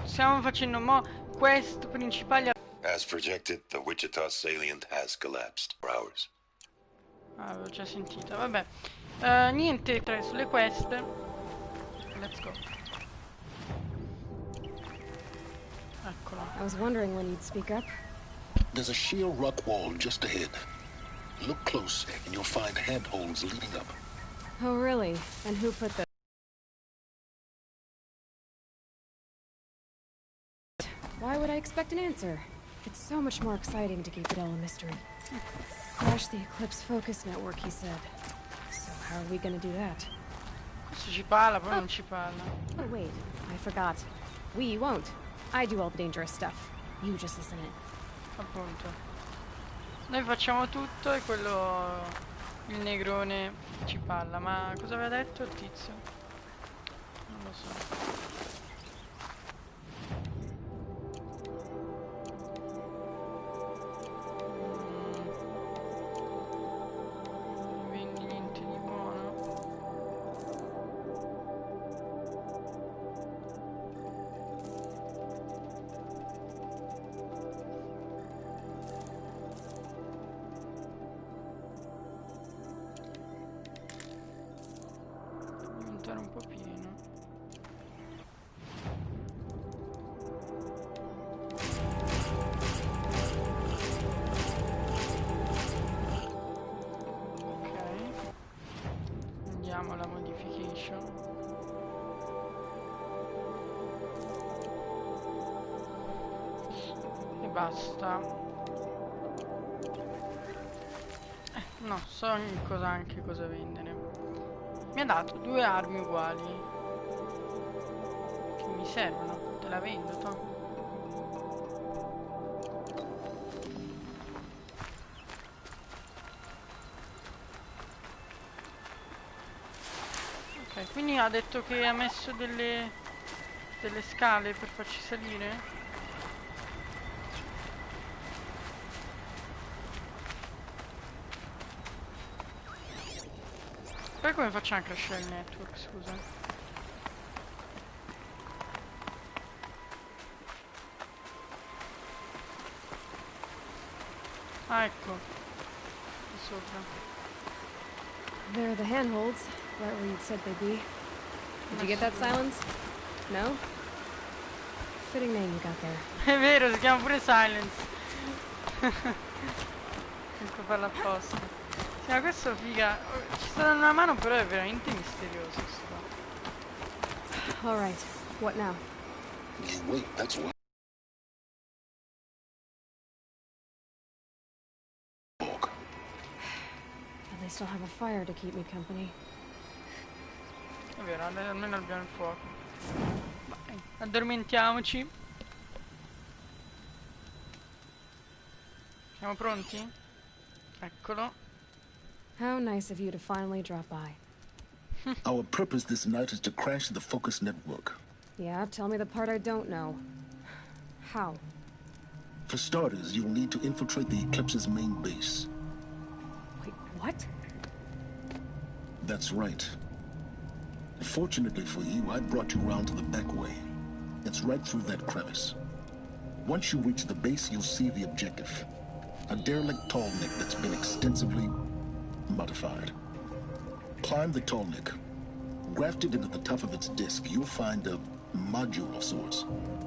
stiamo facendo mo quest principali. As projected, the Wichita salient has collapsed for hours. Ah, avevo già sentito, vabbè. Niente, sulle quest. Let's go. Eccolo. I was wondering when you'd speak up. There's a sheer rock wall just ahead. Look close and you'll find handholds leading up. Oh, really? And who put the... Why would I expect an answer? It's so much more exciting to keep it all a mystery. Crash the Eclipse Focus Network, he said. So how are we gonna do that? Questo ci parla, poi non ci parla. Oh, wait. I forgot. We won't. I do all the dangerous stuff. You just listen in. Appunto. Noi facciamo tutto e quello... il negrone ci parla. Ma cosa aveva detto il tizio? Non lo so. Un po' pieno. Ok, andiamo alla modification. E basta. No, so anche cosa vendere. Mi ha dato 2 armi uguali che mi servono, te la vendo, to. Ok, quindi ha detto che ha messo delle scale per farci salire. Poi come facciamo a crashare il network, scusa? Ah, ecco. Qui sopra. There are the handholds, right where you'd said they'd be. Did you get that, Silence? No? Fitting name you got there. È vero, si chiama pure Silence. Ecco, farla apposta. Sì, ma questo figa. Ci sta dando una mano, però è veramente misterioso sto. Alright, what now? You wait, that's what. At least I'll have a fire to keep me company. È vero, almeno abbiamo il fuoco. Vai, addormentiamoci. Siamo pronti? Eccolo. How nice of you to finally drop by. Our purpose this night is to crash the Focus Network. Yeah, tell me the part I don't know. How? For starters, you'll need to infiltrate the Eclipse's main base. Wait, what? That's right. Fortunately for you, I brought you round to the back way. It's right through that crevice. Once you reach the base, you'll see the objective. A derelict tall neck that's been extensively modified. Climb the tall neck. Grafted into the top of its disc, you'll find a module of sorts.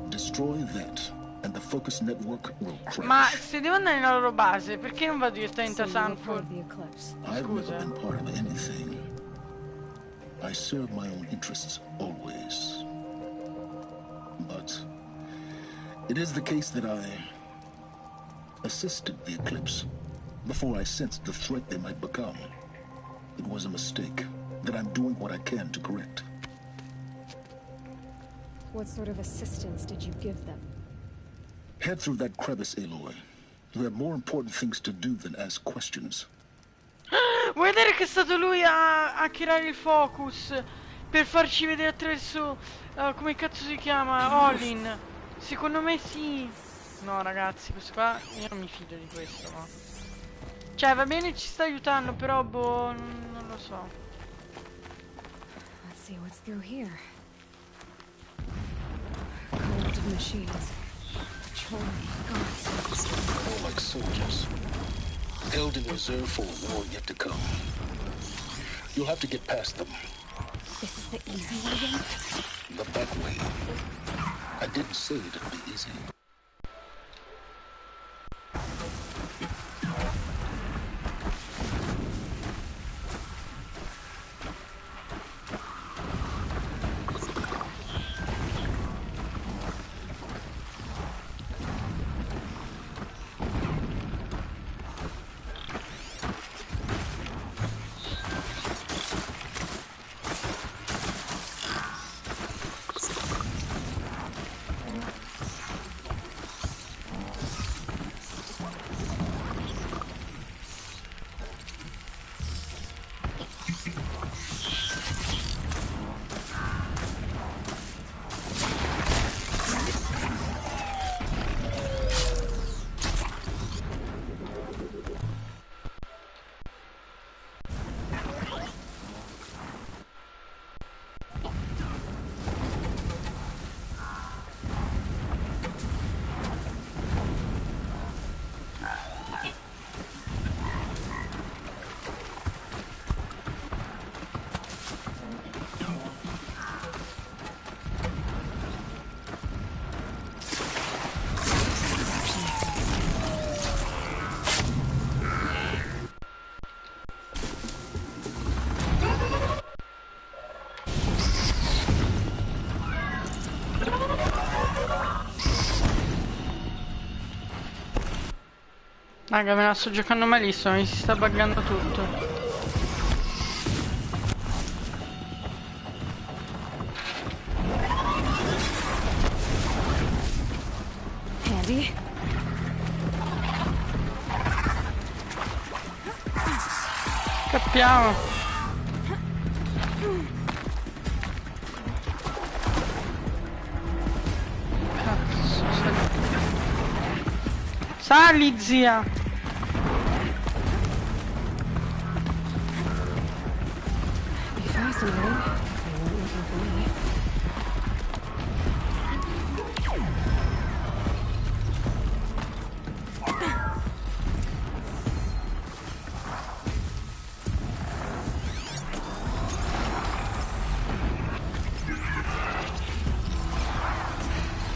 Destroy that, and the Focus Network will crash. Ma se devo andare nella loro base, perché non vado direttamente a Sanford? I've never been part of anything. I serve my own interests, always. But it is the case that I assisted the Eclipse before I sensed the threat they might become. It was a mistake that I'm doing what I can to correct. What sort of assistance did you give them? Head through that crevice, Aloy. You have more important things to do than ask questions. Vuoi vedere che è stato lui a creare il focus per farci vedere attraverso come cazzo si chiama? Olin. Secondo me sì. No ragazzi, questo qua io non mi fido di questo, no. Cioè va bene, ci sta aiutando, però boh, non lo so. Let's see what's through here. Cold of machines. Patrolling guards. More like soldiers. Held in reserve for a war yet to come. You'll have to get past them. This is the easy way in? The back way. I didn't say it'd be easy. Raga, me la sto giocando malissimo, mi si sta buggando tutto. Handy. Scappiamo. Cazzo, sali, zia. Fascinating. They weren't looking for me.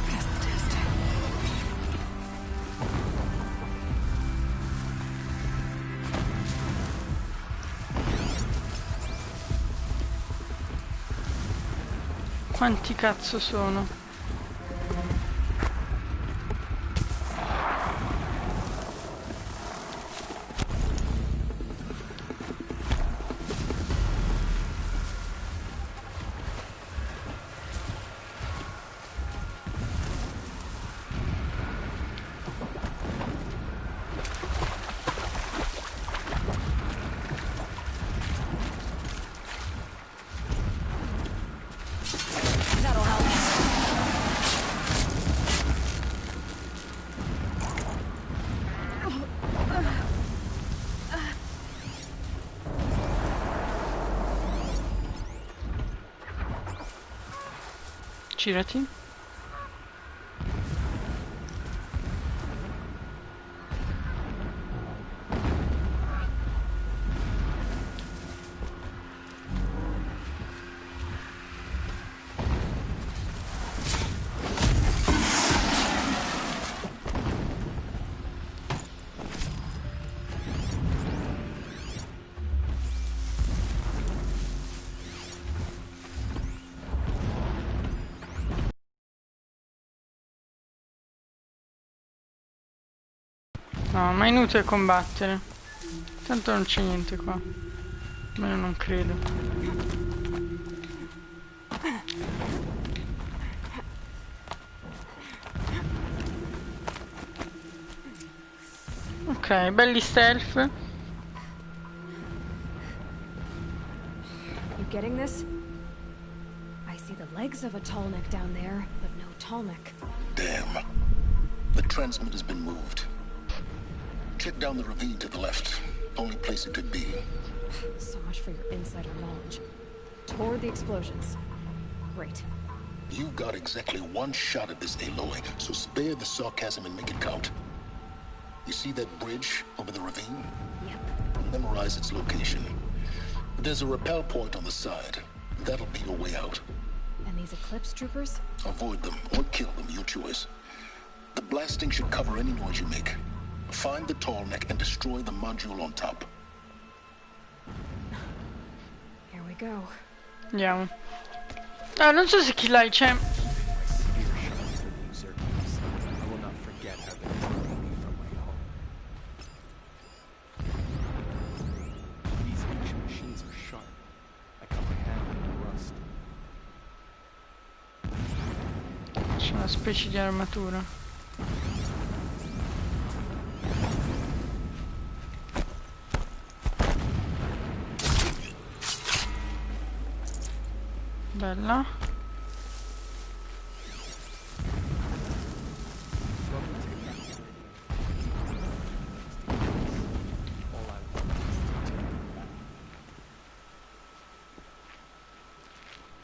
Pass the test. Quanti cazzo sono? Girati. No, ma è inutile combattere. Tanto non c'è niente qua. Almeno non credo. Ok, belli stealth. You getting this? I see the legs of a tall neck down there, but no tall neck. Damn. The transmitter's been moved. Check down the ravine to the left. Only place it could be. So much for your insider knowledge. Toward the explosions. Great. You've got exactly one shot at this, Aloy, so spare the sarcasm and make it count. You see that bridge over the ravine? Yep. Memorize its location. There's a rappel point on the side. That'll be your way out. And these Eclipse troopers? Avoid them or kill them, your choice. The blasting should cover any noise you make. Find the tall neck and destroy the module on top. Here we go. Andiamo. Non so se chi l'hai, c'è. I will not forget how they tore me from my home. These ancient machines are sharp. I cut my hand in the rust. C'è una specie di armatura. Bella.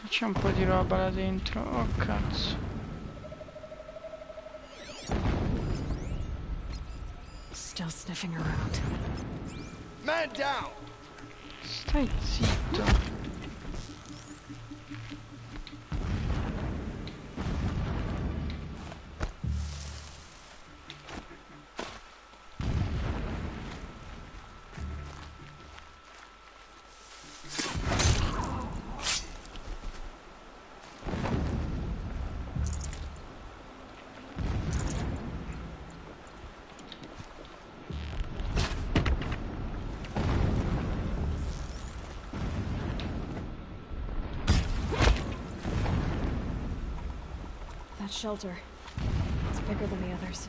C'è un po' di roba là dentro. Oh cazzo. Still sniffing around. Man down! Stai zitto. That shelter. It's bigger than the others.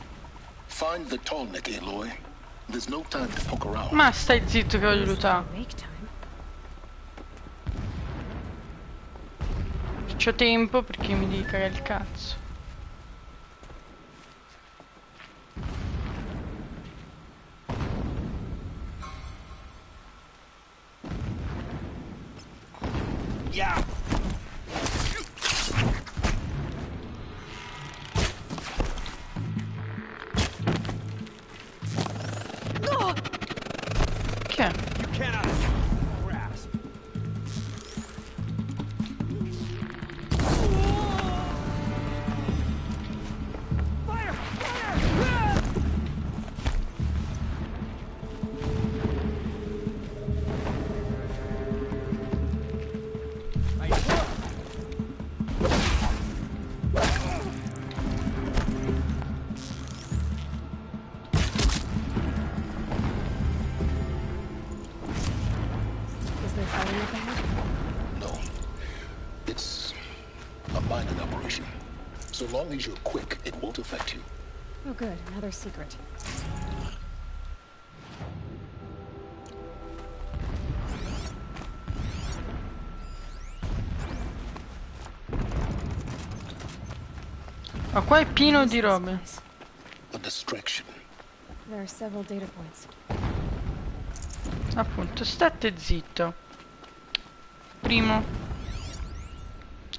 Find the tall neck, Aloy. There's no time to poke around. Ma stai zitto che voglio lootare. Make time. C'ho tempo perché mi devi cagare il cazzo. Yeah! Che è? You cannot grasp. Fire! Fire! Is there fighting up ahead? No. It's a mining operation. So long as you're quick, it won't affect you. Oh good, another secret. Ma qua è pieno di robe. A distraction. There are several data points. Appunto, state zitto. Primo.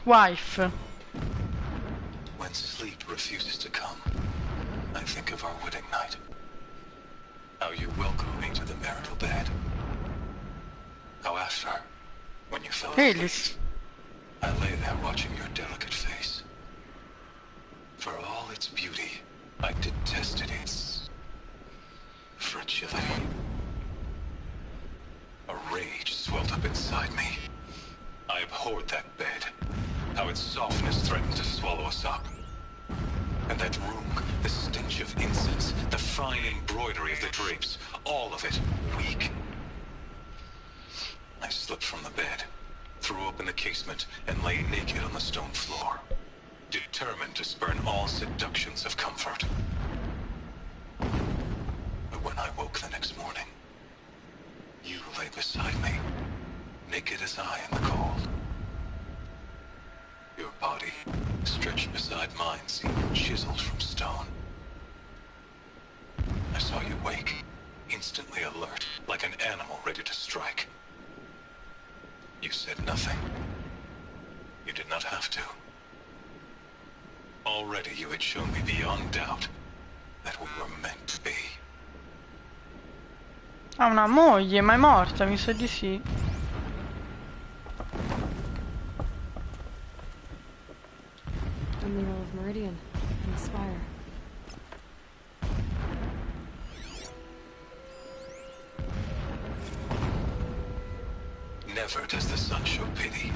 Wife. When sleep refuses to come, I think of our wedding night. How you welcomed me to the marital bed. How after, when you fell asleep, Alice. I lay there watching your delicate face. For all its beauty, I detested its fragility. A rage swelled up inside me. I abhorred that bed. How its softness threatened to swallow us up. And that room, the stench of incense, the fine embroidery of the drapes, all of it weak. I slipped from the bed, threw open the casement, and lay naked on the stone floor, determined to spurn all seductions of comfort. But when I woke the next morning, you lay beside me, naked as I in the cold. Your body, stretched beside mine, seemed chiseled from stone. I saw you wake, instantly alert, like an animal ready to strike. You said nothing. You did not have to. Already you had shown me beyond doubt that we were meant to be. Ha una moglie, ma è morta, mi sa di sì. The mural of Meridian and the spire. Never does the sun show pity.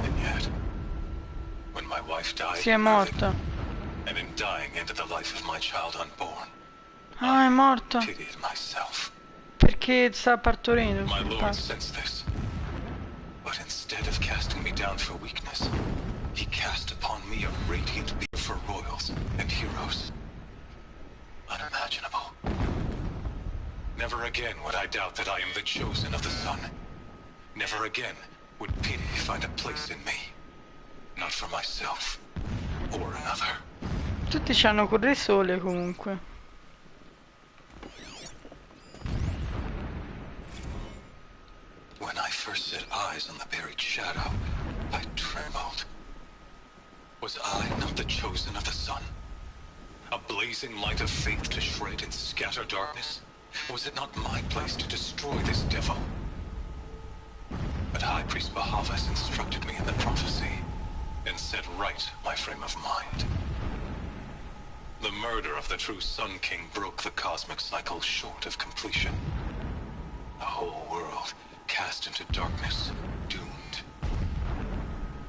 And yet, when my wife died, Sì, è morta. and in dying into the life of my child unborn, Ah, è morta. pitied myself. Perché sta partorendo. My sul lord parto. sensed this. But instead of casting me down for weakness, he cast upon me a radiant beam for royals and heroes. Unimaginable. Never again would I doubt that I am the chosen of the sun. Never again would pity find a place in me. Not for myself or another. Tutti c'hanno corre sole comunque. When I first set eyes on the buried shadow, I trembled. Was I not the chosen of the sun? A blazing light of faith to shred and scatter darkness? Was it not my place to destroy this devil? But High Priest Bahavas instructed me in the prophecy, and set right my frame of mind. The murder of the true Sun King broke the cosmic cycle short of completion. The whole world cast into darkness, doomed.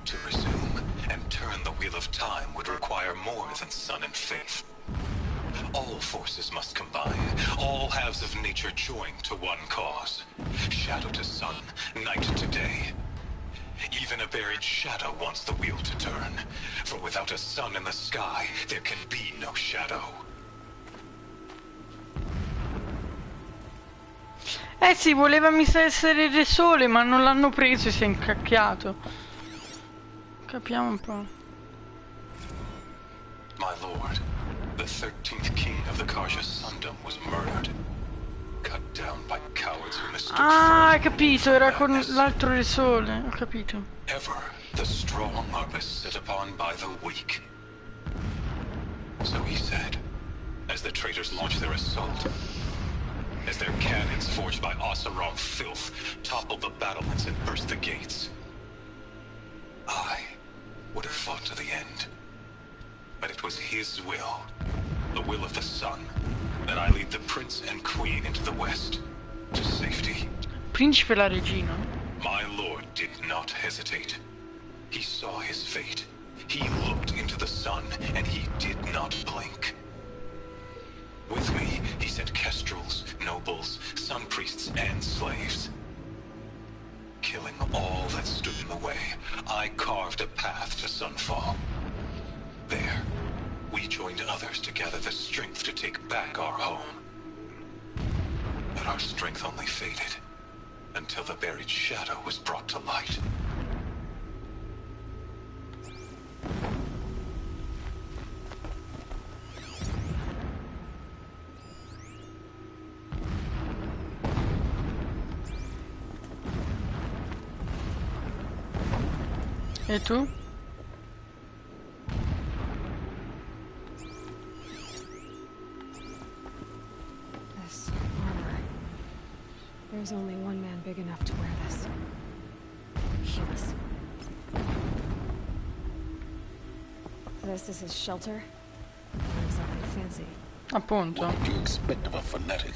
To resume and turn the wheel of time would require more than sun and faith. All forces must combine, all halves of nature join to one cause. Shadow to sun, night to day. Even a buried shadow wants the wheel to turn, for without a sun in the sky, there can be no shadow. Eh sì, voleva mi sa essere il Re Sole, ma non l'hanno preso e si è incacchiato. Capiamo un po'. My lord, the 13th king of the Karja Sundom was murdered. Cut down by cowards who mistook Ah, hai first capito, for era con madness. l'altro Re Sole, ho capito. Ever the strong are beset upon by the weak. So he said, as the traitors launched their assault, as their cannons forged by Oseram filth toppled the battlements and burst the gates. I would have fought to the end. But it was his will, the will of the sun, that I lead the prince and queen into the west, to safety. Principe e la regina. My lord did not hesitate. He saw his fate. He looked into the sun, and he did not blink. With me, he sent kestrels, nobles, sun priests, and slaves. Killing all that stood in the way, I carved a path to sunfall. There, we joined others to gather the strength to take back our home. But our strength only faded, until the buried shadow was brought to light. E tu? This armor. There's only one man big enough to wear this. Hubris. This is his shelter? Not exactly fancy. Appunto. What did you expect of a fanatic?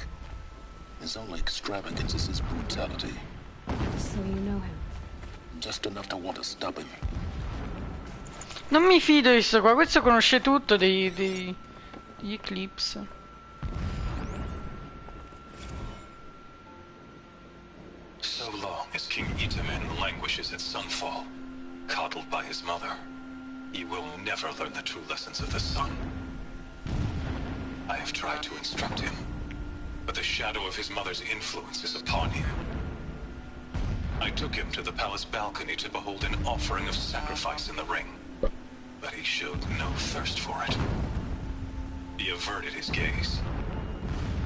His only extravagance is his brutality. So you know him. Just enough to want to stop him. Non mi fido di sto qua, questo conosce tutto degli Eclipse. So long as King Itamen languishes at sunfall, coddled by his mother, he will never learn the true lessons of the sun. I have tried to instruct him, but the shadow of his mother's influence is upon him. I took him to the palace balcony to behold an offering of sacrifice in the ring, but he showed no thirst for it. He averted his gaze.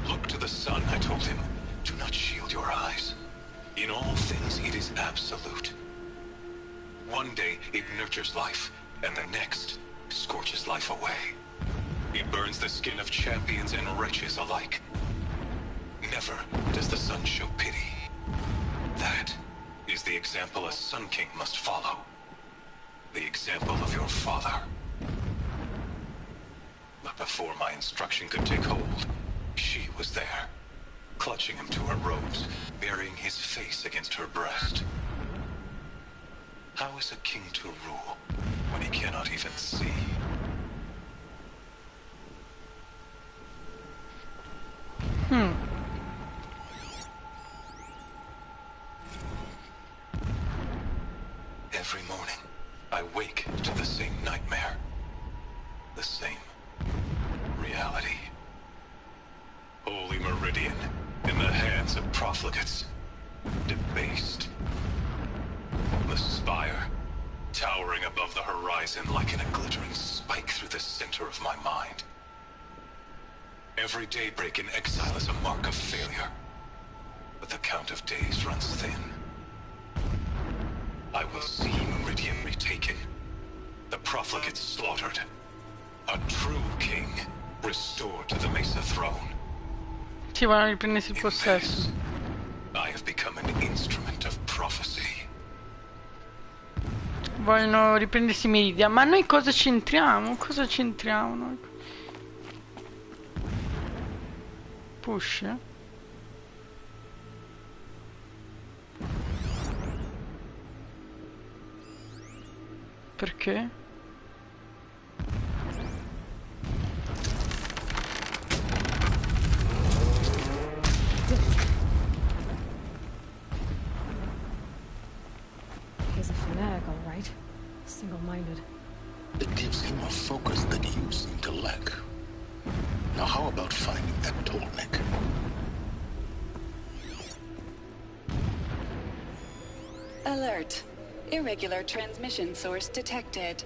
Look to the sun, I told him. Do not shield your eyes. In all things, it is absolute. One day, it nurtures life, and the next, scorches life away. He burns the skin of champions and wretches alike. Never does the sun show pity. That is the example a Sun King must follow. The example of your father. But before my instruction could take hold, she was there, clutching him to her robes, burying his face against her breast. How is a king to rule when he cannot even see? Every morning, I wake to the same nightmare. The same reality. Holy Meridian, in the hands of profligates. Debased. The spire, towering above the horizon like a glittering spike through the center of my mind. Every daybreak in exile is a mark of failure. But the count of days runs thin. I will see Meridian retaken. The profligates slaughtered. A true king restored to the Mesa throne. Sì, vogliono riprendersi il In possesso. this, I have become an instrument of prophecy. Vogliono riprendersi Meridia. Ma noi cosa c'entriamo? Cosa c'entriamo noi? Push? Perché? He's a fanatic, all right. Single-minded. It gives him a focus that you seem to lack. Now how about finding that Tolnek? Alert. Irregular transmission source detected.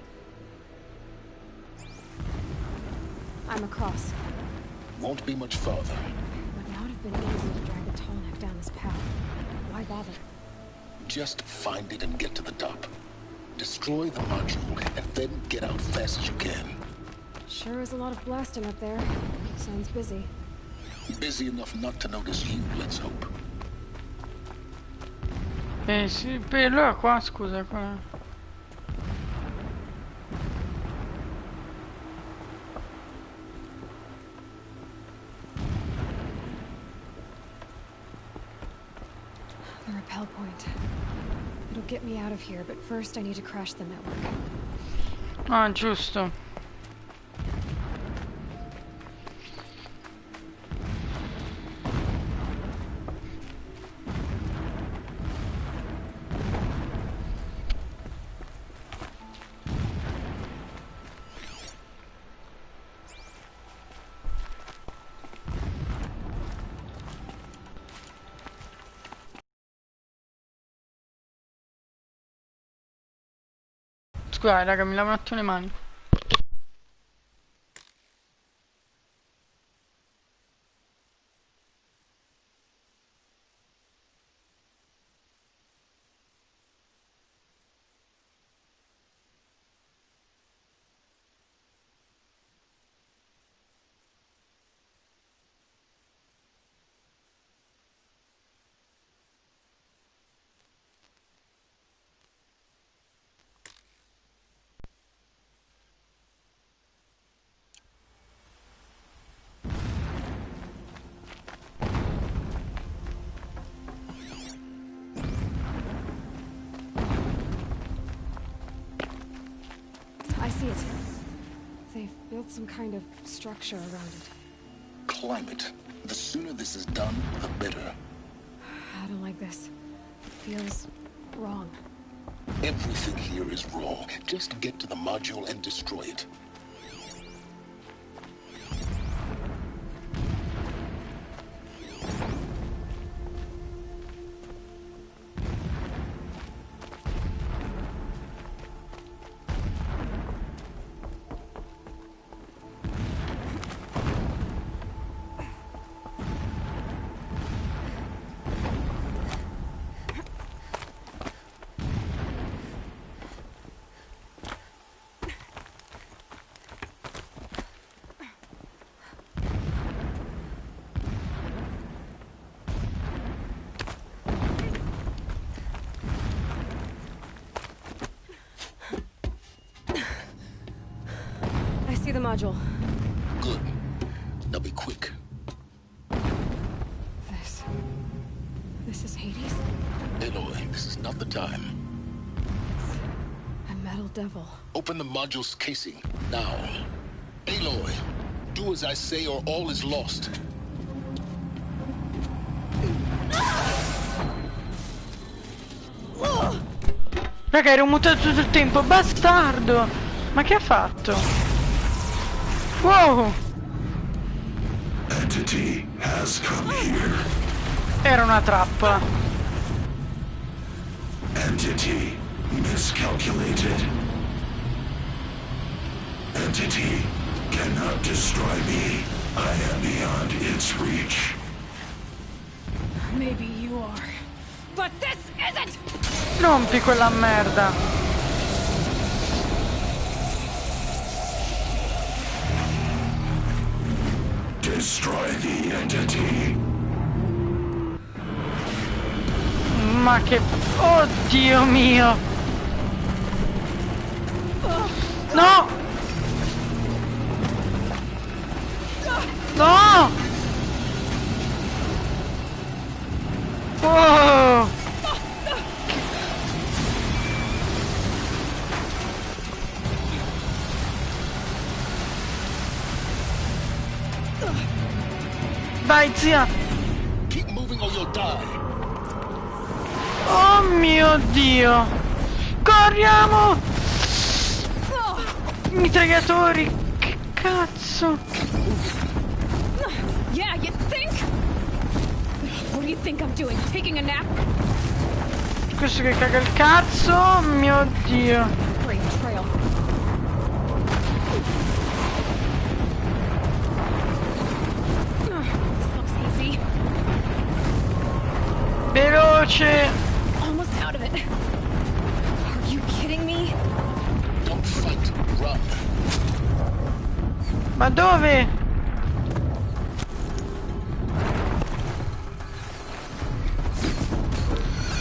I'm across. Won't be much farther. Would not have been easy to drag the Tallneck down this path. Why bother? Just find it and get to the top. Destroy the module and then get out fast as you can. Sure is a lot of blasting up there. Sounds busy. Busy enough not to notice you, let's hope. Sì, allora qua, scusa, qua. The rappel point. It'll get me out of here, but first I need to crash the network. Ah, giusto. Scusate, raga, mi lavo un attimo le mani. I see it. They've built some kind of structure around it. Climb it. The sooner this is done, the better. I don't like this. It feels wrong. Everything here is wrong. Just get to the module and destroy it. module. Good. Now be quick. This is Hades? Aloy, this is not the time. It's a metal devil. Open the module's casing, now. Aloy, do as I say or all is lost. Raga, ero mutato tutto il tempo, bastardo! Ma che ha fatto? Wow! Entity has come here. Era una trappola. Entity miscalculated. Entity cannot destroy me. I am beyond its reach. Maybe you are. But this isn't! Rompi quella merda. Destroy the entity. Ma che... Oddio mio! No! No! Oh! Vai zia! Keep moving or you'll die. Oh mio Dio! Corriamo! Mitragliatori! Che cazzo! Yeah, you think? What do you think I'm doing? Taking a nap? Questo che caga il cazzo! Oh mio Dio! Brave trail. This looks easy. Veloce! Almost out of it. Are you kidding me? Don't fight, run. Ma dove?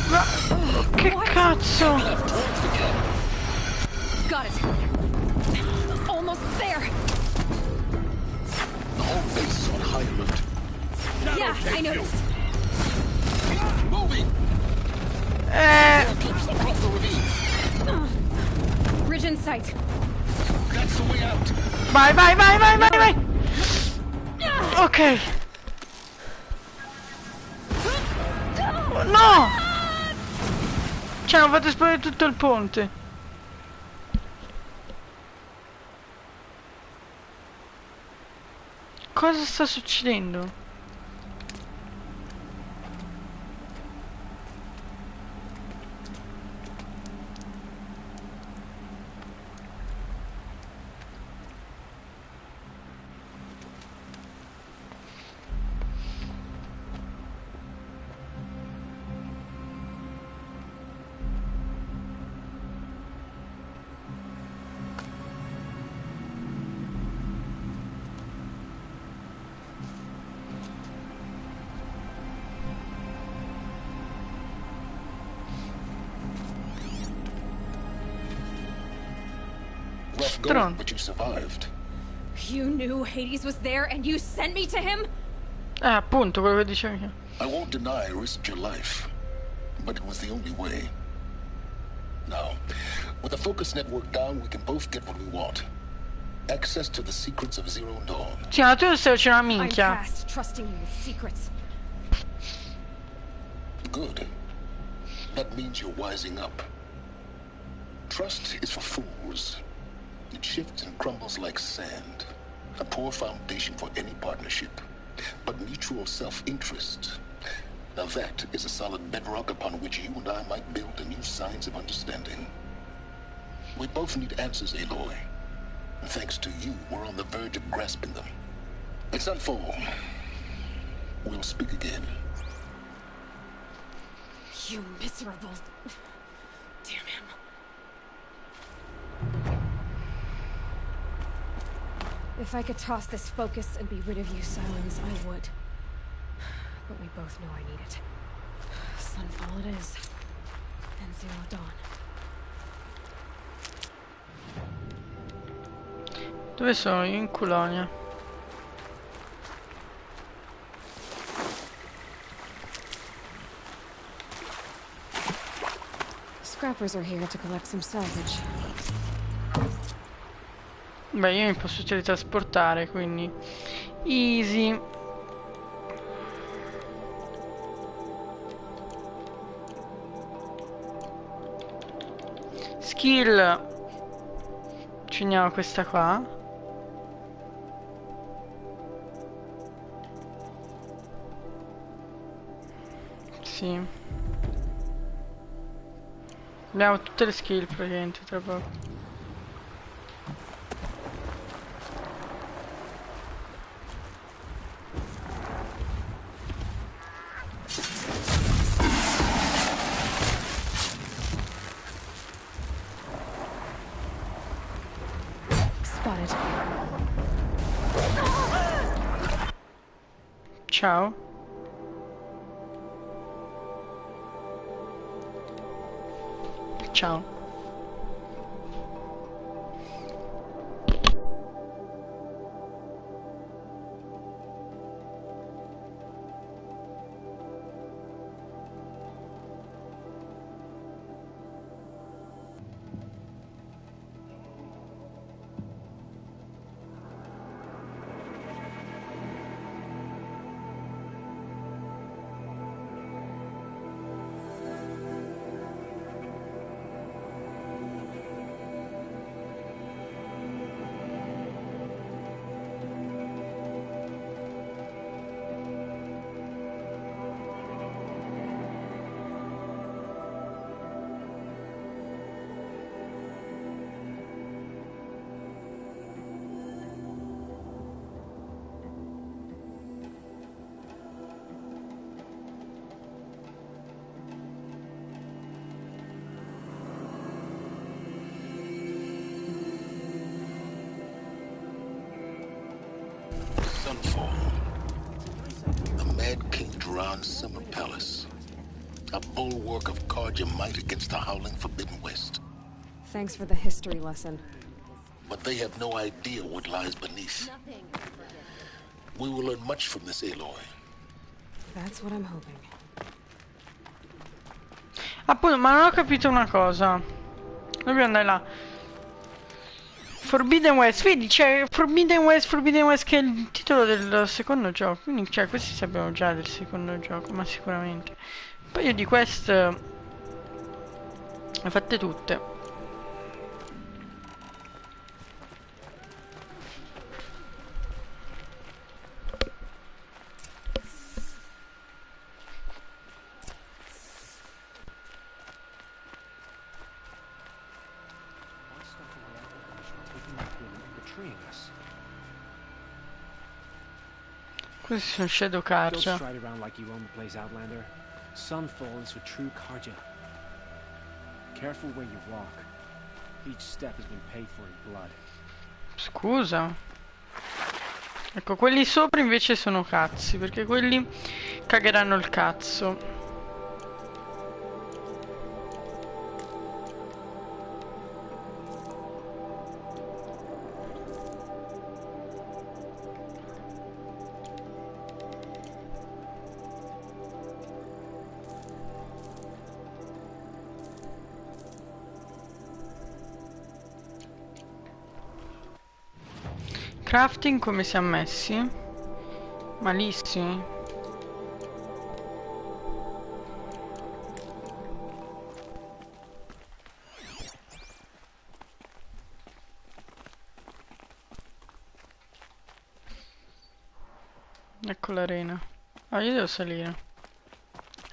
Ma... Che cazzo? Left towards the camp. Got it. Almost there. The whole base is on high alert. Yeah, I noticed. Moving! Clips across the ravine. Bridge in sight. That's the way out. Vai, vai, vai, vai, vai, vai! Ok. No! Cioè, hanno fatto esplodere tutto il ponte. Cosa sta succedendo? Rough Stron. going, but you survived. You knew Hades was there and you sent me to him? Appunto, quello che dicevo io. I won't deny I risked your life, but it was the only way. Now, with the focus network down, we can both get what we want. Access to the secrets of Zero Dawn. Sì, ma tu stai facendo una I'm minchia. past trusting you with secrets. Good. That means you're wising up. Trust is for fools. It shifts and crumbles like sand. A poor foundation for any partnership. But mutual self-interest. Now that is a solid bedrock upon which you and I might build a new science of understanding. We both need answers, Aloy. And thanks to you, we're on the verge of grasping them. It's unfold. We'll speak again. You miserable... Damn him. If I could toss this focus and be rid of you, Silence, I would. But we both know I need it. Sunfall it is. And Zero Dawn. Dove sono? Io in Colonia. Scrappers are here to collect some salvage. Beh, io mi posso teletrasportare, quindi easy. Skill. Accendiamo questa qua. Sì. Abbiamo tutte le skill praticamente tra poco. Spotted. Ciao. Ciao. Sunfall. The Mad King Duran's summer palace. A bulwark of Carja might against the howling Forbidden West. Thanks for the history lesson. But they have no idea what lies beneath. We will learn much from this Aloy. That's what I'm hoping. Appunto, ma non ho capito una cosa. Dobbiamo andare là. Forbidden West, vedi, c'è Forbidden West che è il titolo del secondo gioco. Quindi, cioè, questi sappiamo già del secondo gioco, ma sicuramente. Un paio di quest le fatte tutte. Questi sono Shadow Don't Carja. stride around like you own the place, Outlander. Sunfall is for true Karja. Careful where you walk. Each step has been paid for in blood. Scusa. Ecco, quelli sopra invece sono cazzi, perché quelli cagheranno il cazzo. Crafting come siamo messi? Malissimi. Ecco l'arena. Ah, io devo salire.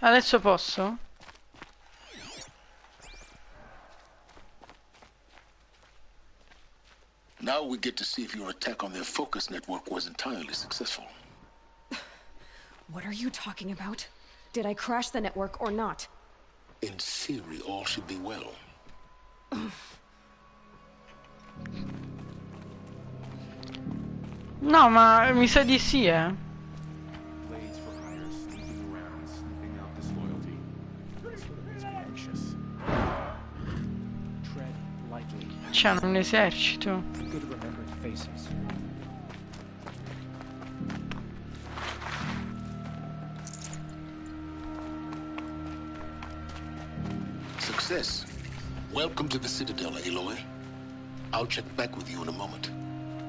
Adesso posso? Now we get to see if your attack on their focus network was entirely successful. What are you talking about? Did I crash the network or not? In theory, all should be well. No, ma mi sa di sì, eh. Blades for hire sneaking around, sniffing out disloyalty. That's what makes me anxious. Tread lightly. C'hanno un esercito. Good to remember to faces. Success. Welcome to the Citadel, Aloy. I'll check back with you in a moment.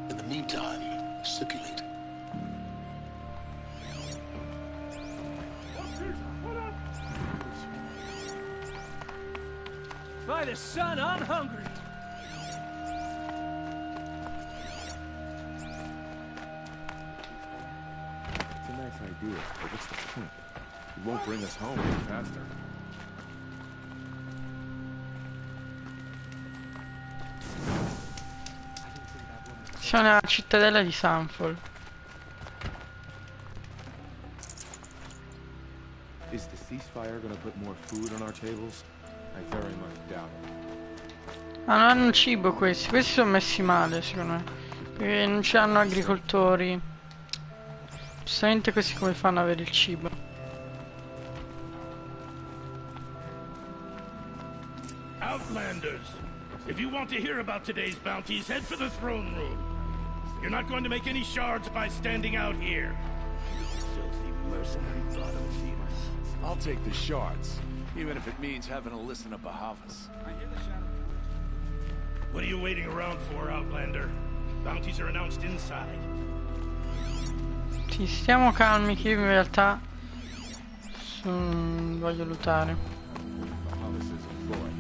In the meantime, circulate. By the sun, I'm hungry. It's a nice idea, but what's the point? It won't bring us home any faster. Siamo nella cittadella di Sunfall. Is the ceasefire gonna put more food on our tables? I very much doubt it. Ah, non hanno cibo questi. Questi sono messi male, secondo me. Perché non c'hanno agricoltori. Giustamente questi come fanno ad avere il cibo? Outlanders, if you want to hear about today's bounties, head for the throne room. You're not going to make any shards by standing out here. Filthy mercenary bottom feeders. I'll take the shards, even if it means having to listen to Bahavas. What are you waiting around for, Outlander? Bounties are announced inside. Sì, stiamo calmi che io in realtà voglio lootare. Bahavas is a boy.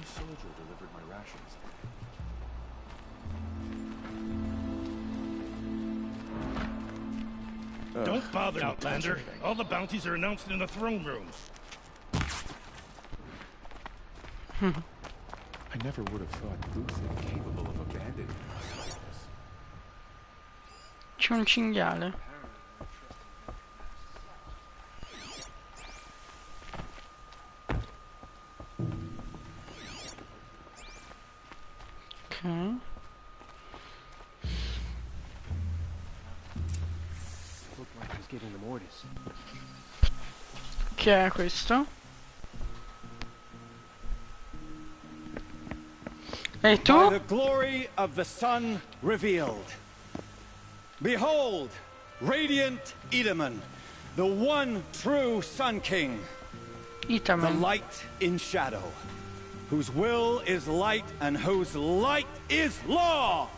Soldier delivered my rations. Don't bother, Outlander. All the bounties are announced in the throne room. I never would have thought Uthed capable of abandoning us like this. C'è un cinghiale. Ok. Looked like he's giving them orders. Che è questo? E tu? By the glory of the sun revealed. Behold, radiant Edaman, the one true Sun King. The Itaman. light in shadow, whose will is light and whose light is law.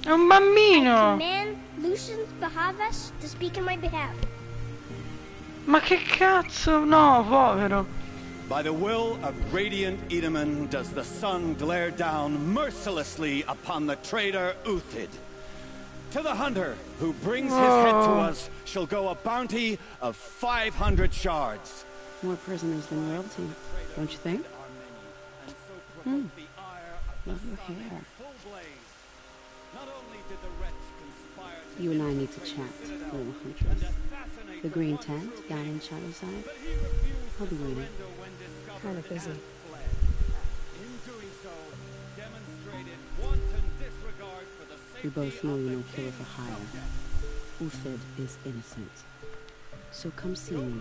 È un bambino! Command Lucian Bahavas to speak in my behalf. Ma che cazzo? No, povero. By the will of radiant Edaman does the sun glare down mercilessly upon the traitor Uthed. To the hunter who brings his head to us shall go a bounty of 500 shards. More prisoners than royalty, don't you think? Love your hair. You and I need to chat, little huntress. The green tent down in Shadowside. I'll be waiting. Kind of busy. We both know you don't kill for hire. Uthed is innocent. So come see me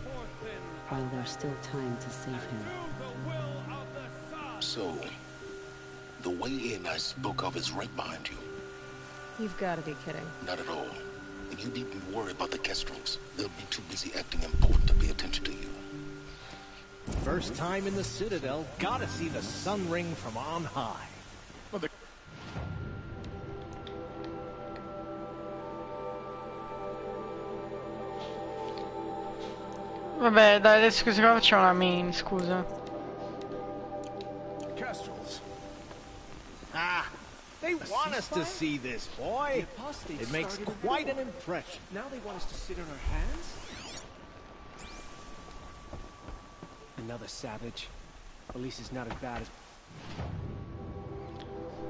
while there's still time to save him. So, the way in I spoke of is right behind you. You've got to be kidding. Not at all. And you needn't worry about the Kestrels. They'll be too busy acting important to pay attention to you. First time in the Citadel, gotta see the sun ring from on high. Vabbè, dai, adesso così qua facciamo la main, scusa. Kestrels. Ah, they want us to see this, boy. It makes quite an impression. Now they want us to sit on our hands? Another savage. At least it's not as bad as...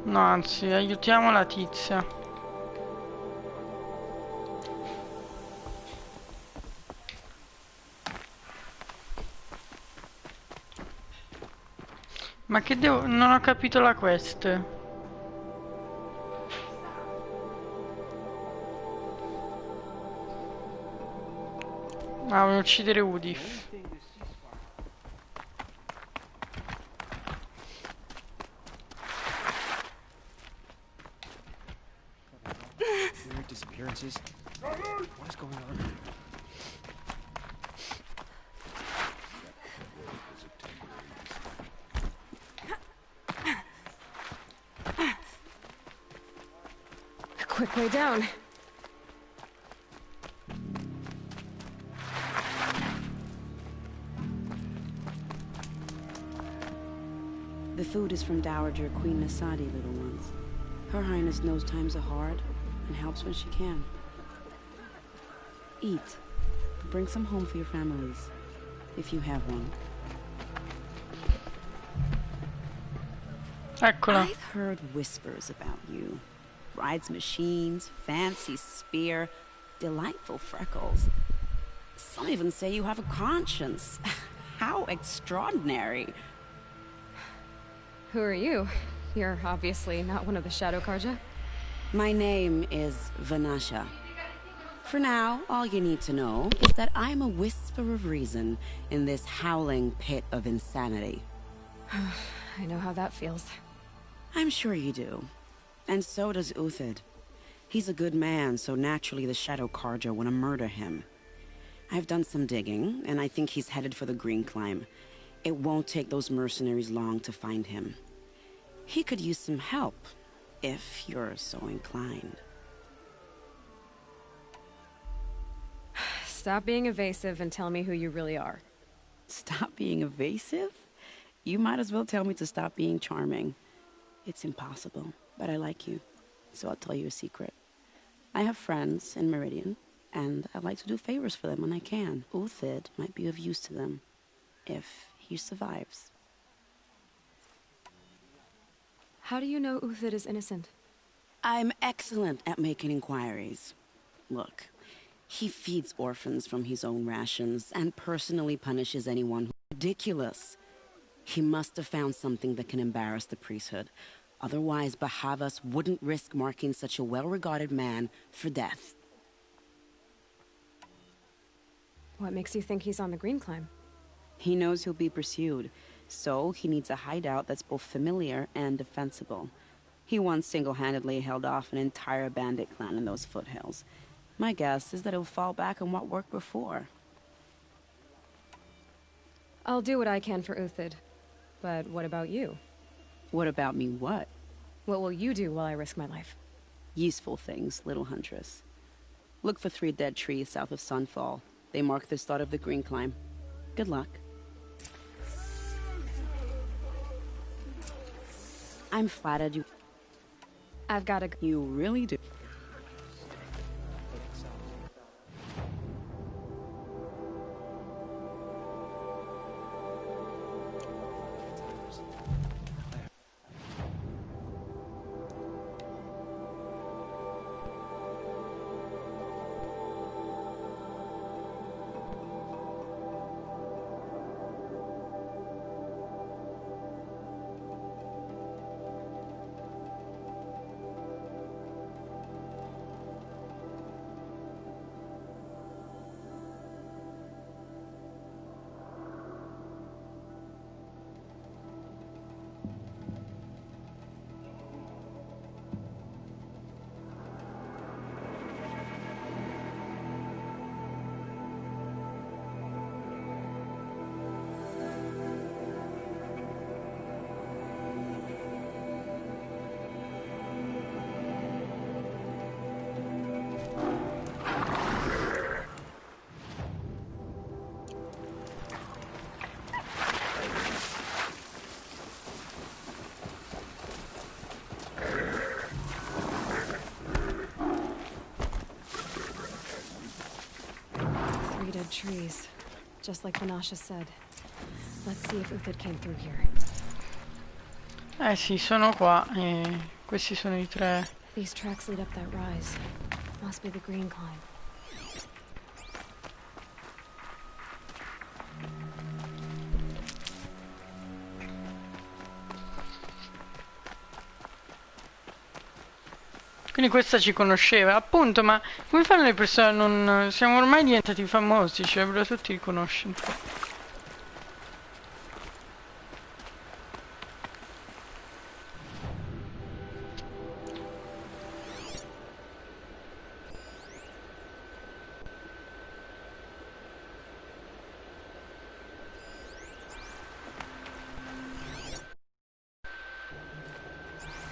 No, anzi, aiutiamo la tizia. Ma che devo... Non ho capito la quest. Ah, voglio uccidere Udif. Weird disappearances. What is going on? A quick way down. The food is from Dowager Queen Nasadi, little ones. Her Highness knows times are hard and helps when she can. Eat. Bring some home for your families, if you have one. Eccola. I've heard whispers about you. Rides machines, fancy spear, delightful freckles. Some even say you have a conscience. How extraordinary. Who are you? You're obviously not one of the Shadow Karja. My name is Vanasha. For now, all you need to know is that I'm a whisper of reason in this howling pit of insanity. I know how that feels. I'm sure you do. And so does Uthid. He's a good man, so naturally the Shadow Karja want to murder him. I've done some digging, and I think he's headed for the Green Climb. It won't take those mercenaries long to find him. He could use some help, if you're so inclined. Stop being evasive and tell me who you really are. Stop being evasive? You might as well tell me to stop being charming. It's impossible, but I like you, so I'll tell you a secret. I have friends in Meridian, and I like to do favors for them when I can. Uthid might be of use to them, if he survives. How do you know Uthid is innocent? I'm excellent at making inquiries. Look, he feeds orphans from his own rations and personally punishes anyone who's ridiculous. He must have found something that can embarrass the priesthood. Otherwise, Bahavas wouldn't risk marking such a well-regarded man for death. What makes you think he's on the Green Climb? He knows he'll be pursued, so he needs a hideout that's both familiar and defensible. He once single-handedly held off an entire bandit clan in those foothills. My guess is that he'll fall back on what worked before. I'll do what I can for Uthid. But what about you? What about me what? What will you do while I risk my life? Useful things, little huntress. Look for 3 dead trees south of Sunfall. They mark the start of the Green Climb. Good luck. I'm flattered you... I've got to... You really do. Trees. Just like Vanasha said. Let's see if Uthid came through here. Eh sì, sono qua e questi sono I 3. These tracks lead up that rise. Must be the Green Climb. Quindi questa ci conosceva, appunto, ma come fanno le persone a non... Siamo ormai diventati famosi, ci dovrebbero tutti riconoscere.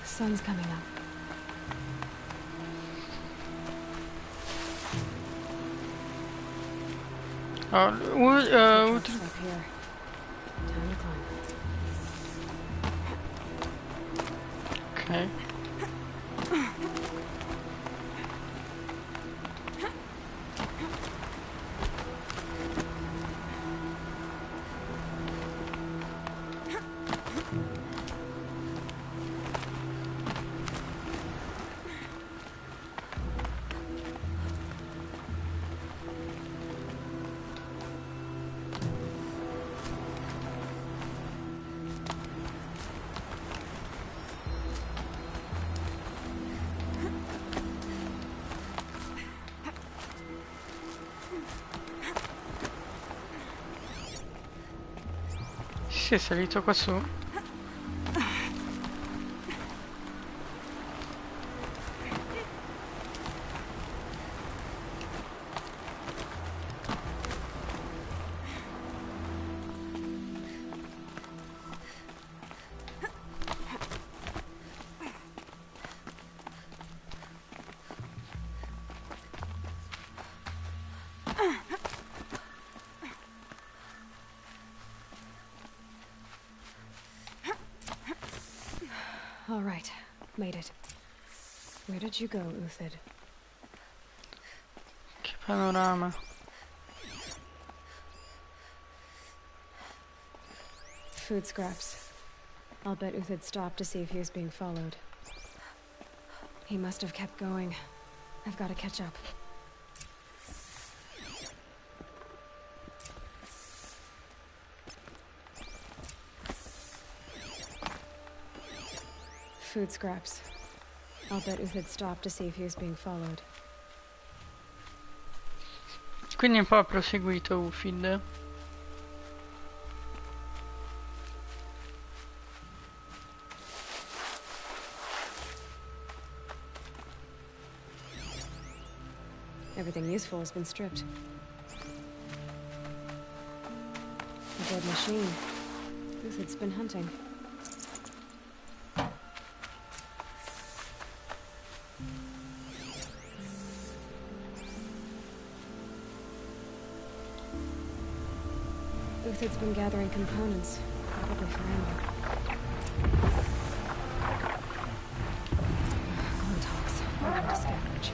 Sun's coming up. Oh, Up here. Time to climb. ok. Si è salito qua su. All right, made it. Where did you go, Uthid? Che panorama. Food scraps. I'll bet Uthid stopped to see if he was being followed. He must have kept going. I've got to catch up. Food scraps. I'll bet Uthid stopped to see if he was being followed. Quindi un po' ha proseguito Ufid. Everything useful has been stripped. A dead machine. Uthid's been hunting. Uthid's been gathering components, probably for ammo. Clone talks. I'm going to scavenge.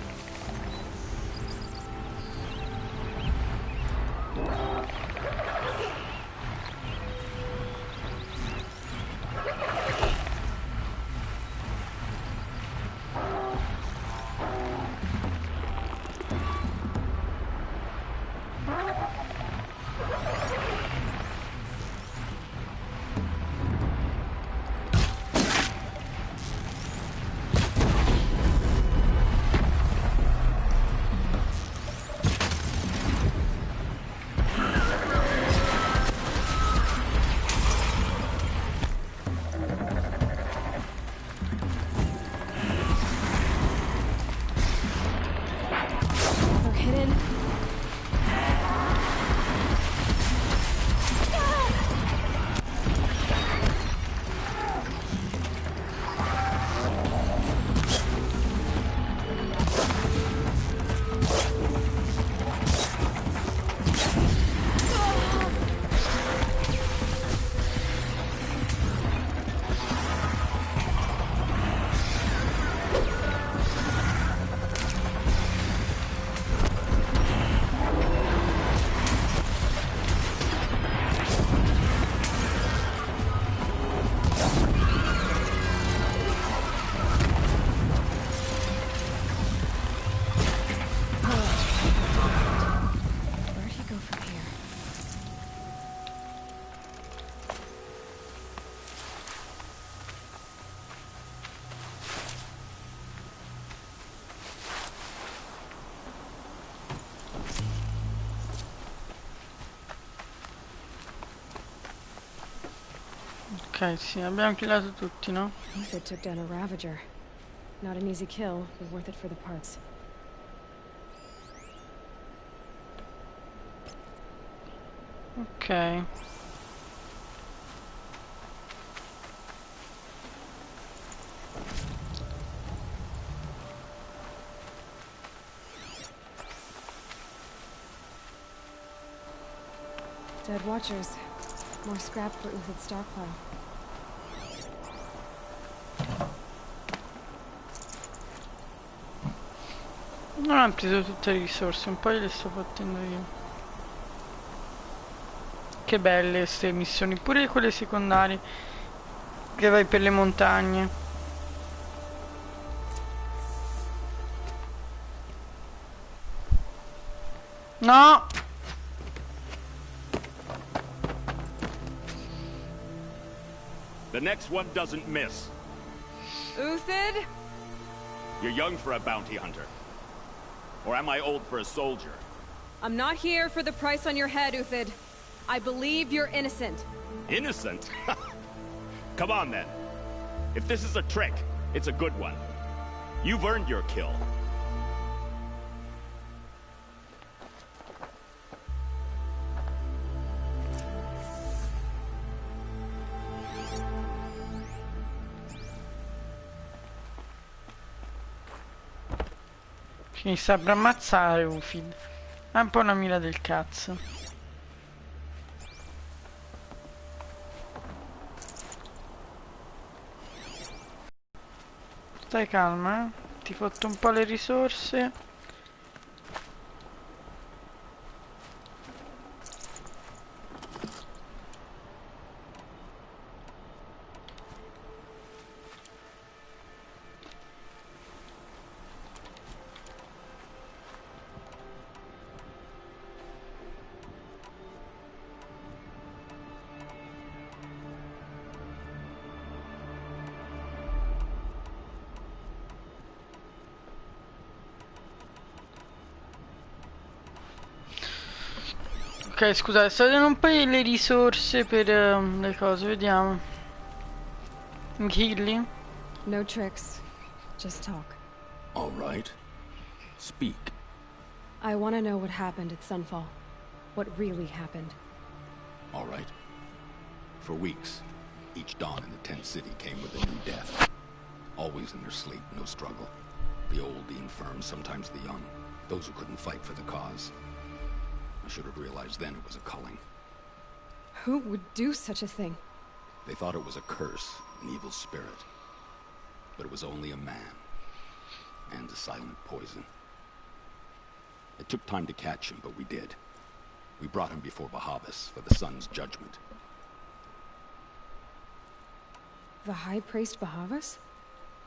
Ok, sì, abbiamo killato tutti, no? Uthid took down a Ravager. Not an easy kill, but worth it for the parts. Ok. Dead Watchers. More scrap for Uthid's stockpile. Non ho preso tutte le risorse, un po' le sto fottendo io. Che belle queste missioni, pure quelle secondarie. Che vai per le montagne. No! The next one doesn't miss. Uthid? You're young for a bounty hunter. Or am I old for a soldier? I'm not here for the price on your head, Uthid. I believe you're innocent. Innocent? Come on, then. If this is a trick, it's a good one. You've earned your kill. Mi sta per ammazzare Ufid. È un po' una mira del cazzo. Stai calma, eh? Ti fotto un po' le risorse. Ok, scusate, sto vedendo un po' le risorse per le cose, vediamo. Killing? No tricks. Just talk. All right. Speak. I want to know what happened at Sunfall. What really happened. All right. For weeks, each dawn in the tent city came with a new death. Always in their sleep, no struggle. The old, the infirm, sometimes the young. Those who couldn't fight for the cause. I should have realized then it was a culling. Who would do such a thing? They thought it was a curse, an evil spirit. But it was only a man. And a silent poison. It took time to catch him, but we did. We brought him before Bahavas for the sun's judgment. The High Priest Bahavas?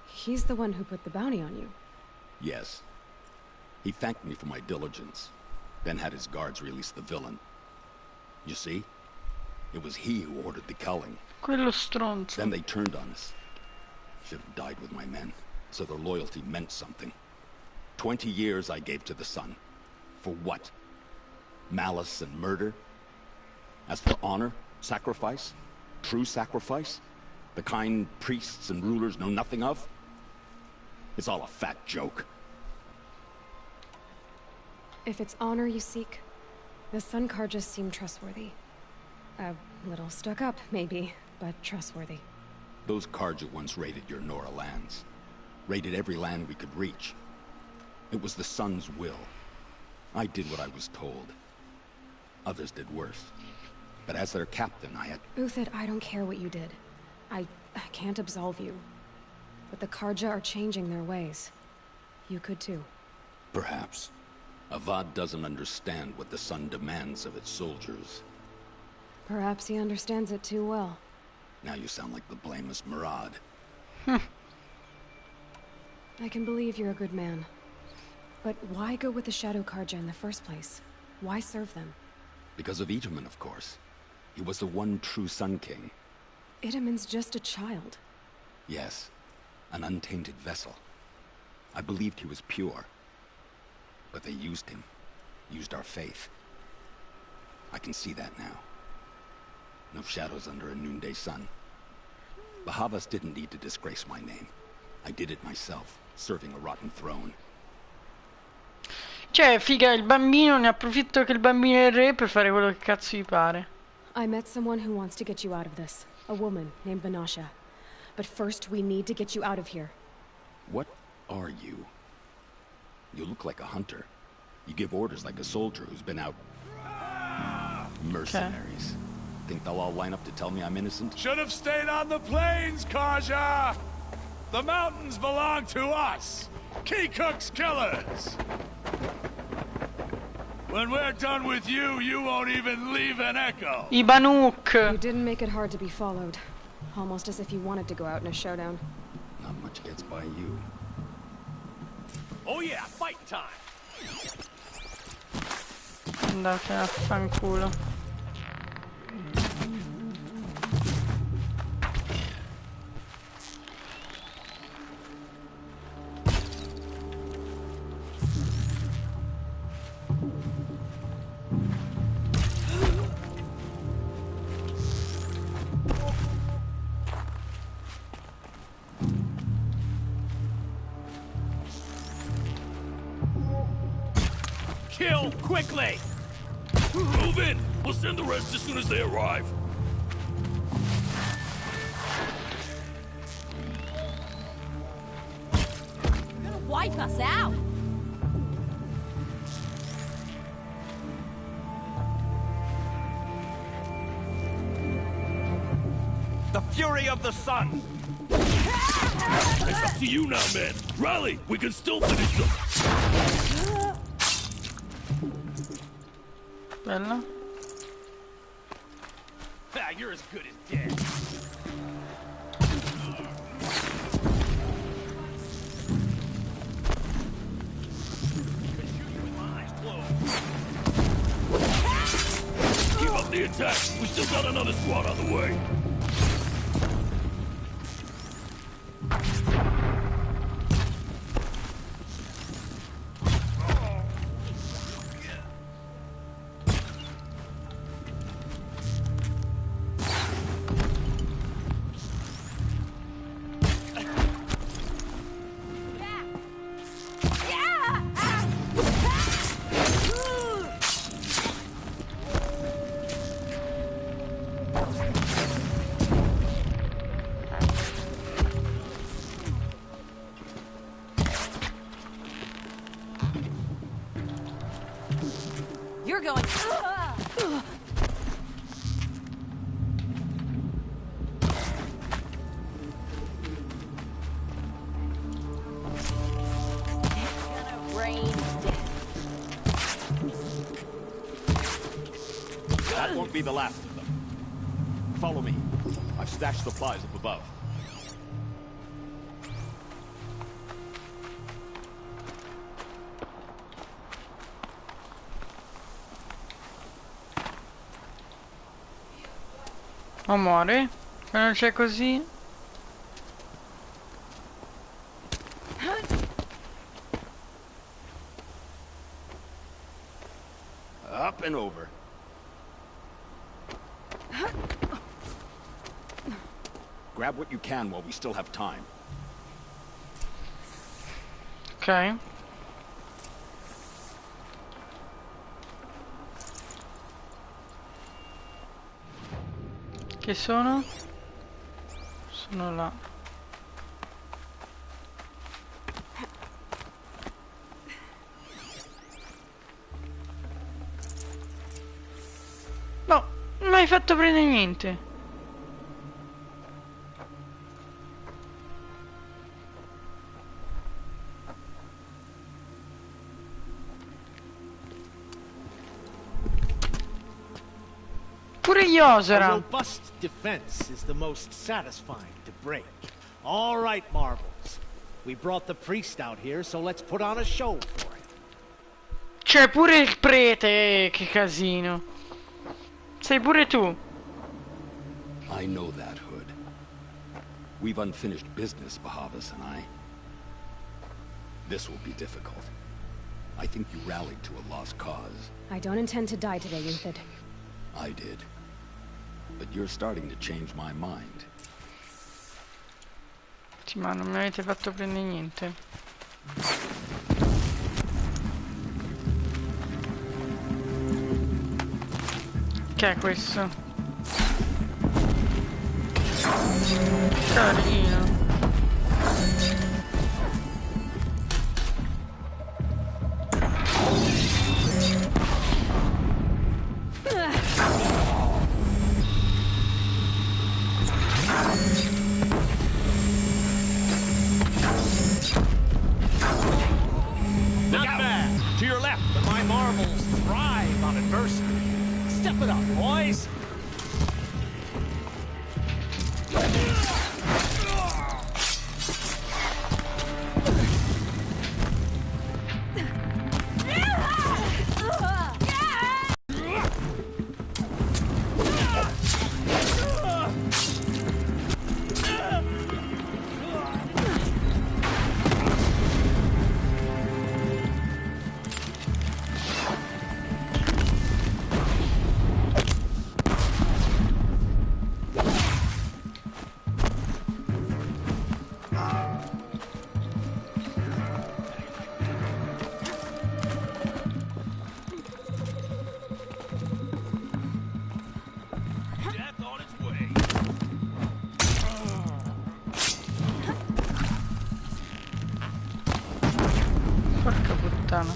He's the one who put the bounty on you. Yes. He thanked me for my diligence, then had his guards release the villain. You see? It was he who ordered the culling. Quello stronzo. Then they turned on us. Should have died with my men, so their loyalty meant something. 20 years I gave to the sun. For what? Malice and murder? As for honor, sacrifice, true sacrifice, the kind priests and rulers know nothing of? It's all a fat joke. If it's honor you seek, the Sun Karjas seem trustworthy. A little stuck up, maybe, but trustworthy. Those Karja once raided your Nora lands. Raided every land we could reach. It was the Sun's will. I did what I was told. Others did worse. But as their captain, I had... Uthid, I don't care what you did. I can't absolve you. But the Karja are changing their ways. You could too. Perhaps. Avad doesn't understand what the Sun demands of its soldiers. Perhaps he understands it too well. Now you sound like the blameless Murad. I can believe you're a good man. But why go with the Shadow Karja in the first place? Why serve them? Because of Itaman, of course. He was the one true Sun King. Itaman's just a child. Yes. An untainted vessel. I believed he was pure. But they used him. Used our faith. I can see that now. No shadows under a noonday sun. Bahavas didn't need to disgrace my name. I did it myself, serving a rotten throne. Cioè, figa, il bambino, ne approfitto che il bambino è il re per fare quello che cazzo gli pare. I met someone who wants to get you out of this. A woman named Vanasha. But first, we need to get you out of here. What are you? You look like a hunter. You give orders like a soldier who's been out... Mercenaries. Think they'll all line up to tell me I'm innocent? Should have stayed on the plains, Karja! The mountains belong to us! Keycook's killers! When we're done with you, you won't even leave an echo! I Banuk! You didn't make it hard to be followed. Almost as if you wanted to go out in a showdown. Not much gets by you. Oh yeah, fight time! Andate a fanculo. Kill quickly! Move in! We'll send the rest as soon as they arrive. You're gonna wipe us out! The fury of the sun! It's up to you now, men. Rally! We can still finish them! Bella. Ah, you're as good as dead. Keep up the attack. We still got another squad on the way. You're going... That won't be the last of them. Follow me. I've stashed supplies up above. Amore? Ma non c'è così? Up and over. Grab what you can while we still have time. Ok. Che sono? Sono là. No, non hai fatto prendere niente. Pure gli A osera. robust defense is the most satisfying to break. All right, Marbles. We brought the priest out here, so let's put on a show for it. C'è pure il prete, che casino. Sei pure tu. I know that, Hood. We've unfinished business, Bahavas and I. This will be difficult. I think you rallied to a lost cause. I don't intend to die today, Uthid. I did. But you're starting to change my mind. Sì, ma non mi avete fatto prendere niente. Che è questo? Carino. Not bad. To your left, my marbles thrive on adversity. Step it up, boys. Porca puttana.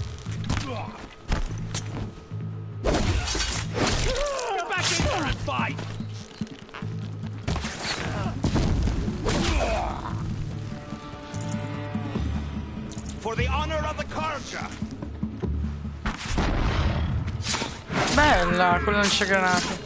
Get back in there and fight. For the honor of the Karja. Bella, con lanciagranate.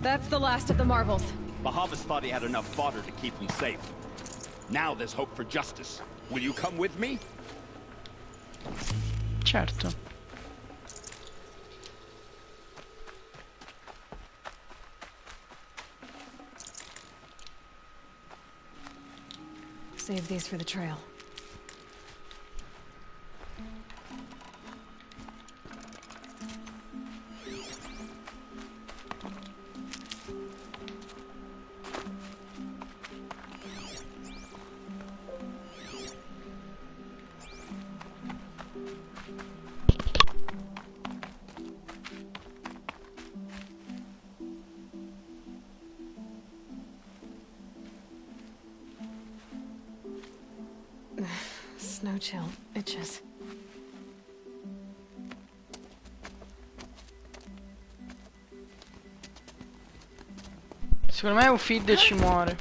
That's the last of the marvels. Bahavas thought he had enough fodder to keep them safe. Now there's hope for justice. Will you come with me? Certo. Save these for the trail. Snow chill itches. Secondo me Ufid ci muore.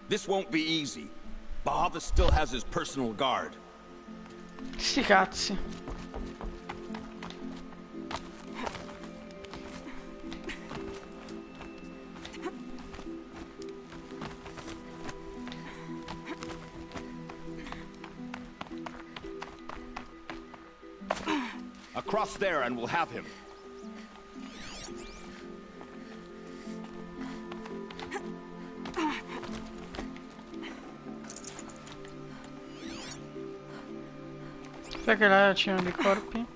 This won't be easy. Bahava still has his personal guard. Sti cazzi. Across there and we'll have him. Sai che là c'erano dei corpi?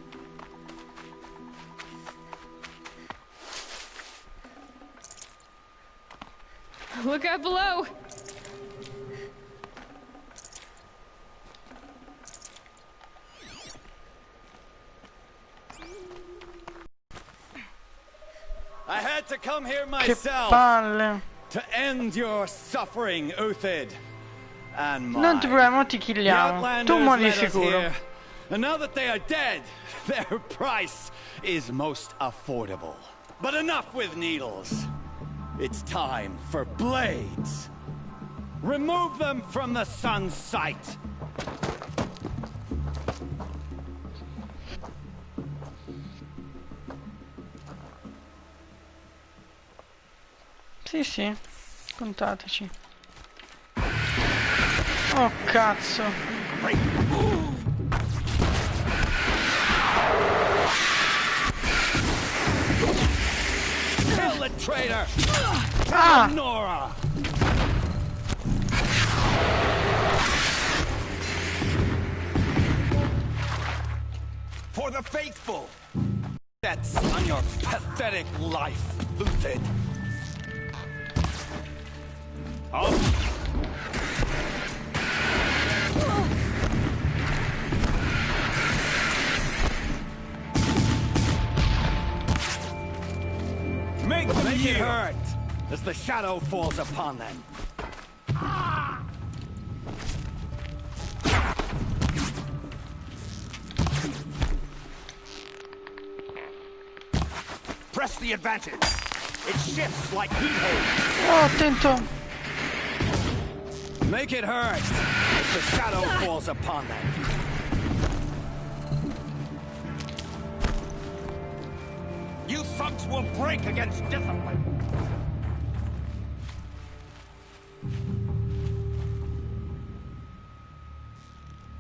Look out below! I had to come here Che myself palle. to end your suffering, Uthid. And mine. Non ti preoccupare, ti The killiamo. Tu Outlanders muori di led us sicuro. here, and now that they are dead, their price is most affordable. But enough with needles. It's time for blades. Remove them from the sun's sight. Sì, sì, contateci. Oh cazzo. Kill the traitor! Ah! Nora! For the faithful! That's on your pathetic life, Uthid. Oh. Make it hurt as the shadow falls upon them. Press the advantage. It shifts like heat haze. Oh, attento. Make it hurt as the shadow falls upon them. You thugs will break against discipline.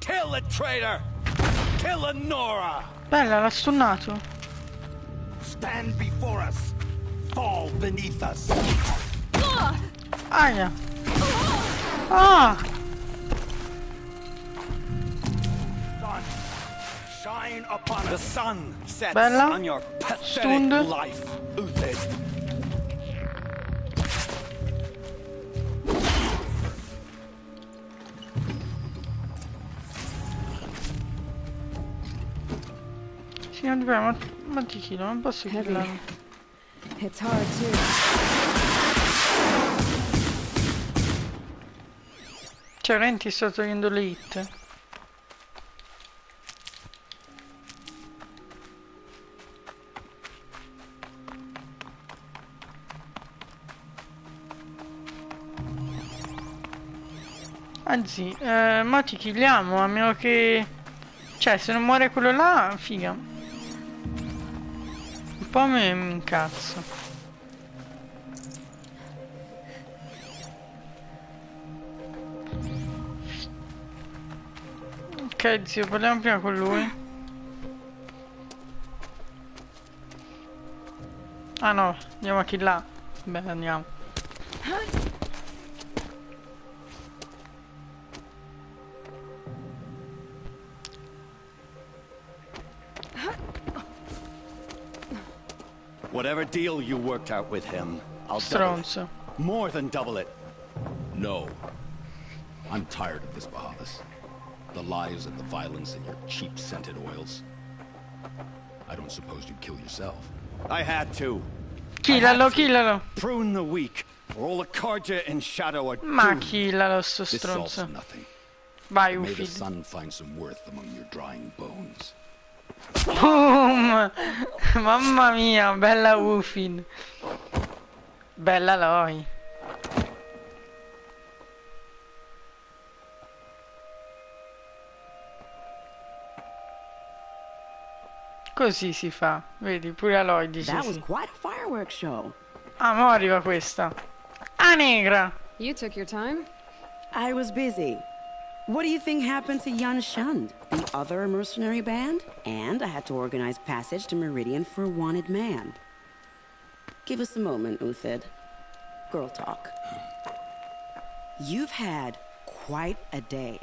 Kill the traitor! Kill the Nora! Bella, l'ha stunnato. Stand before us. Fall beneath us. Aia. Ah! Sun, shine upon us. The sun sets Bella. on your pathetic Stund. life, Uthid. Signor Di Pera, ma ti chiedo, non posso killarlo. It's hard too. Cioè, Renti sta togliendo le hit. Anzi, ma ti killiamo, a meno che... Cioè, se non muore quello là, figa. Un po' mi incazzo. Ok, zio, parliamo prima con lui. Ah no, andiamo a killare. Beh, andiamo. Whatever deal you worked out with him, I'll double it. Stronzo. More than double it. No. I'm tired of this, Bahavas. The lies and the violence and your cheap-scented oils. I don't suppose you'd kill yourself. I had to. Killalo, killalo. Prune the weak, or all the Karja and Shadow are Ma doomed. killalo, sto This solves stronzo. nothing. Vai, May the Ufid. sun find some worth among your drying bones. Boom! Mamma mia, bella Ufid. Bella Loi. Così si fa, vedi, pure Aloy dice That was sì. quite a fireworks show. Ah, mo arriva questa. Ah, negra! You took your time? I was busy. What do you think happened to Yan Shund, the other mercenary band? And I had to organize passage to Meridian for a wanted man. Give us a moment, Uthid. Girl talk. You've had quite a day.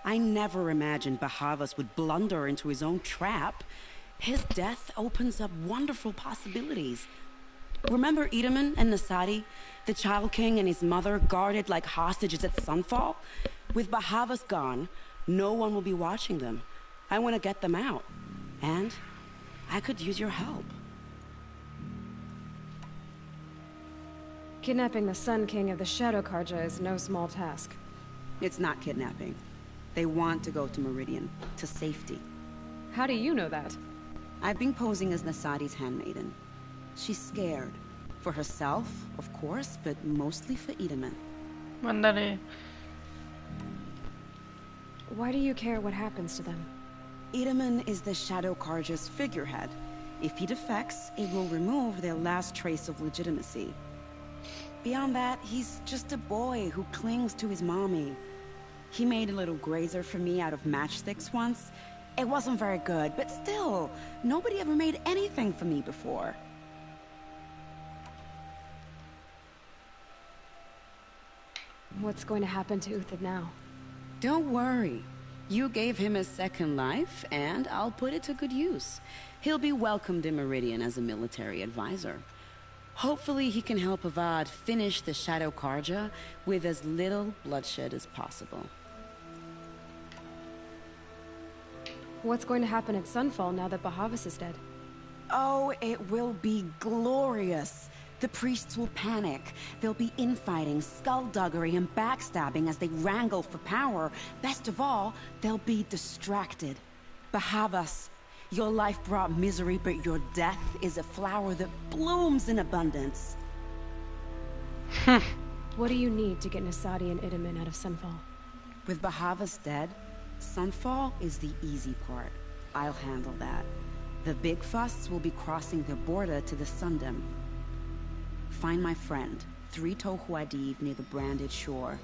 I never imagined Bahavas would blunder into his own trap. His death opens up wonderful possibilities. Remember Edaman and Nasadi? The Child King and his mother guarded like hostages at sunfall? With Bahavas gone, no one will be watching them. I want to get them out. And I could use your help. Kidnapping the Sun King of the Shadow Karja is no small task. It's not kidnapping. They want to go to Meridian, to safety. How do you know that? I've been posing as Nasadi's handmaiden. She's scared. For herself, of course, but mostly for Edaman. Mandare. Why do you care what happens to them? Edaman is the Shadow Karja's figurehead. If he defects, it will remove their last trace of legitimacy. Beyond that, he's just a boy who clings to his mommy. He made a little grazer for me out of matchsticks once. It wasn't very good, but still, nobody ever made anything for me before. What's going to happen to Uthid now? Don't worry. You gave him a second life, and I'll put it to good use. He'll be welcomed in Meridian as a military advisor. Hopefully he can help Avad finish the Shadow Karja with as little bloodshed as possible. What's going to happen at Sunfall now that Bahavas is dead? Oh, it will be glorious. The priests will panic. There'll be infighting, skullduggery, and backstabbing as they wrangle for power. Best of all, they'll be distracted. Bahavas, your life brought misery, but your death is a flower that blooms in abundance. What do you need to get Nasadi and Idaman out of Sunfall? With Bahavas dead, Sunfall is the easy part. I'll handle that. The big fuss will be crossing the border to the Sundom. Find my friend, 3 Tohuadiv near the branded shore.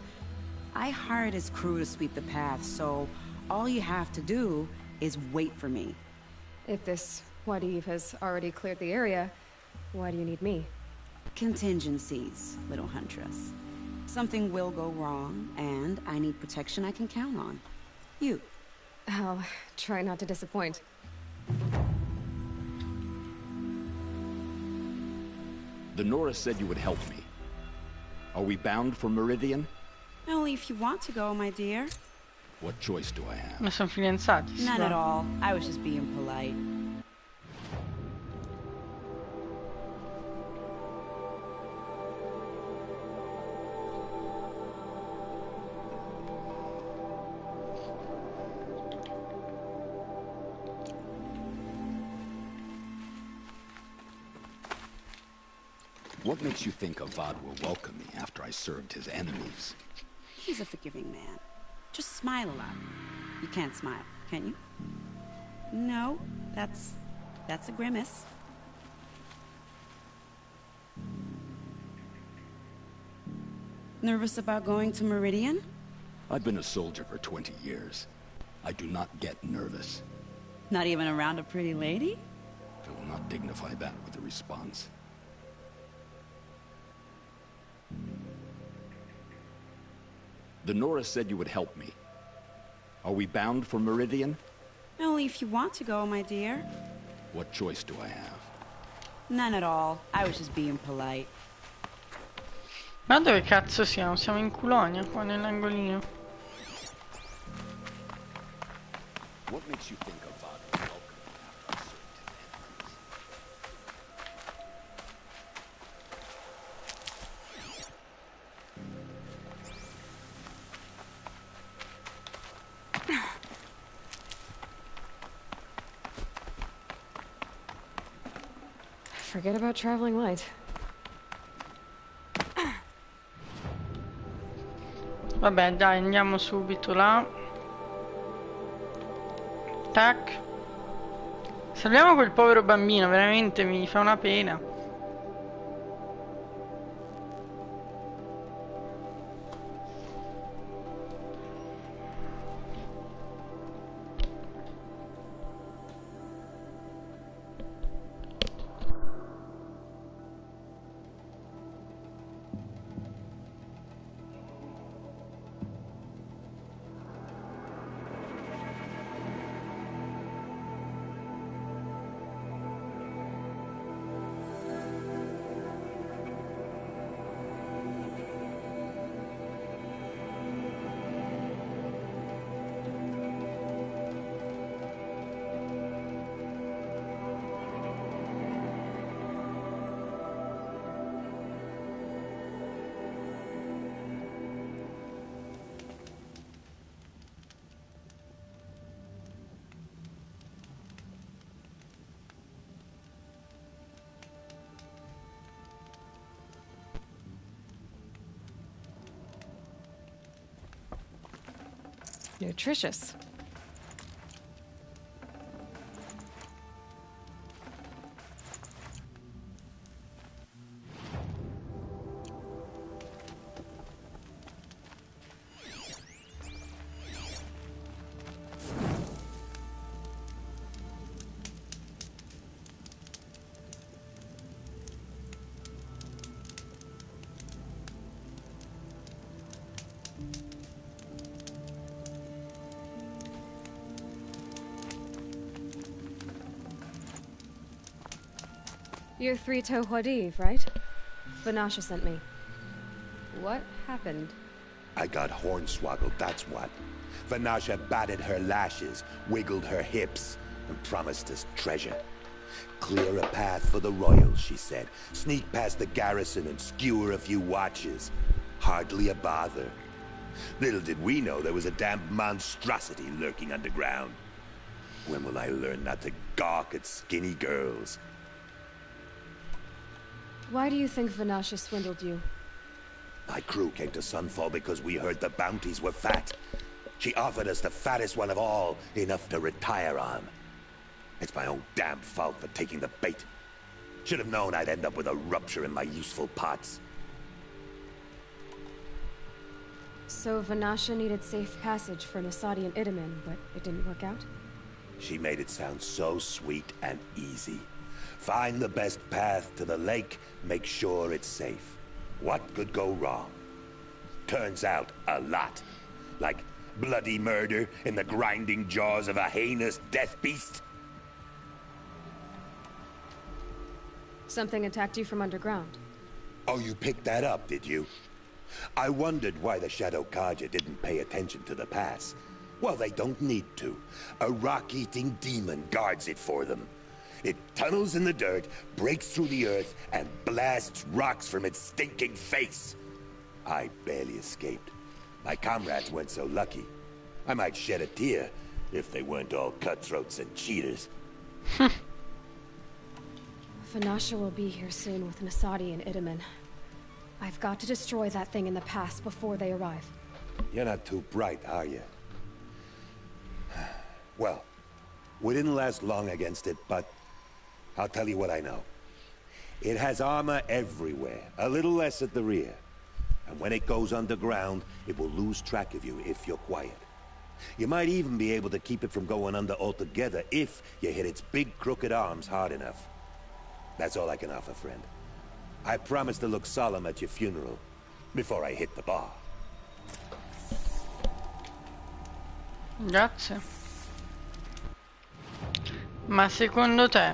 I hired his crew to sweep the path, so all you have to do is wait for me. If this Wadiv has already cleared the area, why do you need me? Contingencies, little huntress. Something will go wrong, and I need protection I can count on. You. I'll try not to disappoint. The Nora said you would help me. Are we bound for Meridian? Only if you want to go, my dear. What choice do I have? Ma sono fidanzati. None at all. I was just being polite. What makes you think Avad will welcome me after I served his enemies? He's a forgiving man. Just smile a lot. You can't smile, can you? No, that's a grimace. Nervous about going to Meridian? I've been a soldier for 20 years. I do not get nervous. Not even around a pretty lady? I will not dignify that with a response. The Nora said you would help me. Are we bound for Meridian? Only if you want to go, my dear. What choice do I have? None at all. I was just being polite. Ma dove cazzo siamo? Siamo in Culonia, qua nell'angolino. What makes you think Avad will welcome me after I served Forget about traveling light. Vabbè, dai, andiamo subito là. Tac. Salviamo quel povero bambino, veramente mi fa una pena. Nutritious. You're Three-Toe Huadiv, right? Vanasha sent me. What happened? I got hornswoggled, that's what. Vanasha batted her lashes, wiggled her hips, and promised us treasure. Clear a path for the royals, she said. Sneak past the garrison and skewer a few watches. Hardly a bother. Little did we know there was a damned monstrosity lurking underground. When will I learn not to gawk at skinny girls? Why do you think Vanasha swindled you? My crew came to Sunfall because we heard the bounties were fat. She offered us the fattest one of all, enough to retire on. It's my own damn fault for taking the bait. Should have known I'd end up with a rupture in my useful parts. So Vanasha needed safe passage for Nasadi and Itamen, but it didn't work out? She made it sound so sweet and easy. Find the best path to the lake, make sure it's safe. What could go wrong? Turns out, a lot. Like bloody murder in the grinding jaws of a heinous death beast. Something attacked you from underground. Oh, you picked that up, did you? I wondered why the Shadow Karja didn't pay attention to the pass. Well, they don't need to. A rock-eating demon guards it for them. It tunnels in the dirt, breaks through the earth, and blasts rocks from its stinking face. I barely escaped. My comrades weren't so lucky. I might shed a tear if they weren't all cutthroats and cheaters. Vanasha will be here soon with Nasadi and Itamen. I've got to destroy that thing in the pass before they arrive. You're not too bright, are you? Well, we didn't last long against it, but I'll tell you what I know. It has armor everywhere, a little less at the rear. And when it goes underground, it will lose track of you if you're quiet. You might even be able to keep it from going under altogether if you hit its big crooked arms hard enough. That's all I can offer, friend. I promise to look solemn at your funeral before I hit the bar. Grazie. Ma secondo te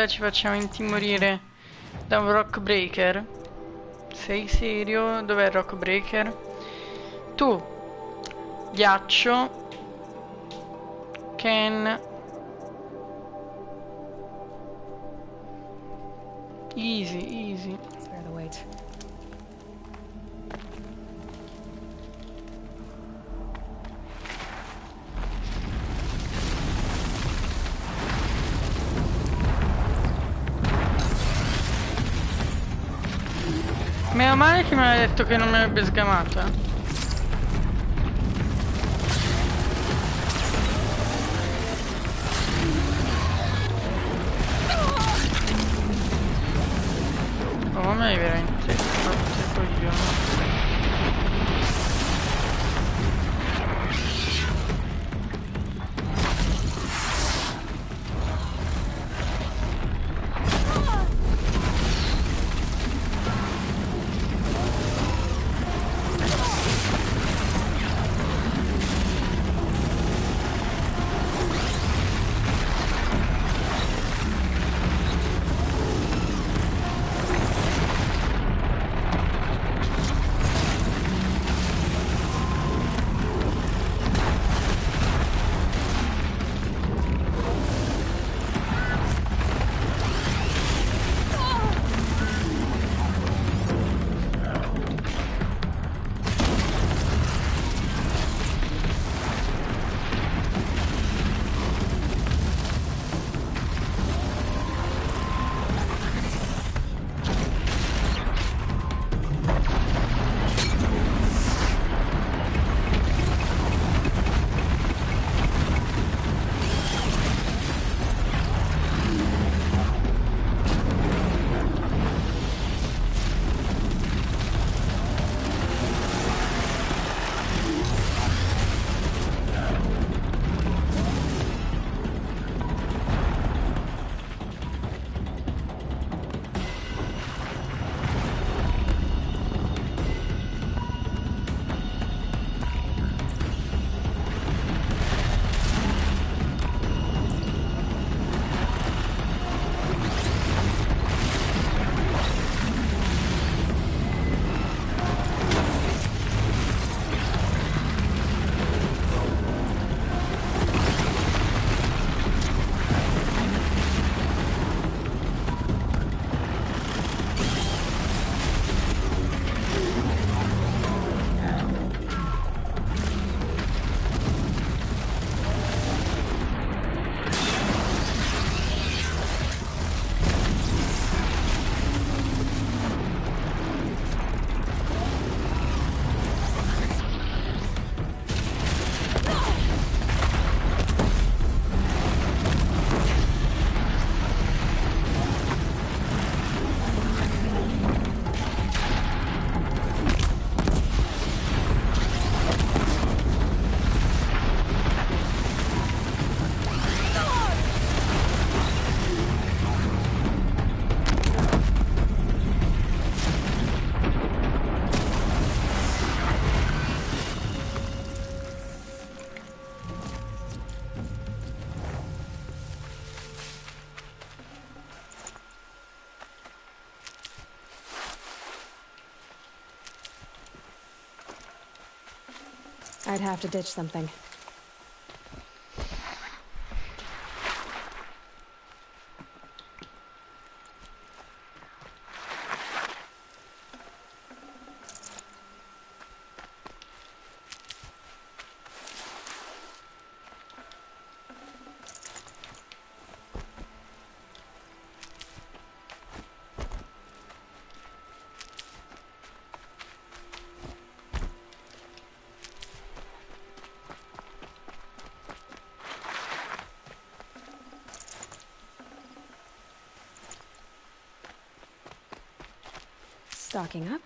ci facciamo intimorire da un rock breaker? Sei serio? Dov'è il rock breaker? Tu, ghiaccio, Ken, easy. Spare the wait. Meno male che mi aveva detto che non mi avrebbe sgamata. Oh, ma me veramente rotte coglioni. I'd have to ditch something. Stocking up.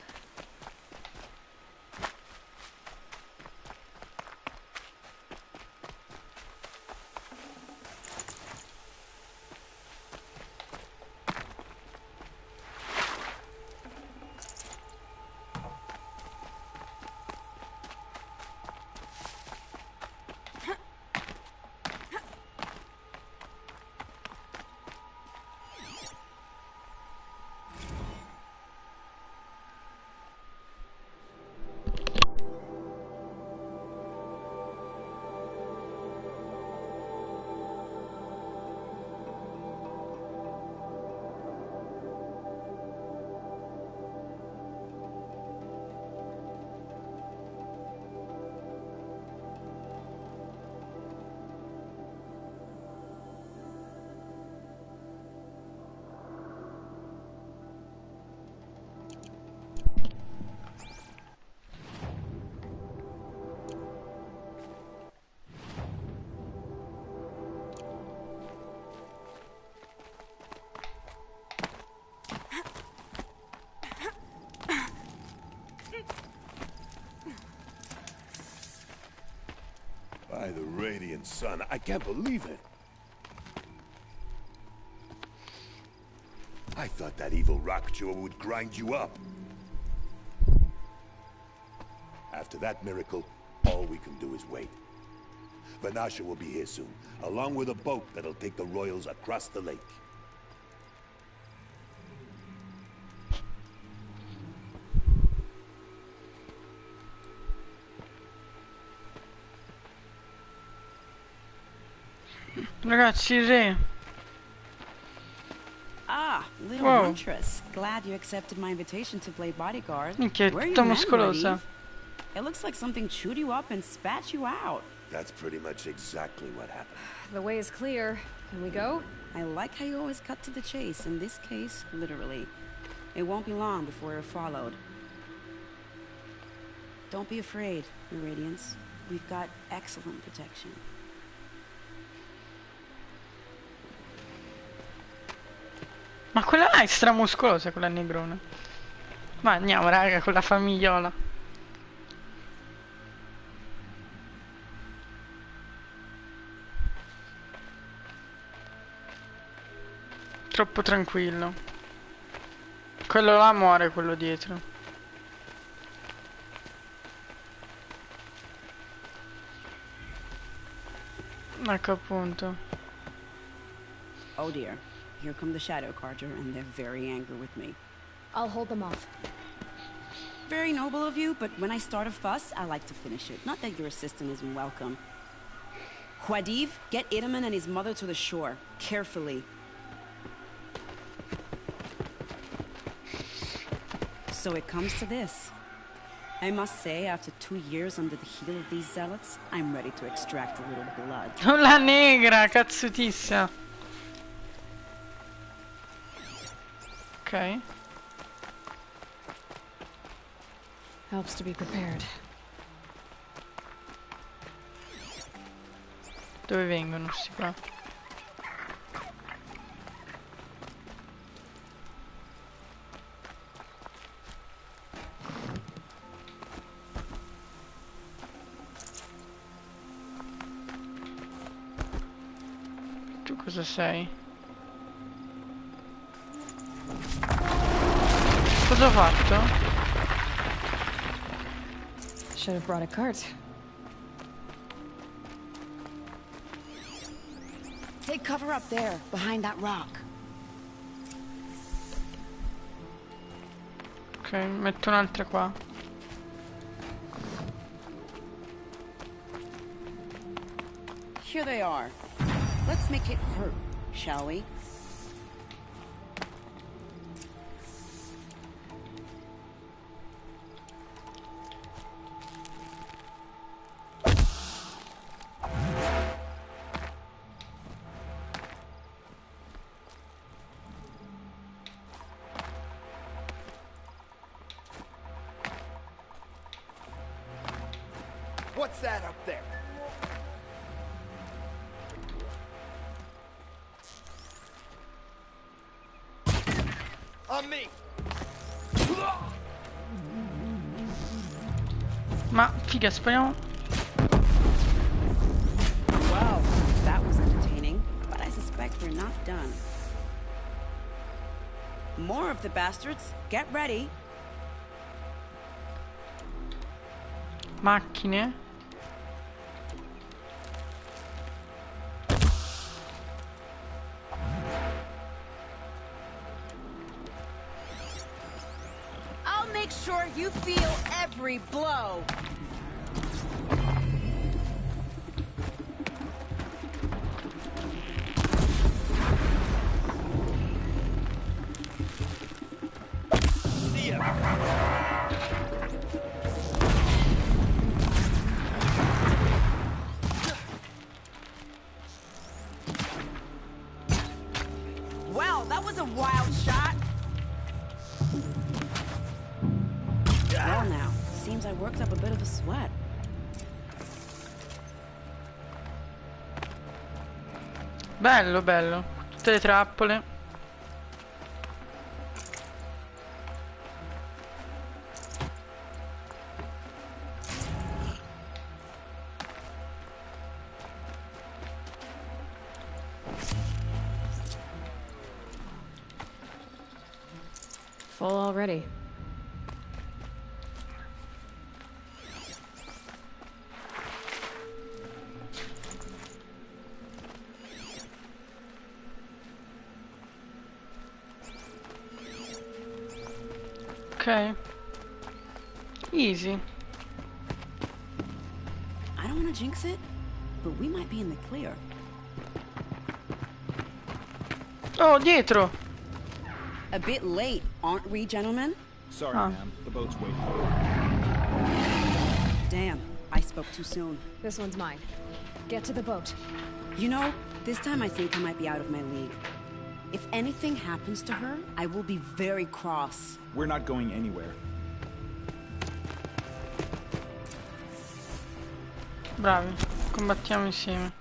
By the radiant sun, I can't believe it. I thought that evil rock jewel would grind you up. After that miracle, all we can do is wait. Vanasha will be here soon, along with a boat that'll take the royals across the lake. Ragazzi, re. Ah, little Wow. huntress. Glad you accepted my invitation to play bodyguard. Minchia, è Where are tutta you men, muscolosa. Medivh? It looks like something chewed you up and spat you out. That's pretty much exactly what happened. The way is clear. Can we go? I like how you always cut to the chase. In this case, literally. It won't be long before you're followed. Don't be afraid, Your Radiance. We've got excellent protection. Ma quella là è stramuscolosa, quella negrona. Ma andiamo, raga, con la famigliola. Troppo tranquillo. Quello là muore, quello dietro. Ecco appunto. Oh dear. Here come the Shadow Carja, and they're very angry with me. I'll hold them off. Very noble of you, but when I start a fuss, I like to finish it. Not that your assistant isn't welcome. Huadiv, get Itaman and his mother to the shore. Carefully. So it comes to this. I must say, after 2 years under the heel of these zealots, I'm ready to extract a little blood. La negra, cazzutissima. Ok. Helps to be prepared. Dove vengono sti qua? Tu cosa sei? Cosa ho fatto? Should have brought a cart. Take cover up there, behind that rock. Ok, metto un'altra qua. here they are. Let's make it hurt, shall we? What's that up there? On me! Ma figa, spariamo. Wow, that was entertaining, but I suspect we're not done. More of the bastards. Get ready. Macchine. I'll make sure you feel every blow. See ya! Wow, that was a wild shot. Well now, seems I worked up a bit of a sweat. Bello, bello. Tutte le trappole. Full already. Ok. Easy. I don't want to jinx it, but we might be in the clear. Oh, dietro! A bit late, aren't we, gentlemen? Sorry, Huh. ma'am. The boat's waiting. Damn, I spoke too soon. This one's mine. Get to the boat. You know, this time I think I might be out of my league. If anything happens to her, I will be very cross. We're not going anywhere. Bravi. Combattiamo insieme.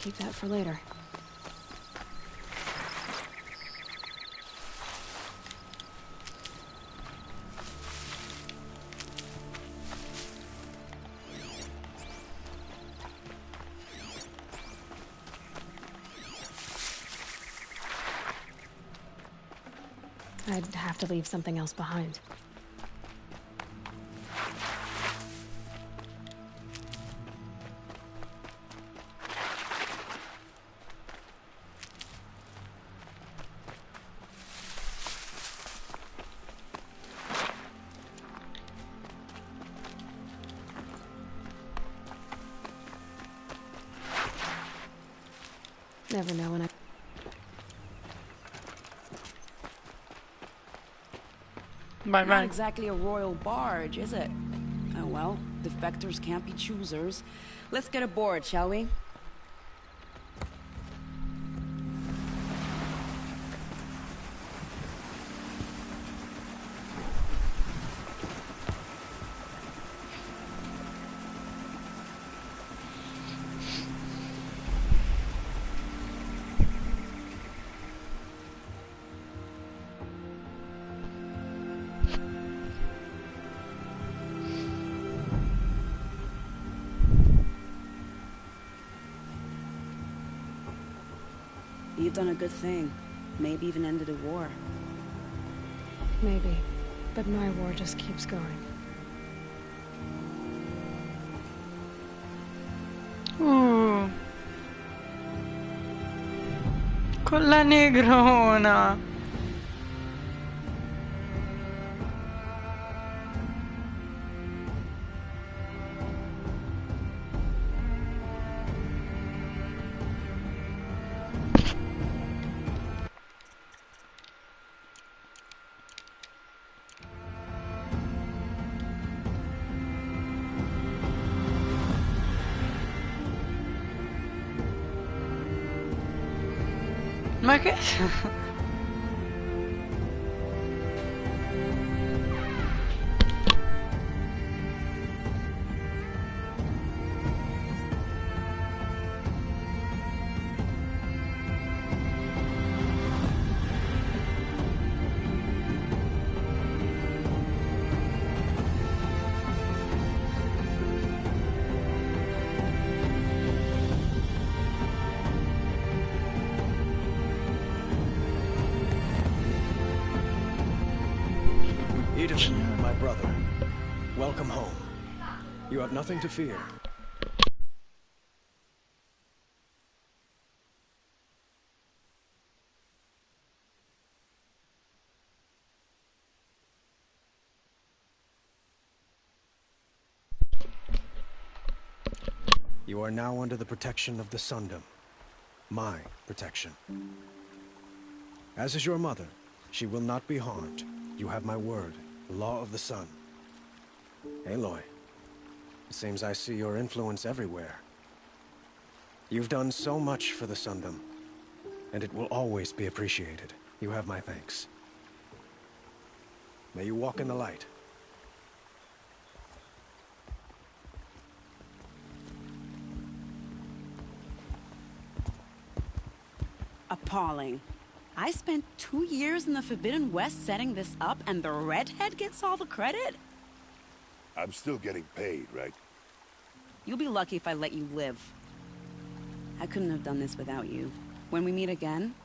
keep that for later. I'd have to leave something else behind. Never know when I... Not exactly a royal barge, is it? Oh well, defectors can't be choosers. Let's get aboard, shall we? You've done a good thing. Maybe even ended a war. Maybe. But my war just keeps going. Con la negrona. Ma che... Edith, my brother, welcome home. You have nothing to fear. You are now under the protection of the Sundom. My protection. As is your mother, she will not be harmed. You have my word, the law of the sun. Aloy, it seems I see your influence everywhere. You've done so much for the Sundom, and it will always be appreciated. You have my thanks. May you walk in the light. Appalling. I spent 2 years in the Forbidden West setting this up, and the redhead gets all the credit? I'm still getting paid, right? You'll be lucky if I let you live. I couldn't have done this without you. When we meet again,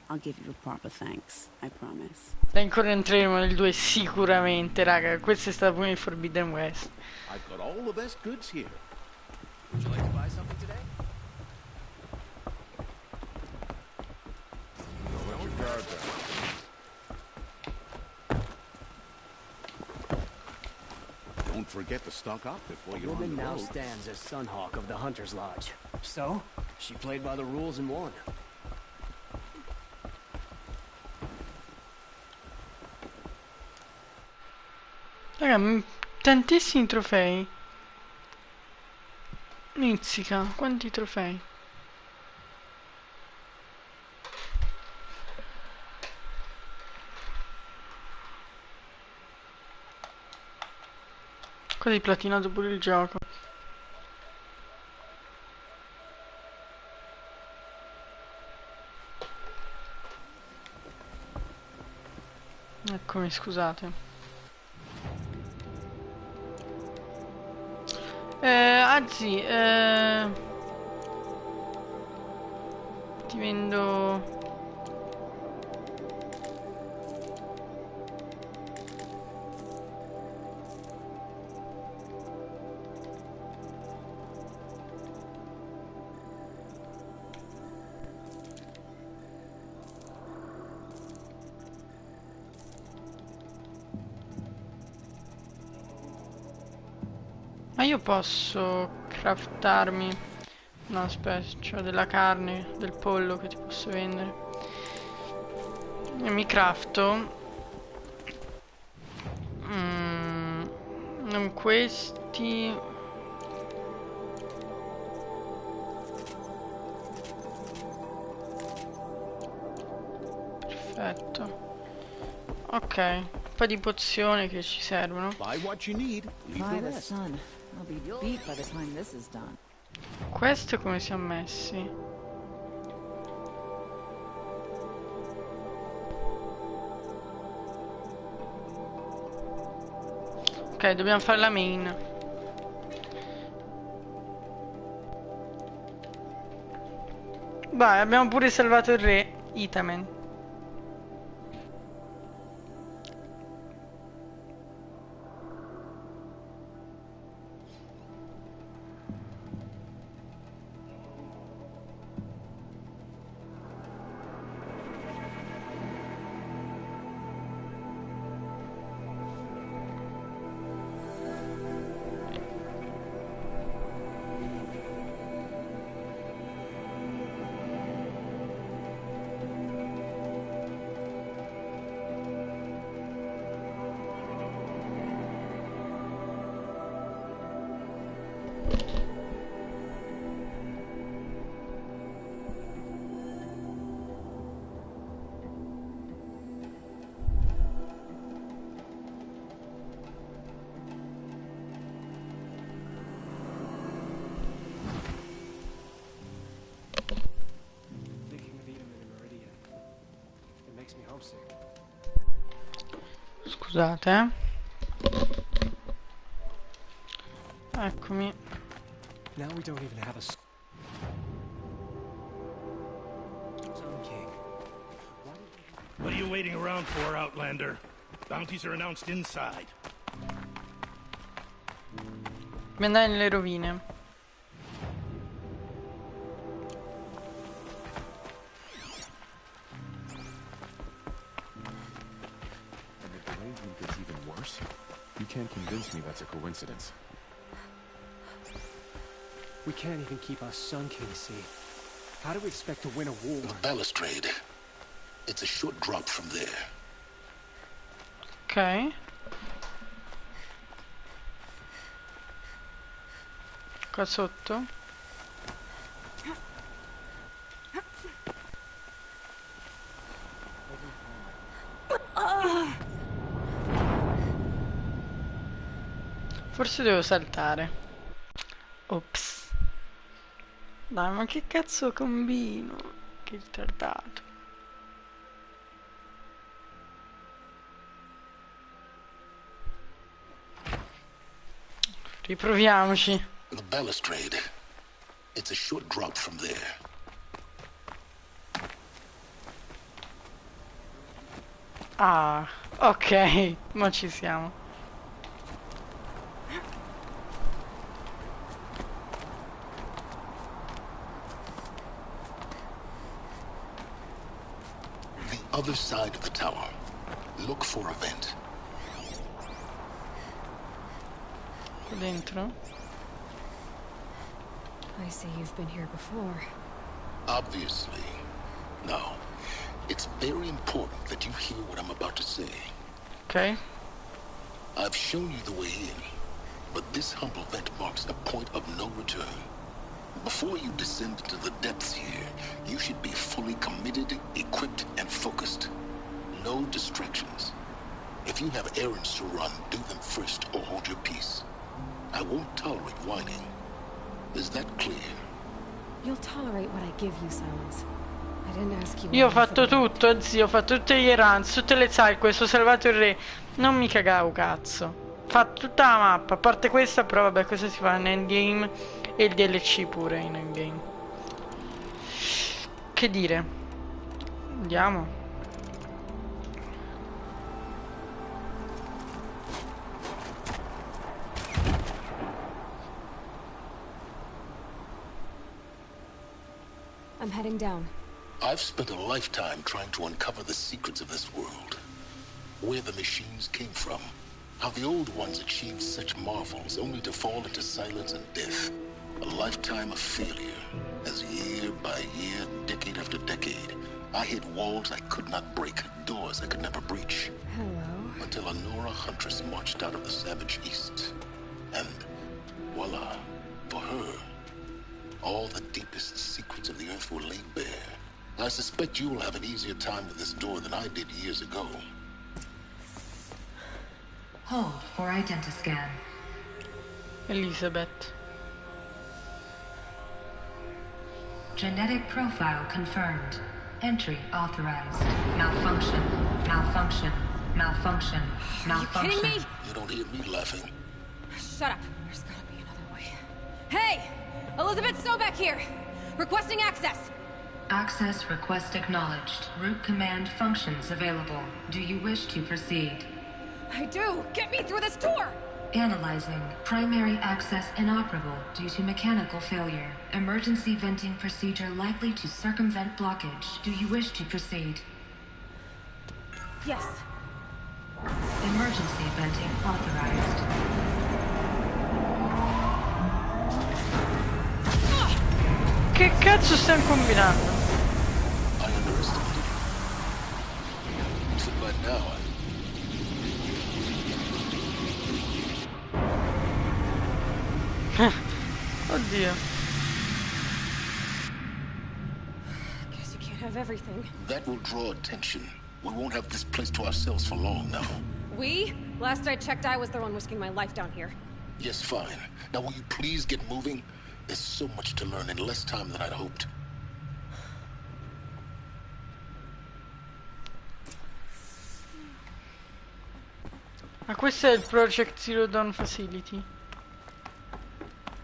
I'll give you a proper thanks. I promise. E ancora entreremo nel 2 sicuramente, raga. Questo è stato pure il Forbidden West. I've got all the best goods here. Would you like to buy something today? Don't forget to stock up before you're on the road. Woman now stands as Sunhawk of the Hunter's Lodge. So, she played by the rules and won. Raga, tantissimi trofei. Mizzica, quanti trofei. Qua hai platinato pure il gioco. Eccomi, scusate. Anzi, ti vendo... Ma io posso craftarmi... No, aspetta, c'ho della carne, del pollo che ti posso vendere. E mi crafto... non questi... Perfetto. Ok, un po' di pozioni che ci servono. Buy what you need, leave By the the rest. sun. I'll be beat by the time this is done. Questo come siamo messi? Ok, dobbiamo fare la main. Vai, abbiamo pure salvato il re, Itamen. Scusate, Eccomi. Now we don't even have a Sun King. What are you waiting around for, Outlander? Bounties are announced inside. Dobbiamo andare nelle rovine. And if the arrangement gets even worse, you can't convince me that's a coincidence. We can't even keep our Sun King safe. How do we expect to win a war? The balustrade. It's a short drop from there. Ok. Qua sotto. Forse devo saltare. Ops. Dai, ma che cazzo combino? Che ritardato. Riproviamoci. The balustrade. It's a short drop from there. Ah, ok. Ma ci siamo. The other side of the tower. Look for a vent. Qua dentro. I see you've been here before. Obviously. Now, it's very important that you hear what I'm about to say. Ok. I've shown you the way in, but this humble vent marks a point of no return. Before you descend into the depths here, you should be fully committed, equipped, and focused. No distractions. If you have errands to run, do them first or hold your peace. I won't tolerate whining. Is that clear? You'll tolerate what I give you, Silence. Io ho fatto tutto, zio, ho fatto tutte gli runs, tutte le sidequest, ho salvato il re. Non mi cagavo cazzo. Ho fatto tutta la mappa, a parte questa, però vabbè, questa si fa in endgame e il DLC pure in endgame. Che dire? Andiamo. I'm heading down. I've spent a lifetime trying to uncover the secrets of this world. Where the machines came from. How the old ones achieved such marvels only to fall into silence and death. A lifetime of failure. As year by year, decade after decade, I hit walls I could not break, doors I could never breach. Hello. Until a Nora huntress marched out of the savage east. And voila, for her, all the deepest secrets of the Earth were laid bare. I suspect you will have an easier time with this door than I did years ago. Hold for identiscan. Elizabeth. Genetic profile confirmed. Entry authorized. Malfunction. Malfunction. Malfunction. Malfunction. Are you kidding me? You don't hear me laughing. Shut up. There's gotta be another way. Hey! Elizabeth Sobek here! Requesting access! Access request acknowledged. Root command functions available. Do you wish to proceed? I do! Get me through this door! Analyzing. Primary access inoperable due to mechanical failure. Emergency venting procedure likely to circumvent blockage. Do you wish to proceed? Yes. Emergency venting authorized. Che cazzo stiamo combinando? I underestimated you. So by now, Oddio. Guess you can't have everything. that will draw attention. We won't have this place to ourselves for long now. We? Last I checked, I was the one risking my life down here. Yes, fine. Now will you please get moving? There's so much to learn in less time than I'd hoped. Ma questo è il Project Zero Dawn Facility.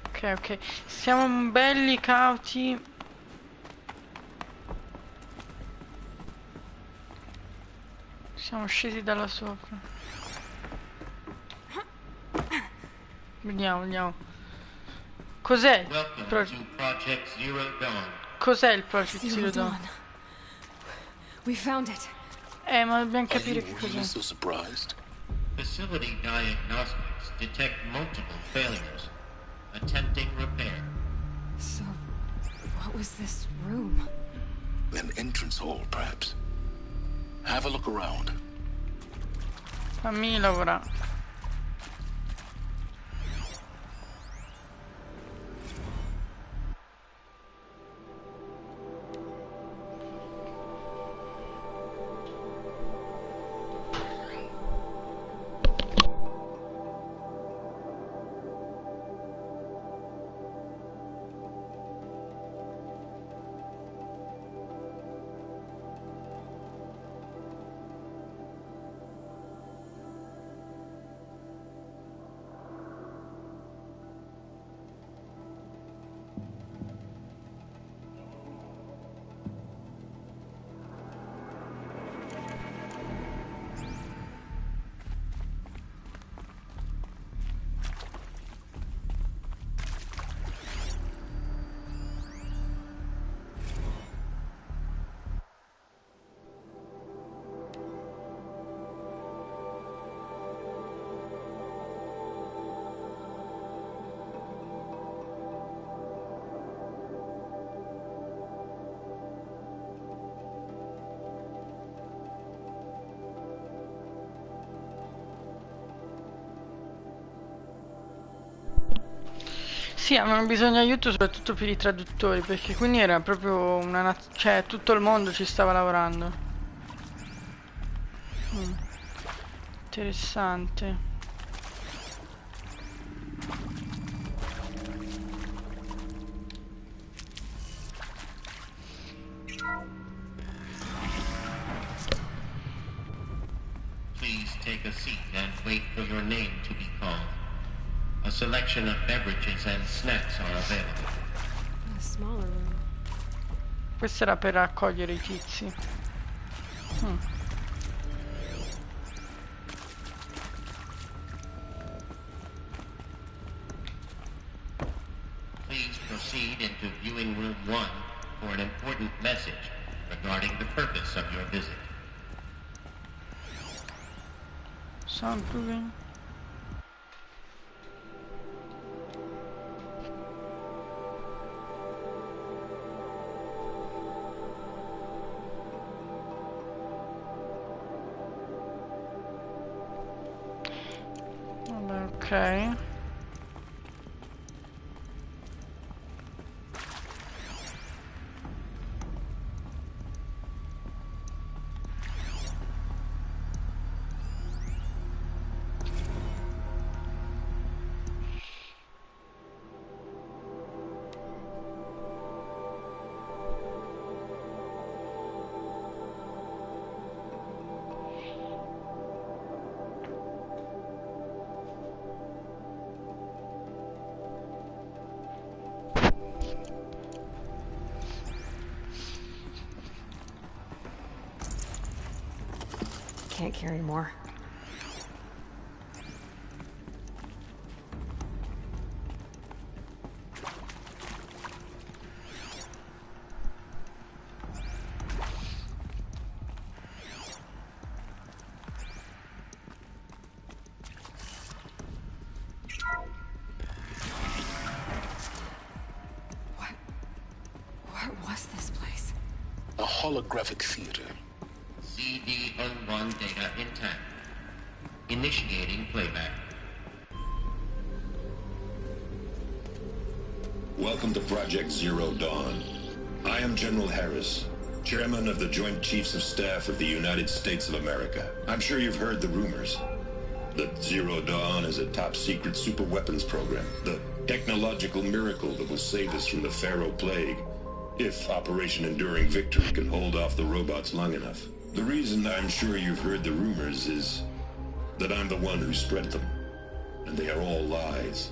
Ok, ok. Siamo belli cauti. Siamo scesi dalla sopra. Vediamo, vediamo. Cos'è il Cos'è il Project Zero Dawn? We found it. Ma dobbiamo capire che cos'è. So surprised. Facility diagnostics detect multiple failures. Attempting repair. So, what was this room? An entrance hall, perhaps. Have a look around. Fammi lavorare. Sì, avevano bisogno di aiuto soprattutto per i traduttori, perché quindi era proprio una cioè tutto il mondo ci stava lavorando. Interessante. a seat and wait for your name to be called. A selection of beverages and snacks are available. A smaller room. Questo era per raccogliere i tizi. Please proceed into viewing room 1 for an important message regarding the purpose of your visit. Something. Okay. Can't carry more. What was this place? A holographic theater. CD01 data intact. Initiating playback. Welcome to Project Zero Dawn. I am General Harris, Chairman of the Joint Chiefs of Staff of the United States of America. I'm sure you've heard the rumors that Zero Dawn is a top-secret superweapons program, the technological miracle that will save us from the Pharaoh Plague, if Operation Enduring Victory can hold off the robots long enough. The reason I'm sure you've heard the rumors is that I'm the one who spread them, and they are all lies.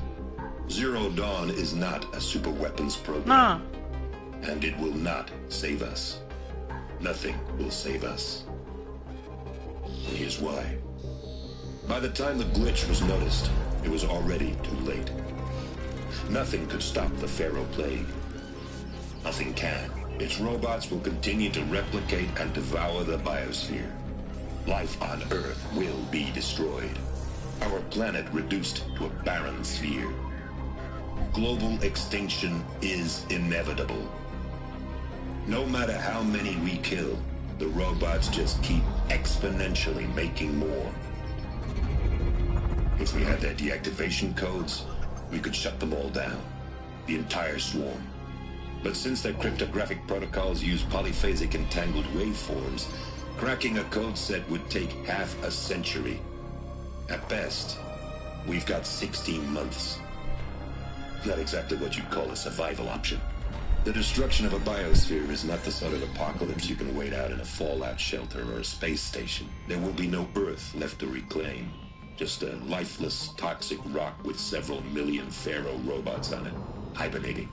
Zero Dawn is not a superweapons program, and it will not save us. Nothing will save us. And here's why. By the time the glitch was noticed, it was already too late. Nothing could stop the Pharaoh Plague. Nothing can. Its robots will continue to replicate and devour the biosphere. Life on Earth will be destroyed. Our planet reduced to a barren sphere. Global extinction is inevitable. No matter how many we kill, the robots just keep exponentially making more. If we had their deactivation codes, we could shut them all down. The entire swarm. But since their cryptographic protocols use polyphasic entangled waveforms, cracking a code set would take half a century. At best, we've got 16 months. Not exactly what you'd call a survival option. The destruction of a biosphere is not the sort of apocalypse you can wait out in a fallout shelter or a space station. There will be no Earth left to reclaim. Just a lifeless, toxic rock with several million Pharaoh robots on it, hibernating.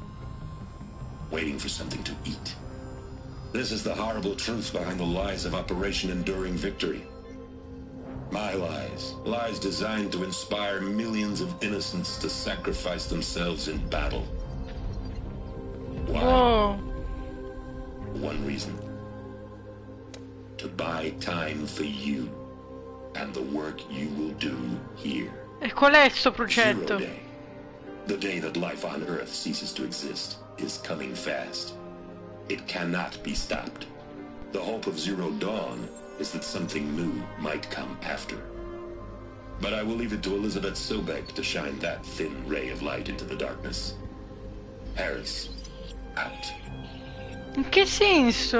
Waiting for something to eat. This is the horrible truth behind the lies of Operation Enduring Victory. My lies. Lies designed to inspire millions of innocents to sacrifice themselves in battle. Why? Whoa. One reason. To buy time for you and the work you will do here. E qual è sto progetto? Zero Day. The day that life on Earth ceases to exist is coming fast. It cannot be stopped. The hope of Zero Dawn is that something new might come after. But I will leave it to Elizabeth Sobek to shine that thin ray of light into the darkness. Harris, out. In che senso?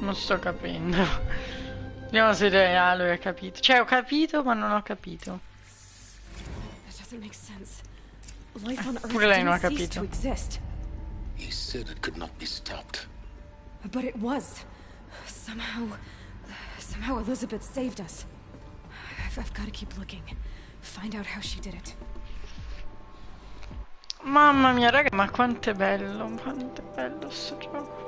Non sto capendo. Vediamo se lui ha capito. Cioè, ho capito, ma non ho capito. That doesn't make sense. Life on Earth Pure lei non ha didn't cease capito. to exist. He said it could not be stopped. But it was. Somehow Somehow Elizabeth saved us. I've got to keep looking. Find out how she did it. Mamma mia, raga, ma quanto è bello sto gioco.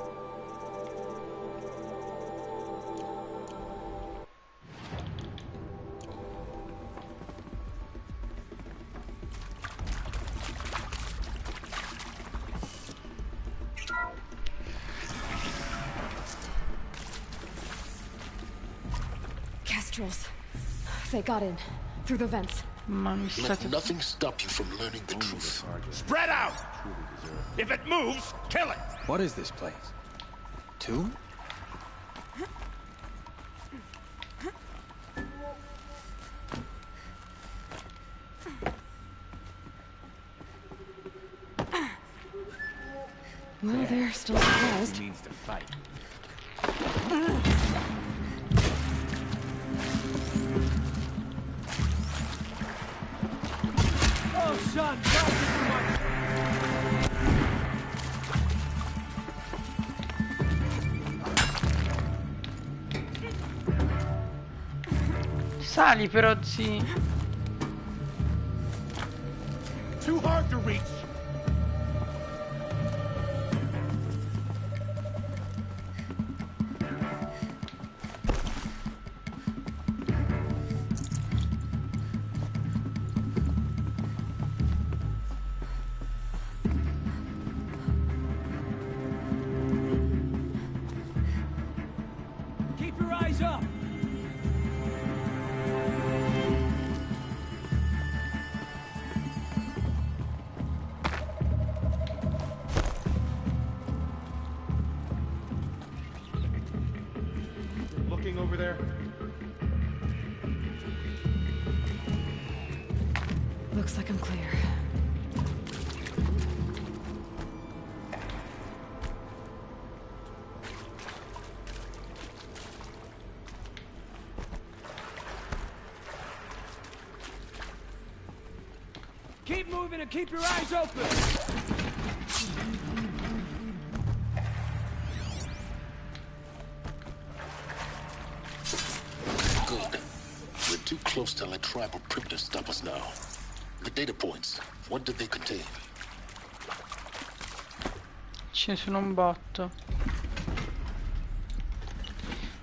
Kestrels. They got in. Through the vents. Let nothing stop you from learning the truth. Spread out! If it moves, kill it! What is this place? Tomb? Well, they're still surprised. Means to fight. Oh, son, don't do too much. Sali però, zi. Too hard to reach. Keep your eyes up. Looking over there. Looks like I'm clear. Keep moving and keep your eyes open. Good. We're too close to let tribal primitives stop us now. The data points, what did they contain? Ce ne sono un botto.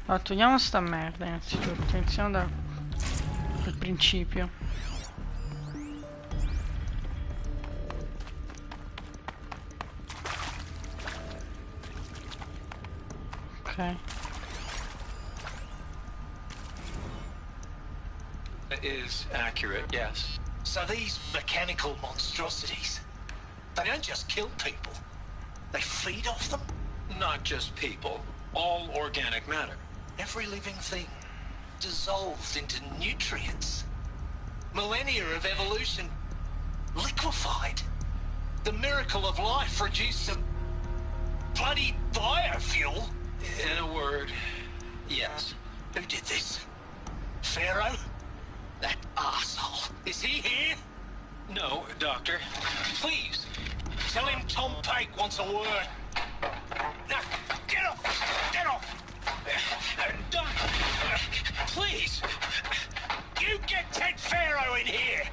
Allora, togliamo sta merda innanzitutto. Iniziamo dal principio. Ok. It is accurate, yes. So these mechanical monstrosities, they don't just kill people, they feed off them? Not just people, all organic matter. Every living thing, dissolved into nutrients. Millennia of evolution, liquefied. The miracle of life reduced some bloody biofuel. In a word, yes. Who did this? Pharaoh? That arsehole. Is he here? No, Doctor. Please, tell him Tom Pake wants a word. Now, get off! Get off! Please! You get Ted Pharaoh in here!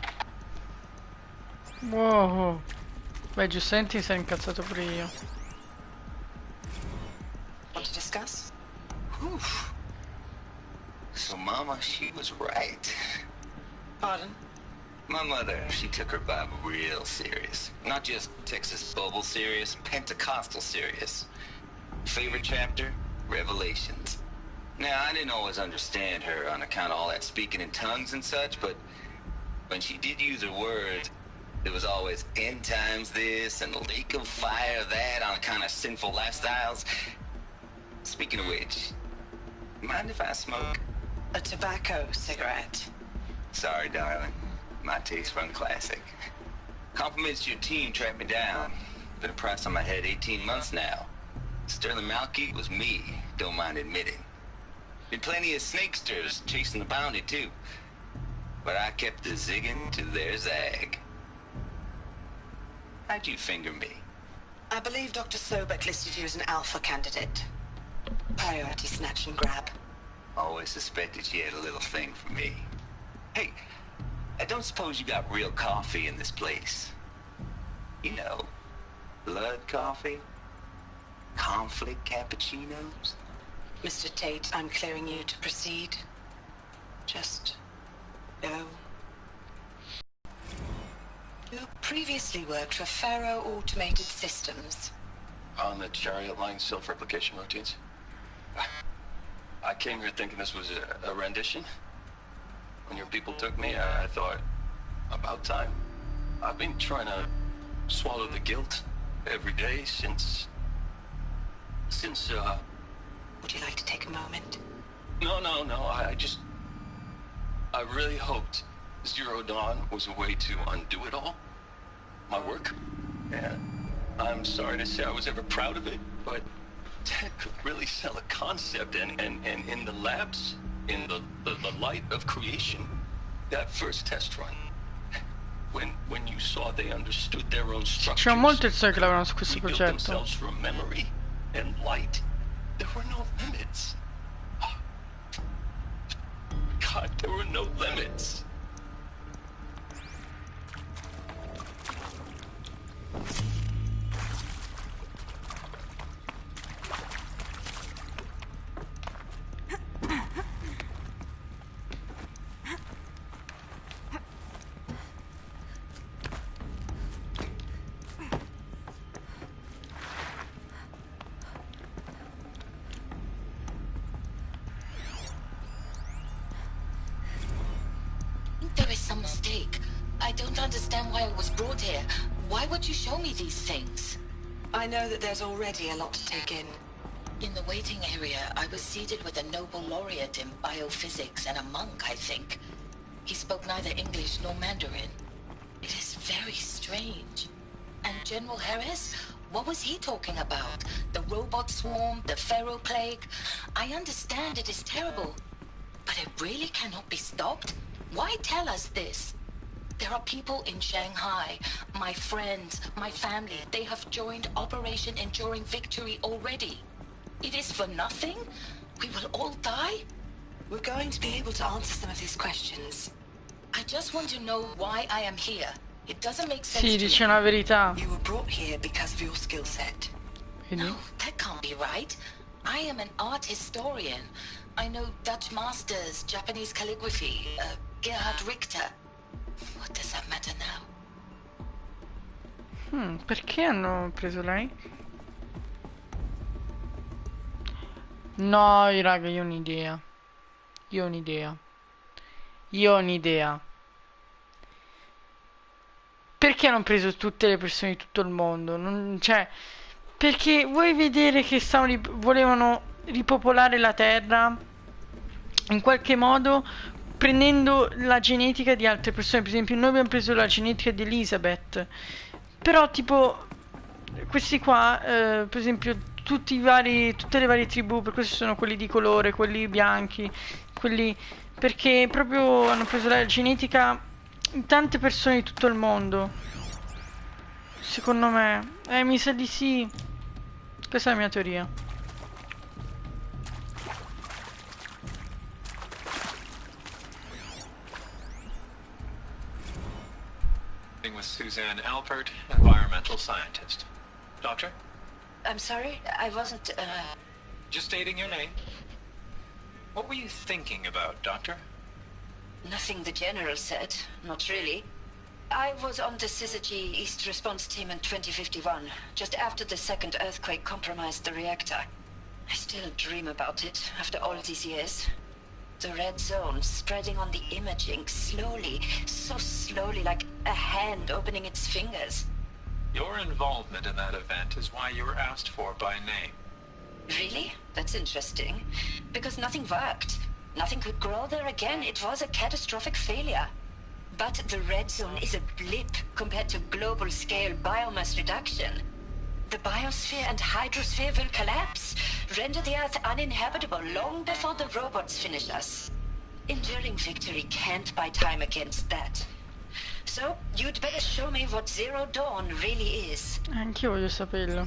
Wow. Beh, giustamente si è incazzato pure io. Want to discuss? Oof. So Mama, she was right. Pardon? My mother, she took her Bible real serious. Not just Texas Bible serious, Pentecostal serious. Favorite chapter? Revelations. Now, I didn't always understand her on account of all that speaking in tongues and such, but when she did use her words, it was always end times this and lake of fire that on account of sinful lifestyles. Speaking of which, mind if I smoke? A tobacco cigarette. Sorry, darling. My taste run classic. Compliments to your team tracked me down. Been a price on my head 18 months now. Sterling Malky was me, don't mind admitting. Been plenty of snakesters chasing the bounty, too. But I kept the zigging to their zag. How'd you finger me? I believe Dr. Sobek listed you as an alpha candidate. Priority snatch and grab. Always suspected she had a little thing for me. Hey, I don't suppose you got real coffee in this place? You know, blood coffee? Conflict cappuccinos? Mr. Tate, I'm clearing you to proceed. Just go. You previously worked for Faro Automated Systems. On the chariot line self-replication routines? I came here thinking this was a rendition. When your people took me, I thought, about time. I've been trying to swallow the guilt every day since... Would you like to take a moment? No, I really hoped Zero Dawn was a way to undo it all. My work. And I'm sorry to say I was ever proud of it, but Ted could really sell a concept, and in the labs, in the light of creation, that first test run, when you saw they understood their own structures, c'è molte persone che lavorano su questo built progetto. themselves from memory and light, there were no limits. God, there were no limits. There is some mistake. I don't understand why I was brought here. Why would you show me these things? I know that there's already a lot to take in. In the waiting area, I was seated with a Nobel laureate in biophysics and a monk, I think. He spoke neither English nor Mandarin. It is very strange. And General Harris? What was he talking about? The robot swarm, the Pharaoh plague? I understand it is terrible, but it really cannot be stopped? Why tell us this? There are people in Shanghai, my friends, my family. They have joined Operation Enduring Victory already. It is for nothing? We will all die? We're going to be able to answer some of these questions. I just want to know why I am here. It doesn't make sense Sì, to dice me. una verità. You were brought here because of your skill set. No, that can't be right. I am an art historian. I know Dutch masters, Japanese calligraphy, Gerhard Richter. What does that matter now? Perché hanno preso lei? No, raga, io ho un'idea. Perché hanno preso tutte le persone di tutto il mondo? Cioè, perché vuoi vedere che volevano ripopolare la Terra in qualche modo prendendo la genetica di altre persone. Per esempio, noi abbiamo preso la genetica di Elizabeth, però tipo questi qua, per esempio, tutte le varie tribù, per questo sono quelli di colore, quelli bianchi, quelli perché proprio hanno preso la genetica in tante persone di tutto il mondo. Secondo me, mi sa di sì. Questa è la mia teoria. With Suzanne Alpert, environmental scientist. Doctor? I'm sorry, I wasn't, Just stating your name. What were you thinking about, Doctor? Nothing the General said, not really. I was on the Syzygy East Response Team in 2051, just after the second earthquake compromised the reactor. I still dream about it, after all these years. The red zone spreading on the imaging, slowly, so slowly, like a hand opening its fingers. Your involvement in that event is why you were asked for by name. Really? That's interesting. Because nothing worked. Nothing could grow there again. It was a catastrophic failure. But the red zone is a blip compared to global-scale biomass reduction. The biosphere and hydrosphere will collapse, render the Earth uninhabitable long before the robots finish us. Enduring Victory can't buy time against that. So, you'd better show me what Zero Dawn really is. Anch'io voglio saperlo.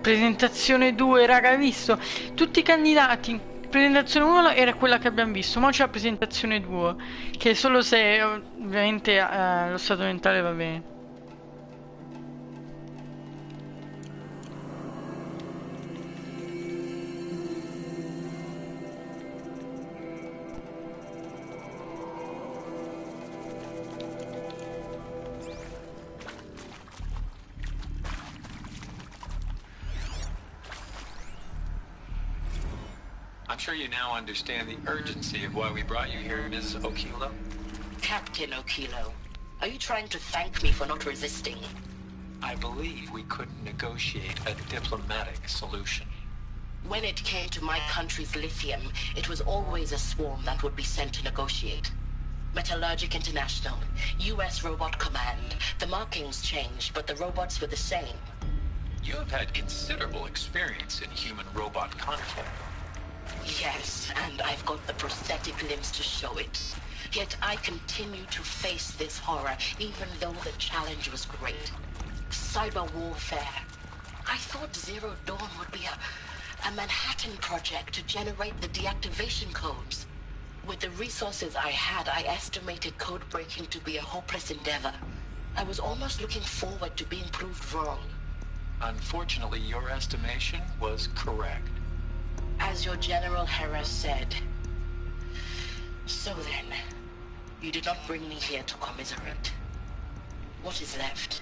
Presentazione 2, raga, hai visto? Tutti i candidati. Presentazione 1 era quella che abbiamo visto, ma c'è la presentazione 2, che solo se ovviamente lo stato mentale va bene. I'm sure you now understand the urgency of why we brought you here, Ms. Okilo. Captain Okilo, are you trying to thank me for not resisting? I believe we couldn't negotiate a diplomatic solution. When it came to my country's lithium, it was always a swarm that would be sent to negotiate. Metallurgic International, U.S. Robot Command. The markings changed, but the robots were the same. You have had considerable experience in human-robot conflict. Yes, and I've got the prosthetic limbs to show it. Yet I continue to face this horror, even though the challenge was great. Cyber warfare. I thought Zero Dawn would be a Manhattan project to generate the deactivation codes. With the resources I had, I estimated code breaking to be a hopeless endeavor. I was almost looking forward to being proved wrong. Unfortunately, your estimation was correct. As your General Hera said. So then, you did not bring me here to commiserate. What is left?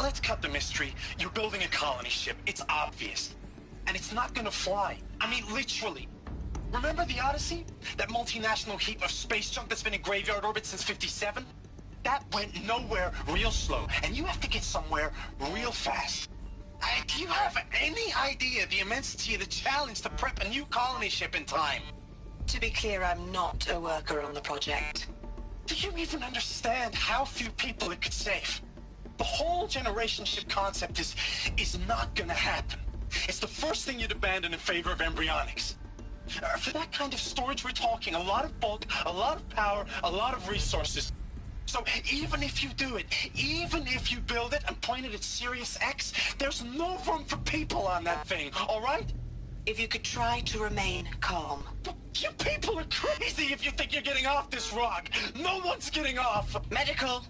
Let's cut the mystery. You're building a colony ship. It's obvious. And it's not gonna fly. I mean, literally. Remember the Odyssey? That multinational heap of space junk that's been in graveyard orbit since '57? That went nowhere real slow. And you have to get somewhere real fast. Do you have any idea the immensity of the challenge to prep a new colony ship in time? To be clear, I'm not a worker on the project. Do you even understand how few people it could save? The whole generation ship concept is not gonna happen. It's the first thing you'd abandon in favor of embryonics. For that kind of storage, we're talking a lot of bulk, a lot of power, a lot of resources. So even if you do it, even if you build it and point it at Sirius X, there's no room for people on that thing, all right? If you could try to remain calm. You people are crazy if you think you're getting off this rock. No one's getting off. Medical.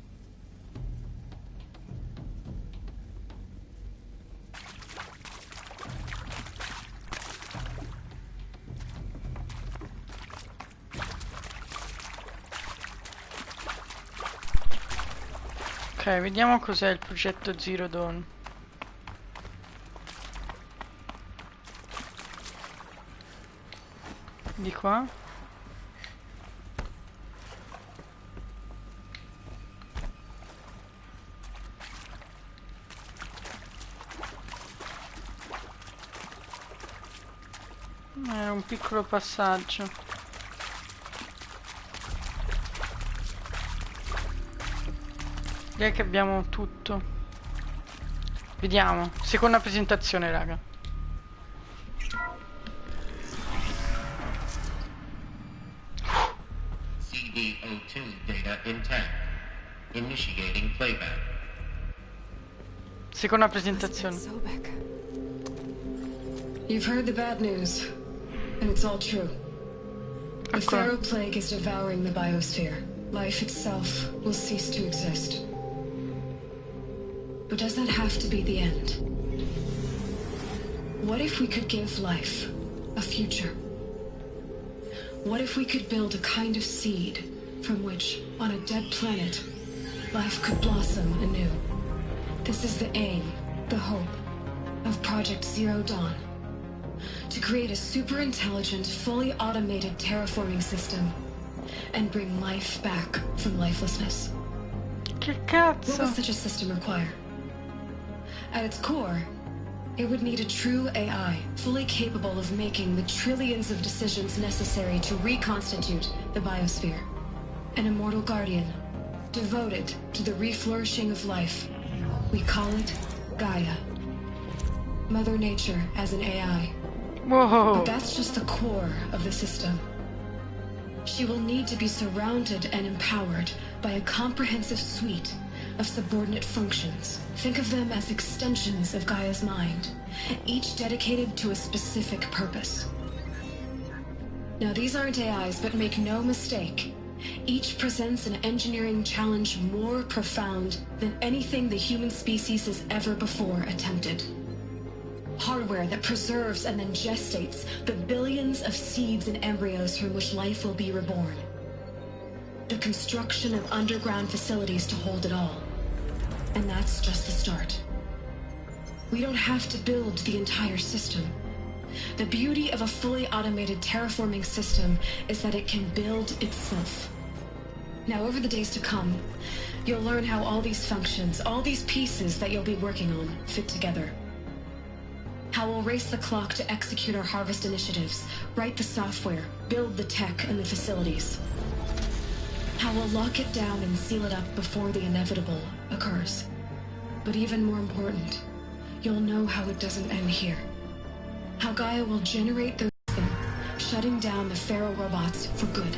Ok, vediamo cos'è il progetto Zero Dawn. Di qua. Era un piccolo passaggio. Direi che abbiamo tutto. Vediamo. Seconda presentazione, raga. CD02 data intact. Initiating playback. Seconda presentazione. You've heard the bad news, and it's all true. The Pharaoh Plague is devouring the biosphere. Life itself will cease to exist. But does that have to be the end? What if we could give life a future? What if we could build a kind of seed from which, on a dead planet, life could blossom anew? This is the aim, the hope, of Project Zero Dawn. To create a super-intelligent, fully automated terraforming system and bring life back from lifelessness. Che cazzo? What would such a system require? At its core, It would need a true AI, fully capable of making the trillions of decisions necessary to reconstitute the biosphere. An immortal guardian, devoted to the reflourishing of life. We call it Gaia. Mother Nature as an AI. Whoa. But that's just the core of the system. She will need to be surrounded and empowered by a comprehensive suite of subordinate functions. Think of them as extensions of Gaia's mind, each dedicated to a specific purpose. Now, these aren't AIs, but make no mistake, each presents an engineering challenge more profound than anything the human species has ever before attempted. Hardware that preserves and then gestates the billions of seeds and embryos from which life will be reborn. The construction of underground facilities to hold it all. And that's just the start. We don't have to build the entire system. The beauty of a fully automated terraforming system is that it can build itself. Now, over the days to come, you'll learn how all these functions, all these pieces that you'll be working on, fit together. How we'll race the clock to execute our harvest initiatives, write the software, build the tech and the facilities. How we'll lock it down and seal it up before the inevitable occurs. But even more important, you'll know how it doesn't end here. How Gaia will generate the system, shutting down the Pharaoh robots for good.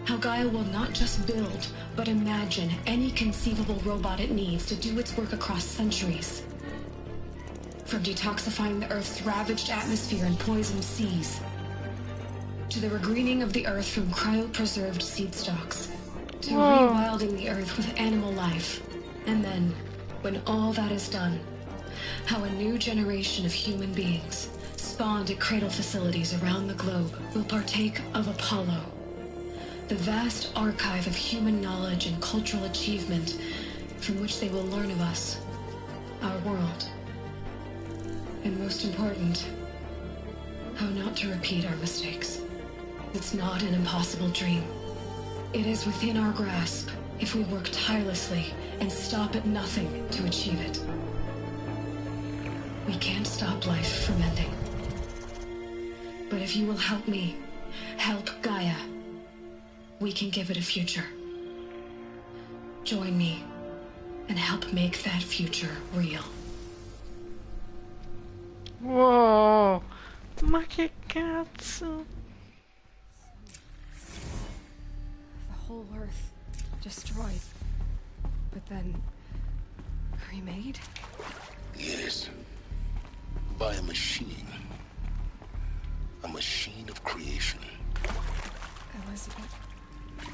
How Gaia will not just build, but imagine any conceivable robot it needs to do its work across centuries. From detoxifying the Earth's ravaged atmosphere and poisoned seas, to the regreening of the Earth from cryopreserved seed stalks, to rewilding the Earth with animal life. And then, when all that is done, how a new generation of human beings, spawned at cradle facilities around the globe, will partake of Apollo, the vast archive of human knowledge and cultural achievement from which they will learn of us, our world. And most important, how not to repeat our mistakes. It's not an impossible dream. It is within our grasp if we work tirelessly and stop at nothing to achieve it. We can't stop life from ending. But if you will help me, help Gaia, we can give it a future. Join me and help make that future real. Wow, ma che cazzo? The whole Earth destroyed, but then remade? Yes. By a machine. A machine of creation. Elizabeth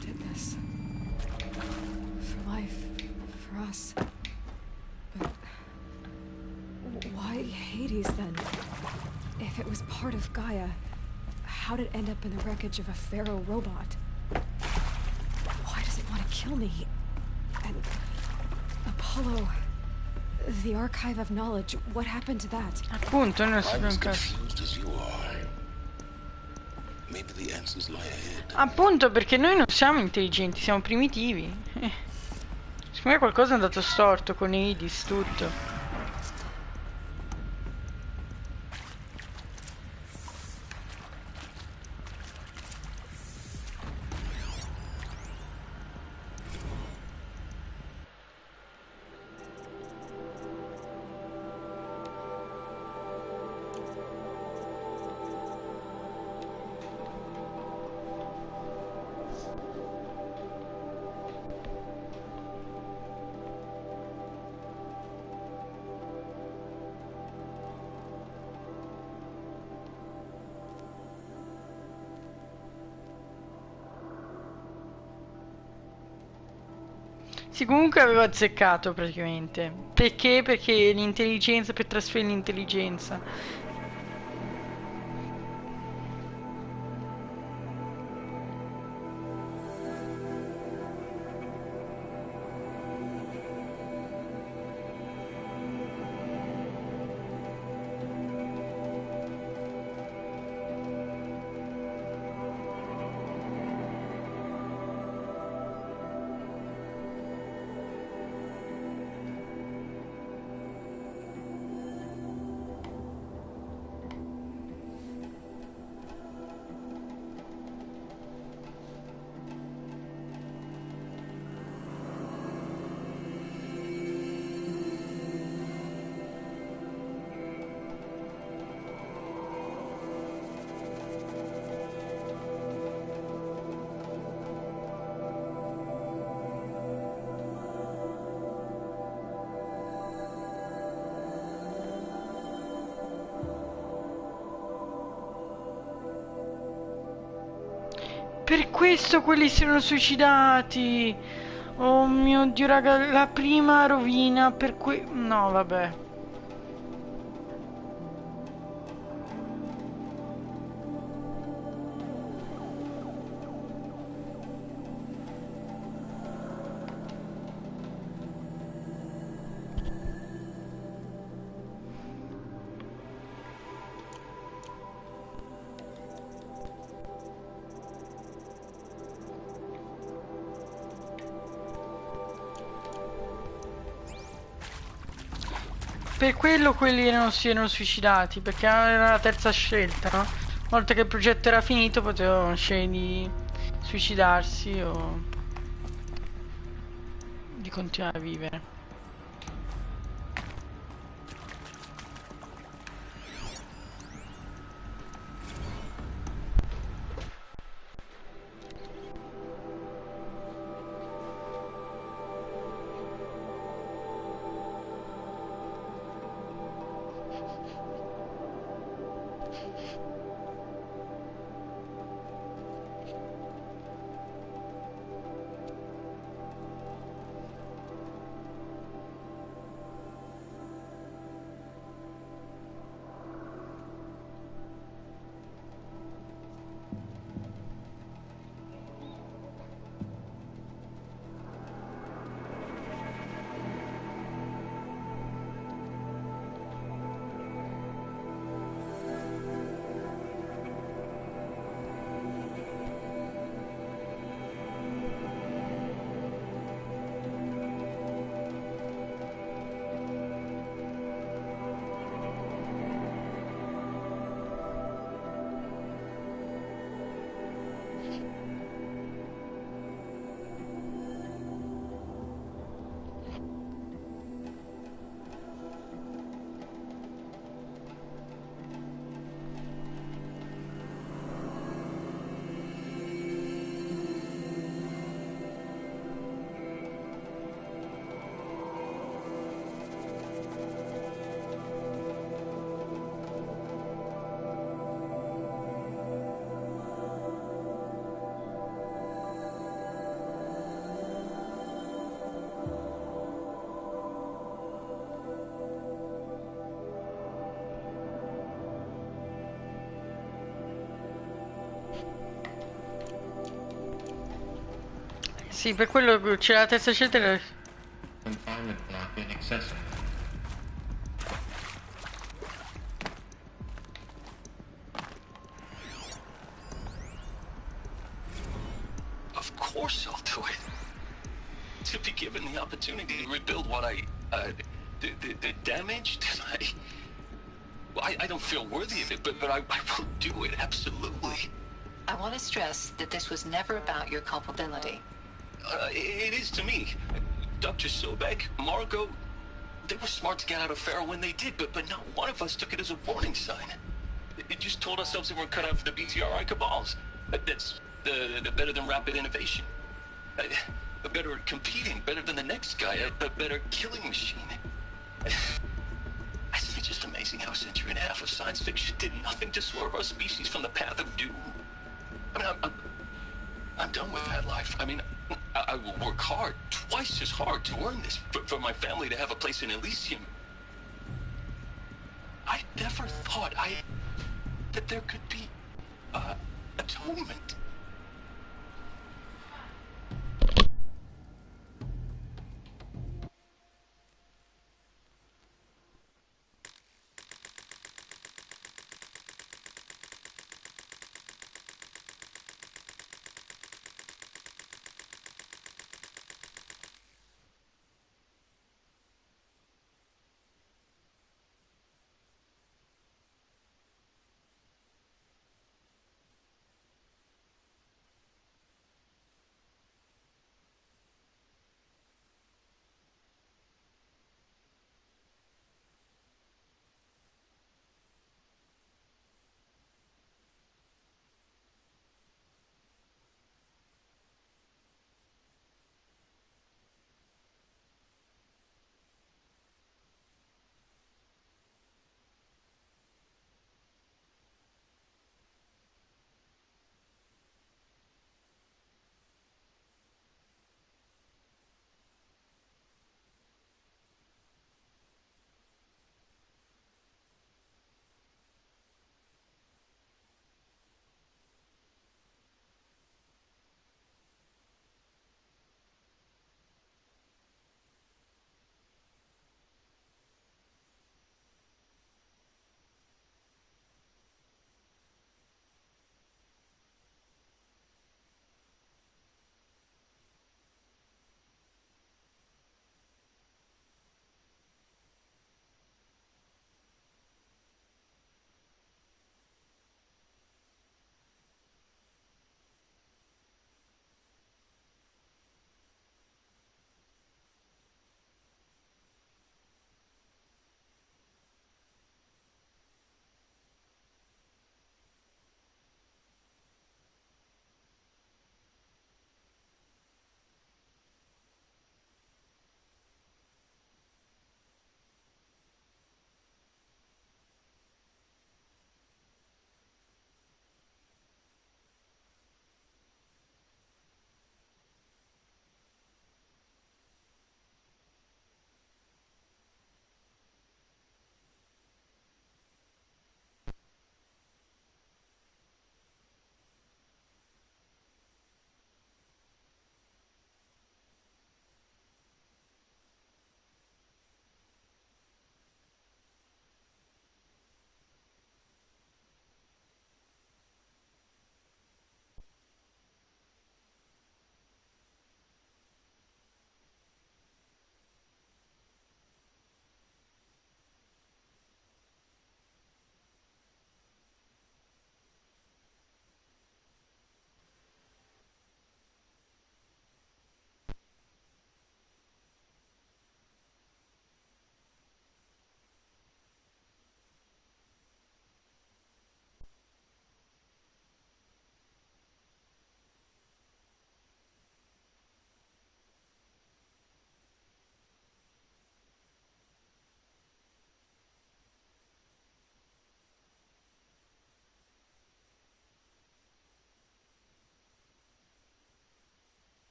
did this. For life, for us. But why Hades then? If it was part of Gaia, how did it end up in the wreckage of a Pharaoh robot? Why does it want to kill me? And Apollo, the archive of knowledge, what happened to that? Appunto, non si I'm as preoccupa. confused as you are. Maybe the answers lie ahead. Appunto, perché noi non siamo intelligenti, siamo primitivi. Secondo me qualcosa è andato storto con Hades, tutto. Sì, comunque avevo azzeccato praticamente. Perché? Perché l'intelligenza, per trasferire l'intelligenza. Per questo quelli si erano suicidati. Oh mio Dio, raga, la prima rovina per no, vabbè. Per quello quelli non si erano suicidati, perché era la terza scelta, no? Una volta che il progetto era finito potevano scegliere di suicidarsi o di continuare a vivere. Sì, per quello c'era la terza scelta. Confinement block inaccessible. Of course I'll do it. To be given the opportunity to rebuild what the damage that I don't feel worthy of it, but I will do it, absolutely. I want to stress that this was never about your culpability. It is to me. Dr. Sobek, Margot, they were smart to get out of Pharaoh when they did, but not one of us took it as a warning sign. It just told ourselves that we're cut out for the BTRI cabals. That's the better than rapid innovation. Better at competing, better than the next guy, a better killing machine. It's just amazing how a century and a half of science fiction did nothing to swerve our species from the path of doom. I mean, I'm done with that life. I mean, I will work hard, twice as hard to earn this, for my family to have a place in Elysium. I never thought that there could be, atonement.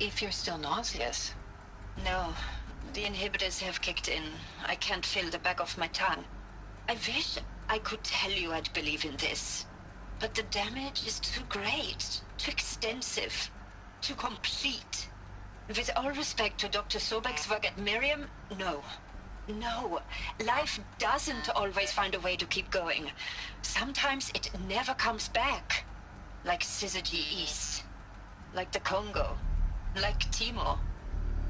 If you're still nauseous. No, the inhibitors have kicked in. I can't feel the back of my tongue. I wish I could tell you I'd believe in this. But the damage is too great, too extensive, too complete. With all respect to Dr. Sobek's work at Miriam, no. No, life doesn't always find a way to keep going. Sometimes it never comes back. Like Syzygy East. Like the Congo. Like Timo.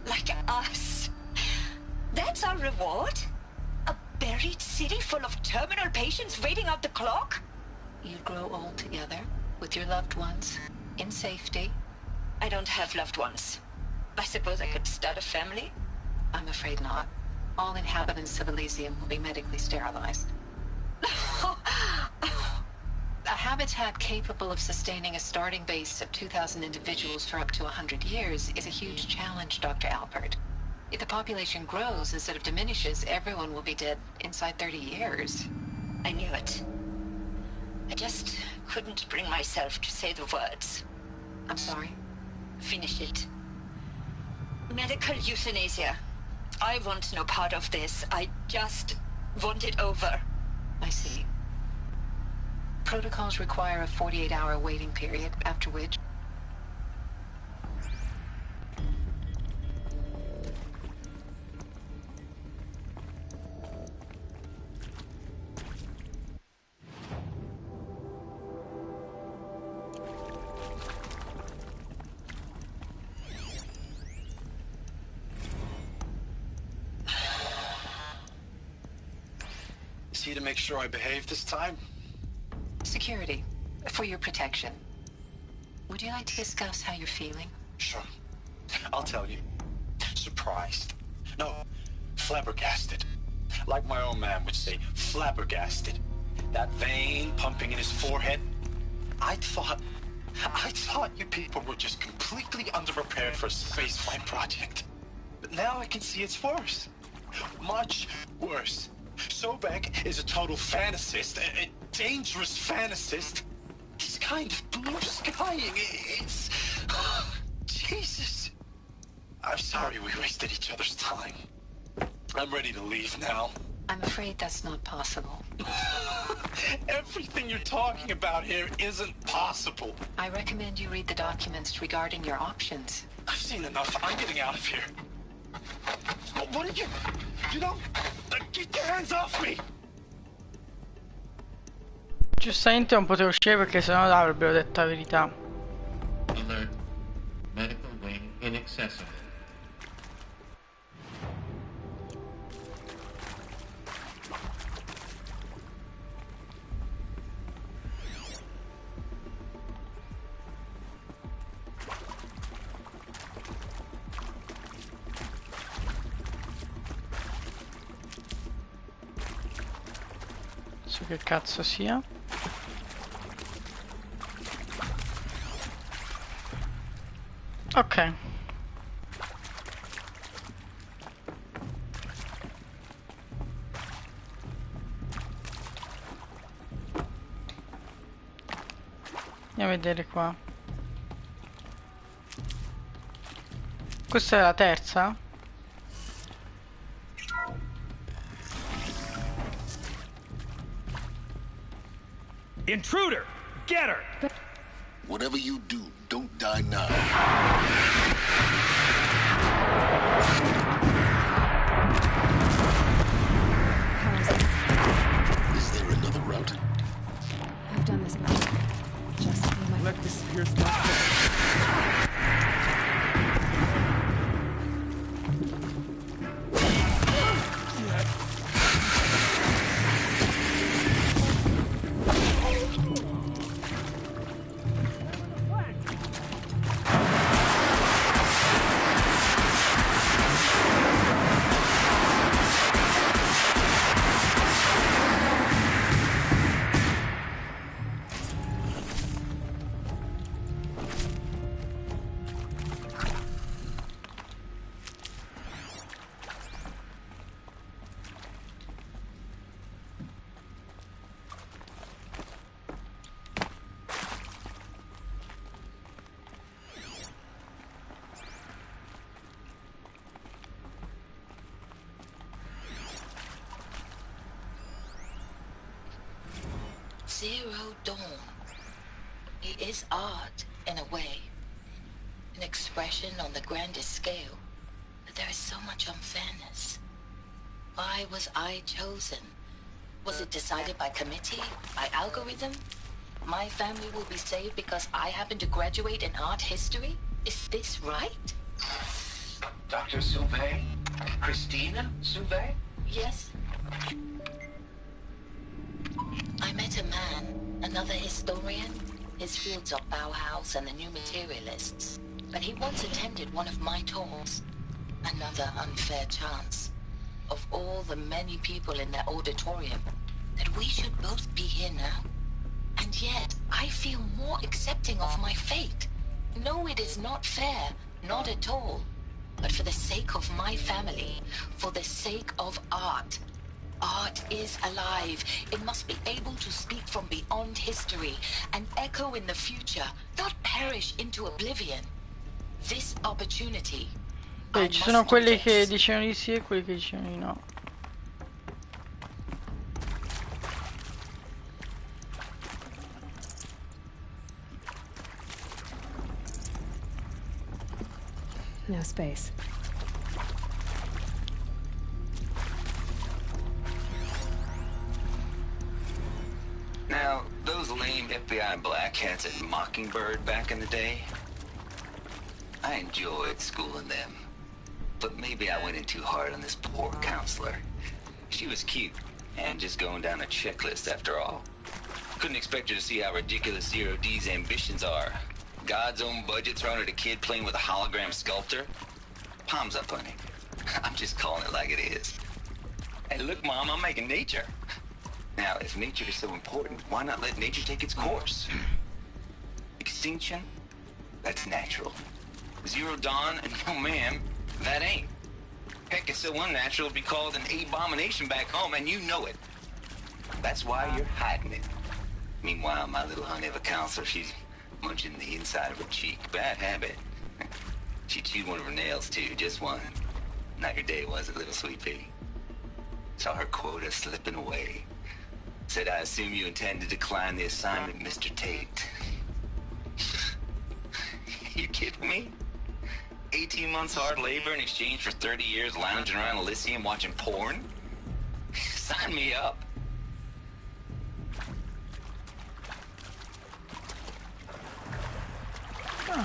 Like us. That's our reward? A buried city full of terminal patients waiting out the clock? You'd grow old together, with your loved ones, in safety. I don't have loved ones. I suppose I could start a family? I'm afraid not. All inhabitants of Elysium will be medically sterilized. A habitat capable of sustaining a starting base of 2,000 individuals for up to 100 years is a huge challenge, Dr. Alpert. If the population grows instead of diminishes, everyone will be dead inside 30 years. I knew it. I just couldn't bring myself to say the words. I'm sorry? Finish it. Medical euthanasia. I want no part of this. I just want it over. I see. Protocols require a 48-hour waiting period, after which... Is he to make sure I behave this time? Security. For your protection. Would you like to discuss how you're feeling? Sure. I'll tell you. Surprised. No, flabbergasted. Like my own man would say, flabbergasted. That vein pumping in his forehead. I thought you people were just completely underprepared for a spaceflight project. But now I can see it's worse. Much worse. Sobek is a total fantasist, a dangerous fantasist. He's kind of blue skying. It's... Jesus. I'm sorry we wasted each other's time. I'm ready to leave now. I'm afraid that's not possible. Everything you're talking about here isn't possible. I recommend you read the documents regarding your options. I've seen enough. I'm getting out of here. What are you... You know... Get your hands off me! Giustamente non potevo uscire perché sennò avrebbero detto la verità. Alert. Medical wing inaccessible. So che cazzo sia. Ok. Andiamo a vedere qua. Questa è la terza? Intruder! Get her! Whatever you do, don't die now. Is there another route? I've done this before. Just in my... Let this pierce my chest. Zero Dawn. It is art, in a way. An expression on the grandest scale. But there is so much unfairness. Why was I chosen? Was it decided by committee? By algorithm? My family will be saved because I happen to graduate in art history? Is this right? Dr. Sauvé? Christina Sauvé? Yes. I met a man, another historian. His fields are Bauhaus and the New Materialists. But he once attended one of my talks. Another unfair chance. Of all the many people in that auditorium, that we should both be here now. And yet, I feel more accepting of my fate. No, it is not fair, not at all. But for the sake of my family, for the sake of art. Art is alive. It must be able to speak from beyond history and echo in the future, not perish into oblivion. This opportunity. Ci sono quelli che dicono di sì e quelli che dicono di no. No space. Now, those lame FBI black hats at Mockingbird back in the day, I enjoyed schooling them. But maybe I went in too hard on this poor counselor. She was cute, and just going down a checklist after all. Couldn't expect her to see how ridiculous Zero D's ambitions are. God's own budget thrown at a kid playing with a hologram sculptor? Palms up, honey. I'm just calling it like it is. Hey, look, Mom, I'm making nature. Now, if nature is so important, why not let nature take its course? Extinction? That's natural. Zero Dawn? No, ma'am, that ain't. Heck, it's so unnatural to be called an abomination back home, and you know it. That's why you're hiding it. Meanwhile, my little honey of a counselor, she's munching the inside of her cheek. Bad habit. She chewed one of her nails, too, just one. Not your day, was it, little sweet pea? Saw her quota slipping away. Said, I assume you intend to decline the assignment, Mr. Tate. You kidding me? 18 months hard labor in exchange for 30 years lounging around Elysium watching porn? Sign me up. Huh.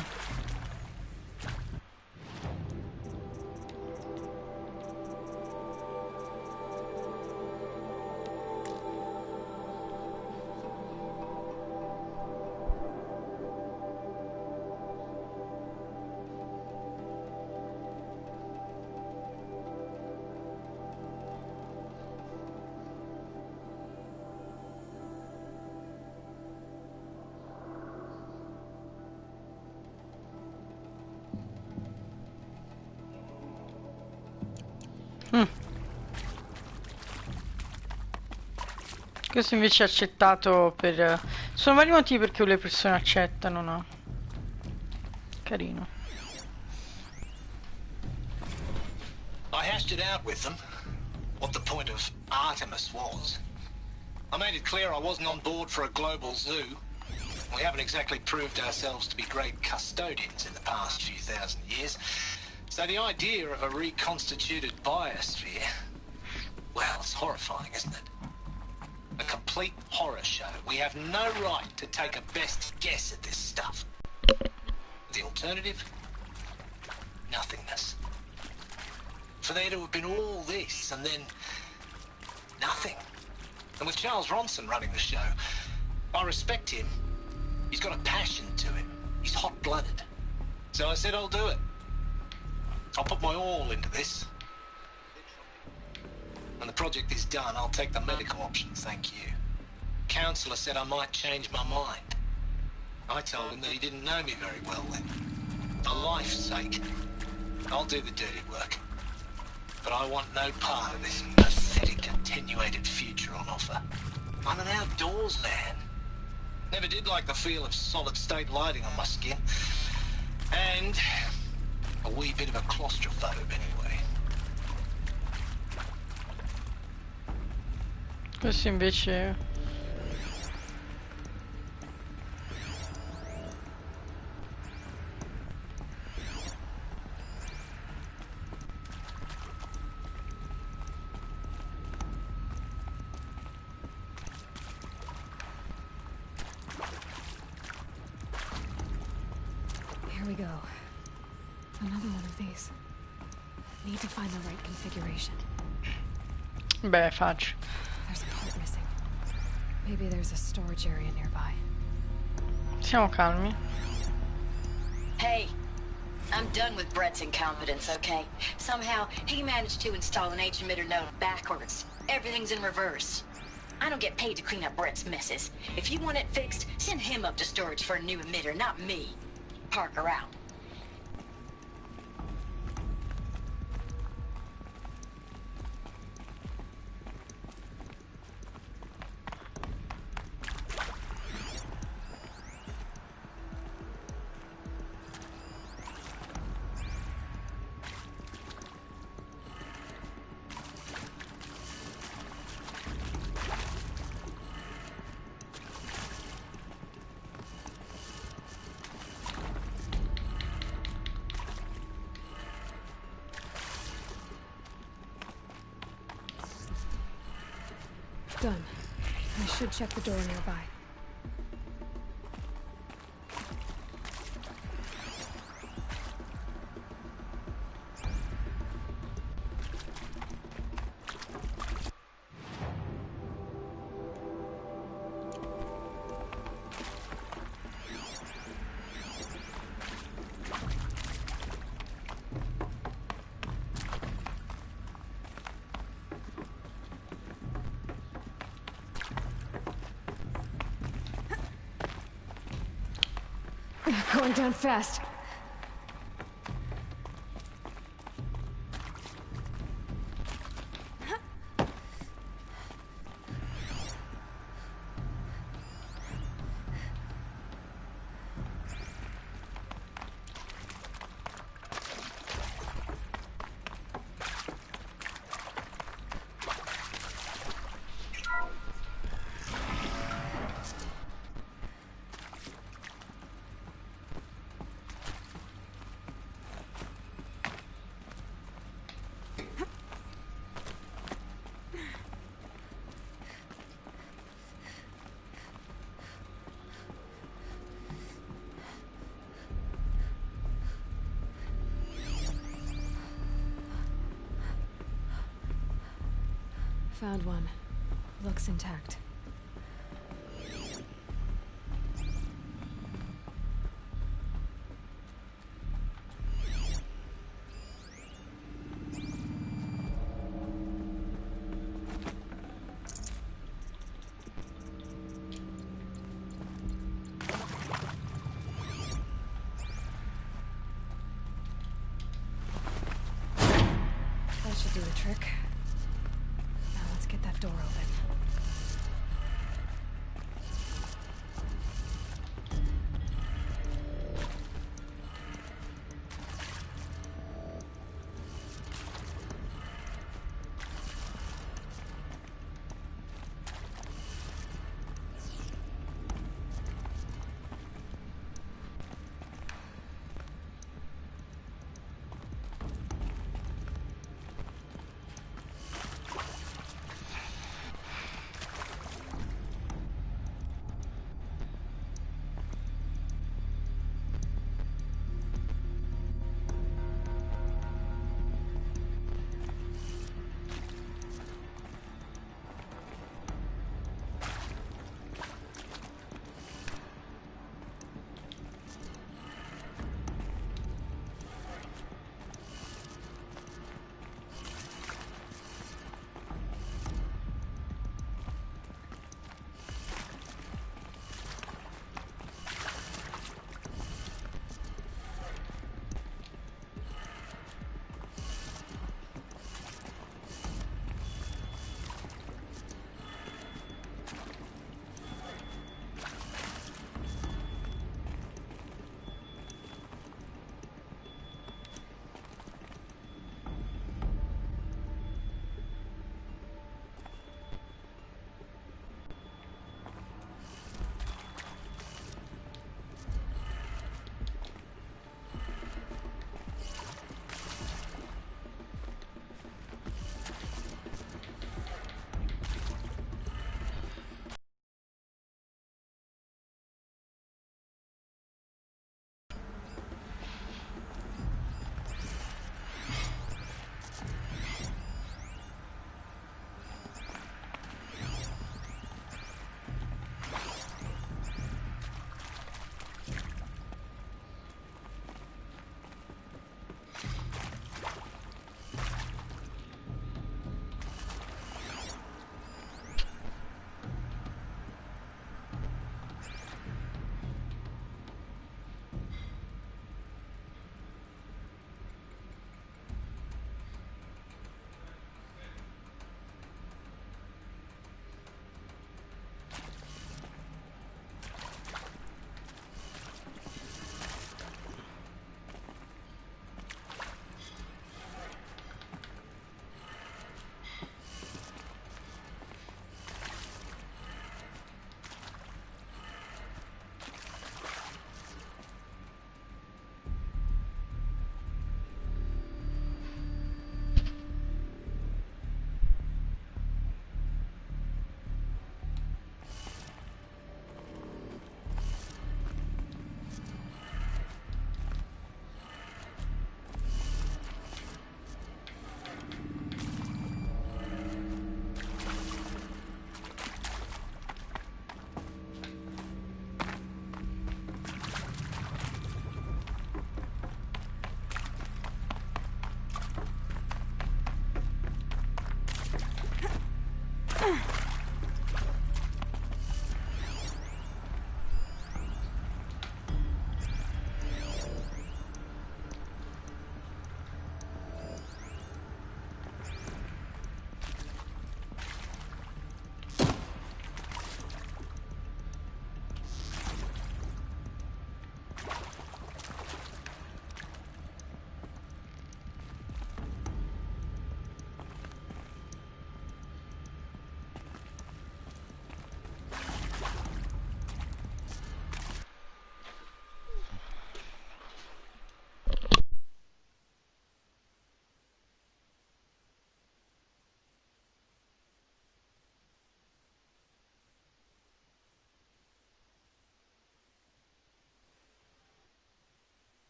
Questo invece è accettato per... Sono vari motivi per cui le persone accettano, no? Carino. I hashed it out with them, what the point of Artemis was. I made it clear I wasn't on board for a global zoo. We haven't exactly proved ourselves to be great custodians in the past few thousand years. So the idea of a reconstituted biosphere, well, it's horrifying, isn't it? A complete horror show. We have no right to take a best guess at this stuff. The alternative? Nothingness. For there to have been all this and then nothing. And with Charles Ronson running the show, I respect him. He's got a passion to him. He's hot-blooded. So I said I'll do it. I'll put my all into this. When the project is done, I'll take the medical option, thank you. Counselor said I might change my mind. I told him that he didn't know me very well then. For life's sake, I'll do the dirty work. But I want no part of this pathetic attenuated future on offer. I'm an outdoors man. Never did like the feel of solid-state lighting on my skin. And a wee bit of a claustrophobe anyway. Questo invece we go. Another one of these. Need to find the right configuration. Beh, faccio. There's a part missing. Maybe there's a storage area nearby. Siamo calmi. Hey, I'm done with Brett's incompetence, okay? Somehow, he managed to install an H-emitter node backwards. Everything's in reverse. I don't get paid to clean up Brett's messes. If you want it fixed, send him up to storage for a new emitter, not me. Parker out. Done. I should check the door nearby. Going down fast. Found one. Looks intact. That should do the trick. Get that door open.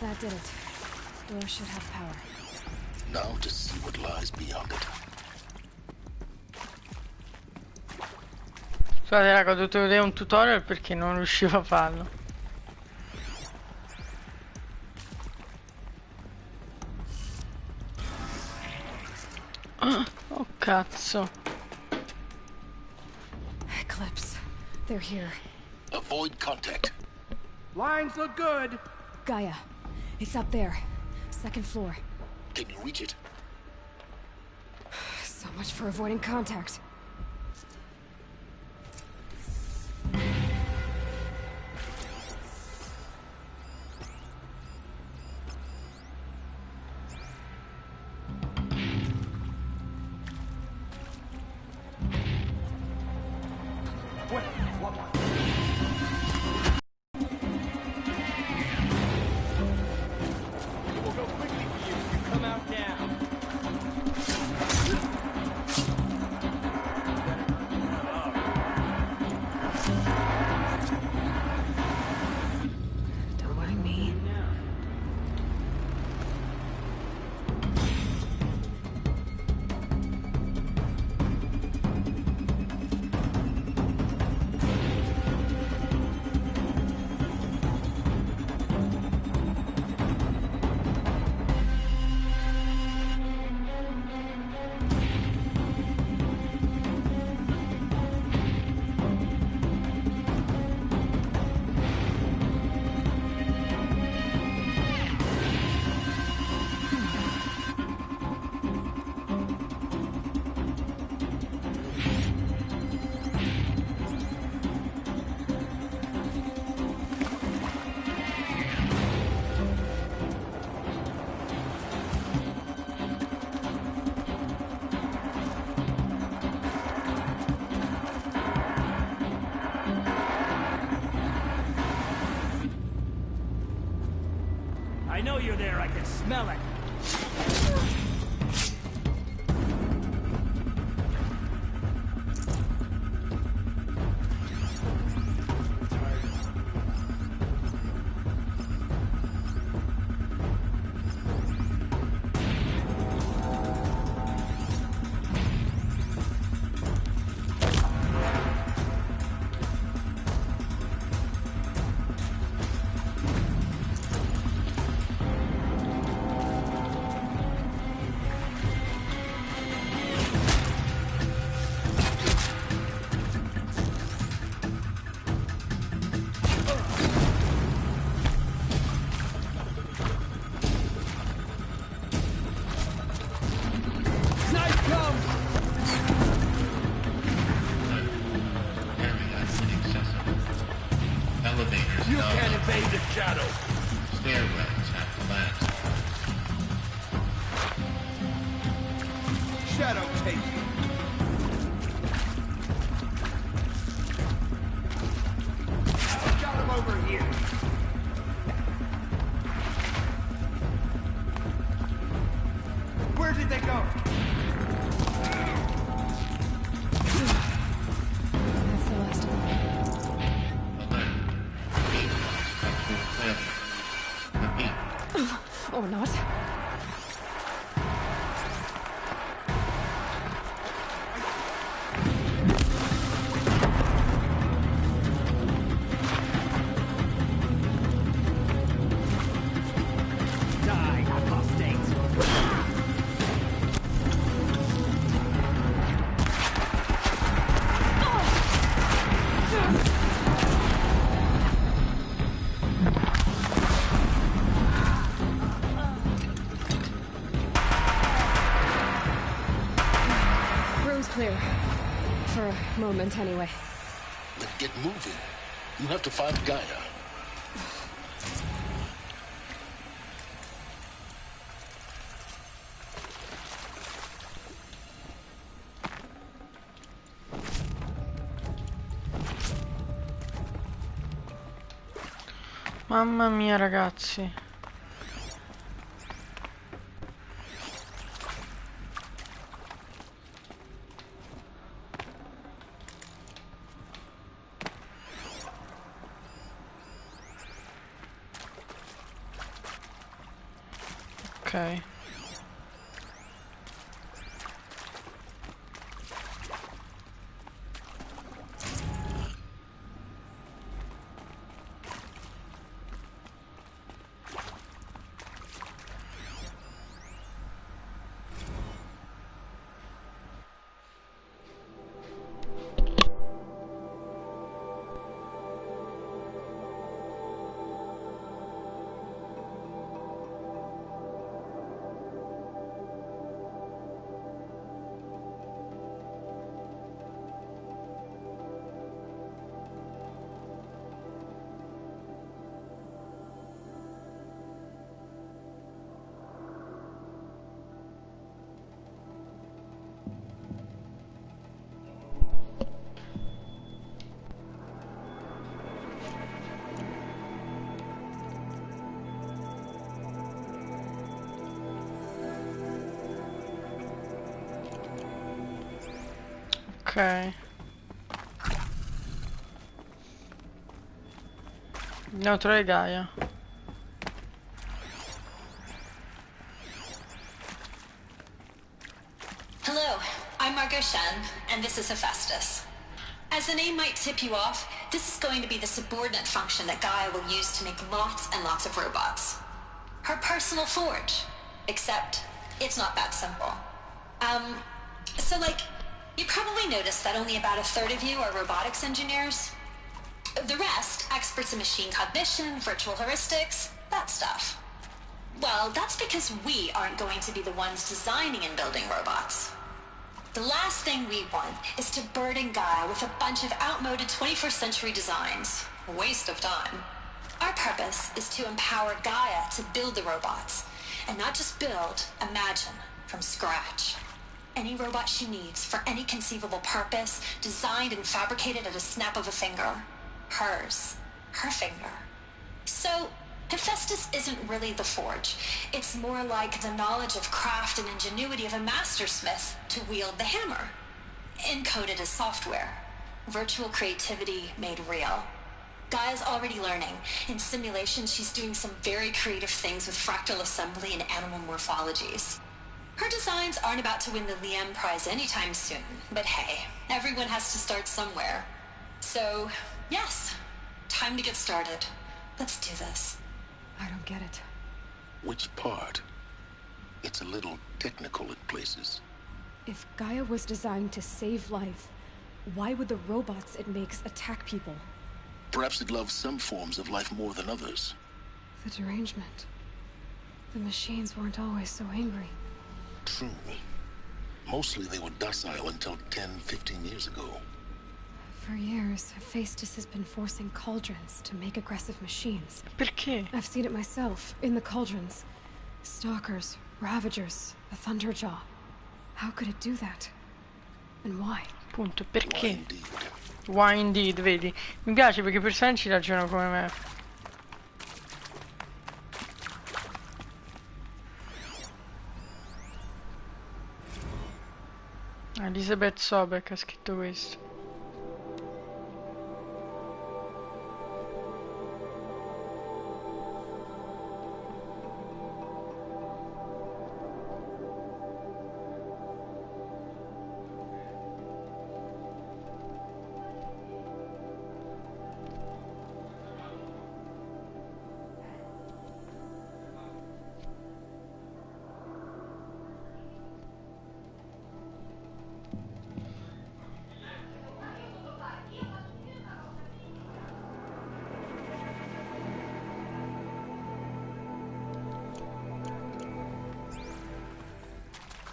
That did it. Door should have power. Now to see what lies beyond it. Scusate raga, ho dovuto vedere un tutorial perché non riuscivo a farlo. Oh cazzo. Eclipse. They're here. Avoid contact. Lines look good. Gaia. It's up there. Second floor. Can you reach it? So much for avoiding contact. I know you're there, I can smell it. You can't evade the shadow. Stairwells have collapsed. Shadow take you. Got him over here. Where did they go? That's the last of them. Or not. Die, apostates. Room's clear. For a moment, anyway. Then get moving. You have to find Gaia. Mamma mia ragazzi. Ok. Ok. Neutrale Gaia. Hello, I'm Margot Shen, and this is Hephaestus. As the name might tip you off, this is going to be the subordinate function that Gaia will use to make lots and lots of robots. Her personal forge. Except, it's not that simple. So like, you probably noticed that only about a third of you are robotics engineers. The rest, experts in machine cognition, virtual heuristics, that stuff. Well, that's because we aren't going to be the ones designing and building robots. The last thing we want is to burden Gaia with a bunch of outmoded 21st century designs. A waste of time. Our purpose is to empower Gaia to build the robots. And not just build, imagine, from scratch. Any robot she needs for any conceivable purpose, designed and fabricated at a snap of a finger. Hers. Her finger. So, Hephaestus isn't really the forge. It's more like the knowledge of craft and ingenuity of a mastersmith to wield the hammer. Encoded as software. Virtual creativity made real. Gaia's already learning. In simulation, she's doing some very creative things with fractal assembly and animal morphologies. Her designs aren't about to win the Liam Prize anytime soon, but hey, everyone has to start somewhere. So, yes, time to get started. Let's do this. I don't get it. Which part? It's a little technical at places. If Gaia was designed to save life, why would the robots it makes attack people? Perhaps it loves some forms of life more than others. The derangement. The machines weren't always so angry. True. Mostly they were docile until 10, 15 years ago. For years, Hephaestus has been forcing cauldrons to make aggressive machines. Perché? I've seen it myself, in the cauldrons. Stalkers, Ravagers, the Thunderjaw. How could it do that? And why? Punto, perché? Why indeed, vedi? Mi piace perché i personaggi ragionano come me. Elizabeth Sobek ha scritto questo.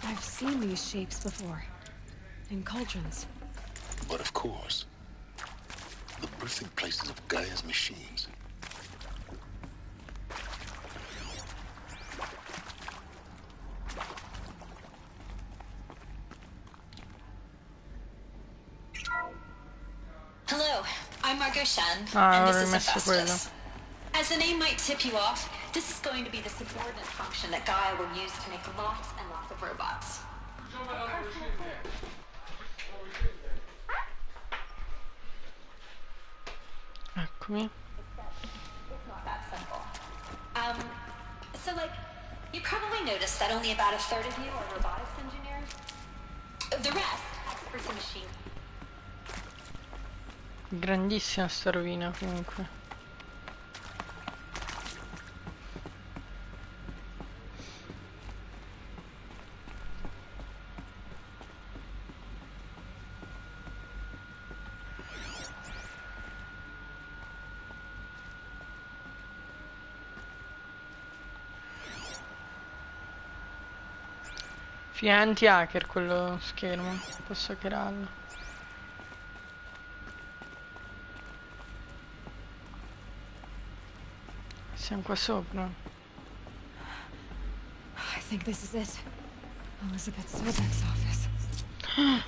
I've seen these shapes before. In cauldrons. But of course, the birthing places of Gaia's machines. Hello, I'm Margot Shen, Ah, and this avevo is rimesso Hephaestus. As the name might tip you off, this is going to be the subordinate function that Gaia will use to make lots and lots of robots. Eccomi. It's not that simple. So like, You probably noticed that only about a third of you are robotics engineers. The rest, experts in machine. Grandissima sta rovina comunque. È anti-hacker quello schermo, posso hackerarlo. Siamo qua sopra. I think this is it. Elizabeth Sobek's office.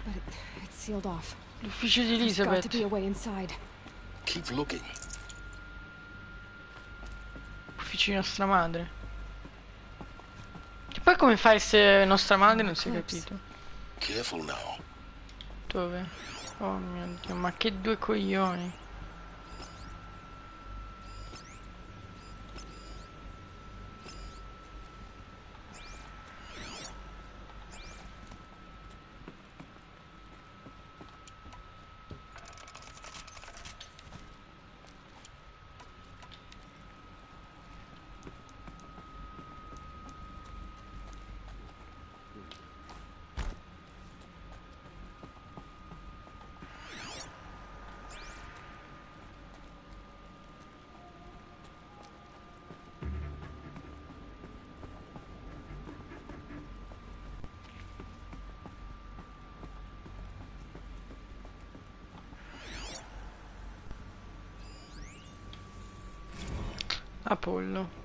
But it's sealed off. L'ufficio di There's got to Elizabeth. be a way inside. Keep looking. Ufficio di nostra madre. E poi come fai se nostra madre non si è capito? Careful now. Dove? Oh mio Dio, ma che due coglioni. Apollo.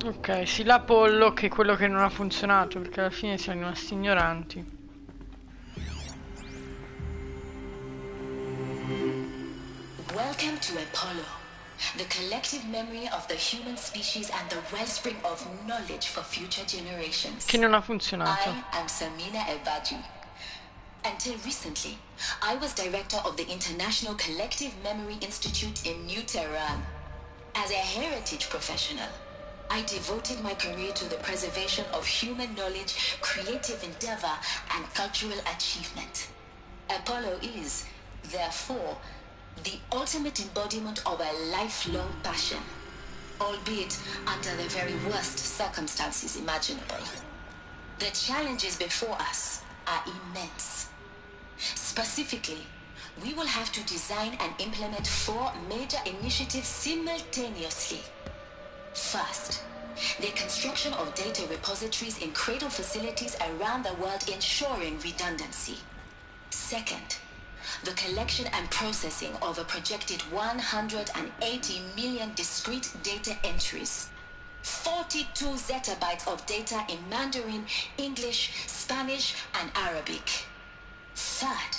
Ok, sì, l'Apollo che è quello che non ha funzionato, perché alla fine siamo rimasti ignoranti. Welcome to Apollo, the collective memory of the human species and the wellspring of knowledge for future generations. Che non ha funzionato. I am Samina Elbaji. Until recently, I was director of the International Collective Memory Institute in New Tehran. As a heritage professional, I devoted my career to the preservation of human knowledge, creative endeavor, and cultural achievement. Apollo is, therefore, the ultimate embodiment of a lifelong passion, albeit under the very worst circumstances imaginable. The challenges before us are immense. Specifically, we will have to design and implement 4 major initiatives simultaneously. First, the construction of data repositories in cradle facilities around the world ensuring redundancy. Second, the collection and processing of a projected 180 million discrete data entries. 42 zettabytes of data in Mandarin, English, Spanish, and Arabic. Third,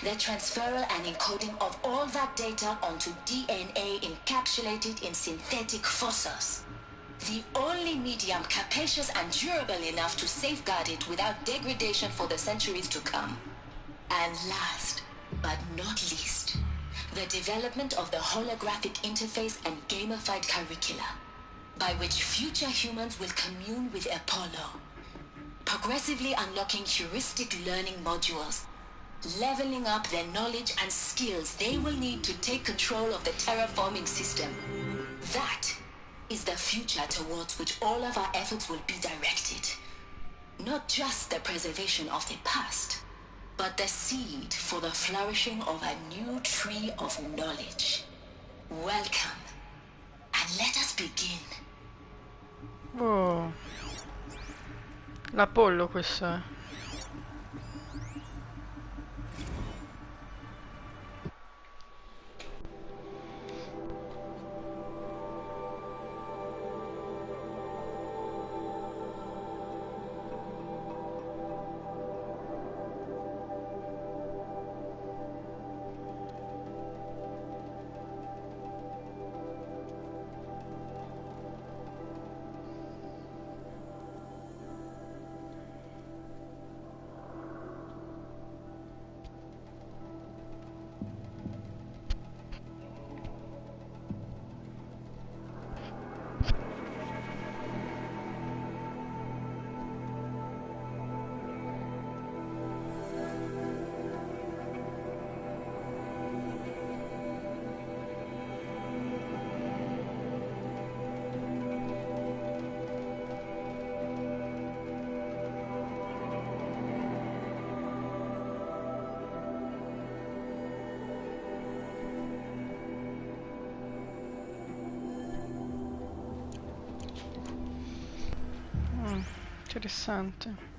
the transferal and encoding of all that data onto DNA encapsulated in synthetic fossils. The only medium capacious and durable enough to safeguard it without degradation for the centuries to come. And last, but not least, the development of the holographic interface and gamified curricula, by which future humans will commune with Apollo, progressively unlocking heuristic learning modules, leveling up their knowledge and skills they will need to take control of the terraforming system. That is the future towards which all of our efforts will be directed. Not just the preservation of the past, but the seed for the flourishing of a new tree of knowledge. Welcome, and let us begin. Oh, l'Apollo questo è. Interessante.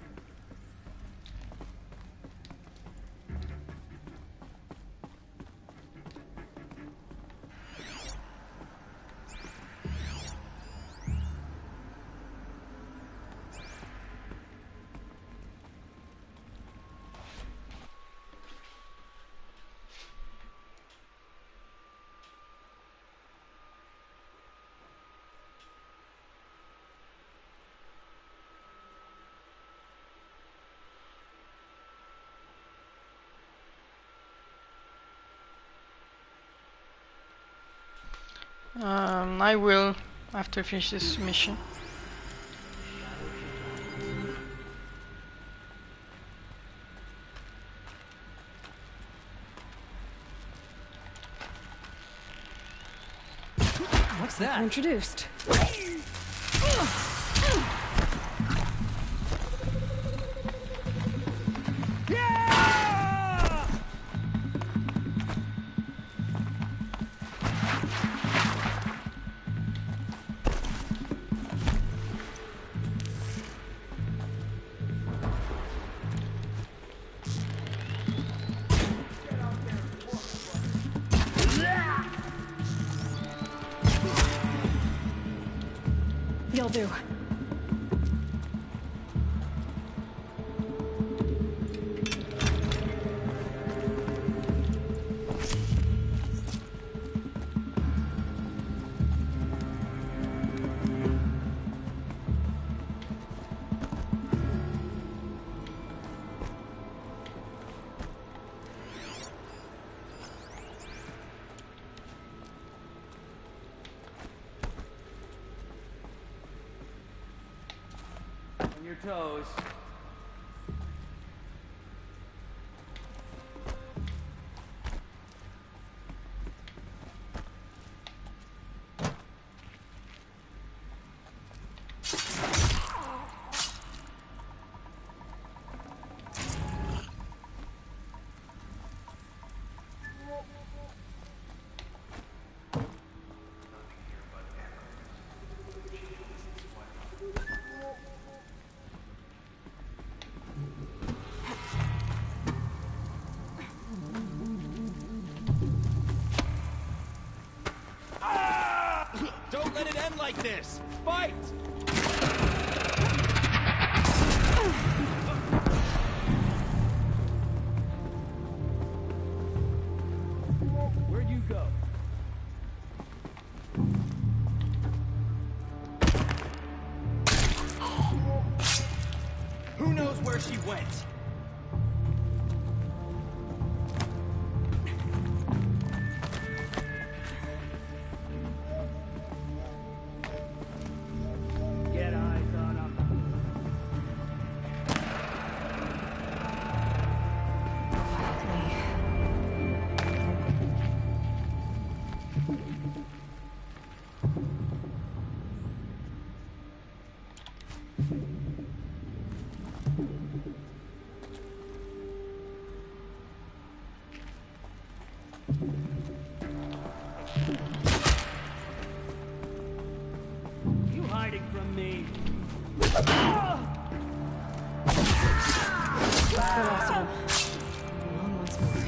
I will after I finish this mission. What's that? Introduced. You'll do. Your toes. Don't let it end like this! Fight! Where'd you go? Who knows where she went? Get eyes on him. You hiding from me? The last of them. Along once more.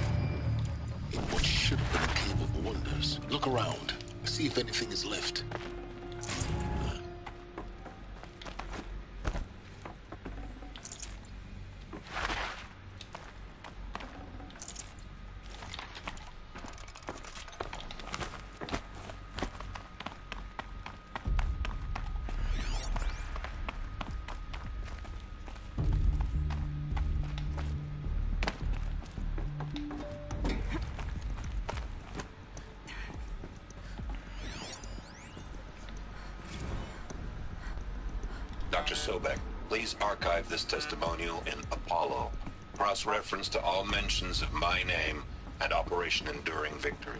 In what should have been a cave of wonders. Look around. See if anything is left. Dr. Sobek, please archive this testimonial in Apollo. Cross-reference to all mentions of my name and Operation Enduring Victory.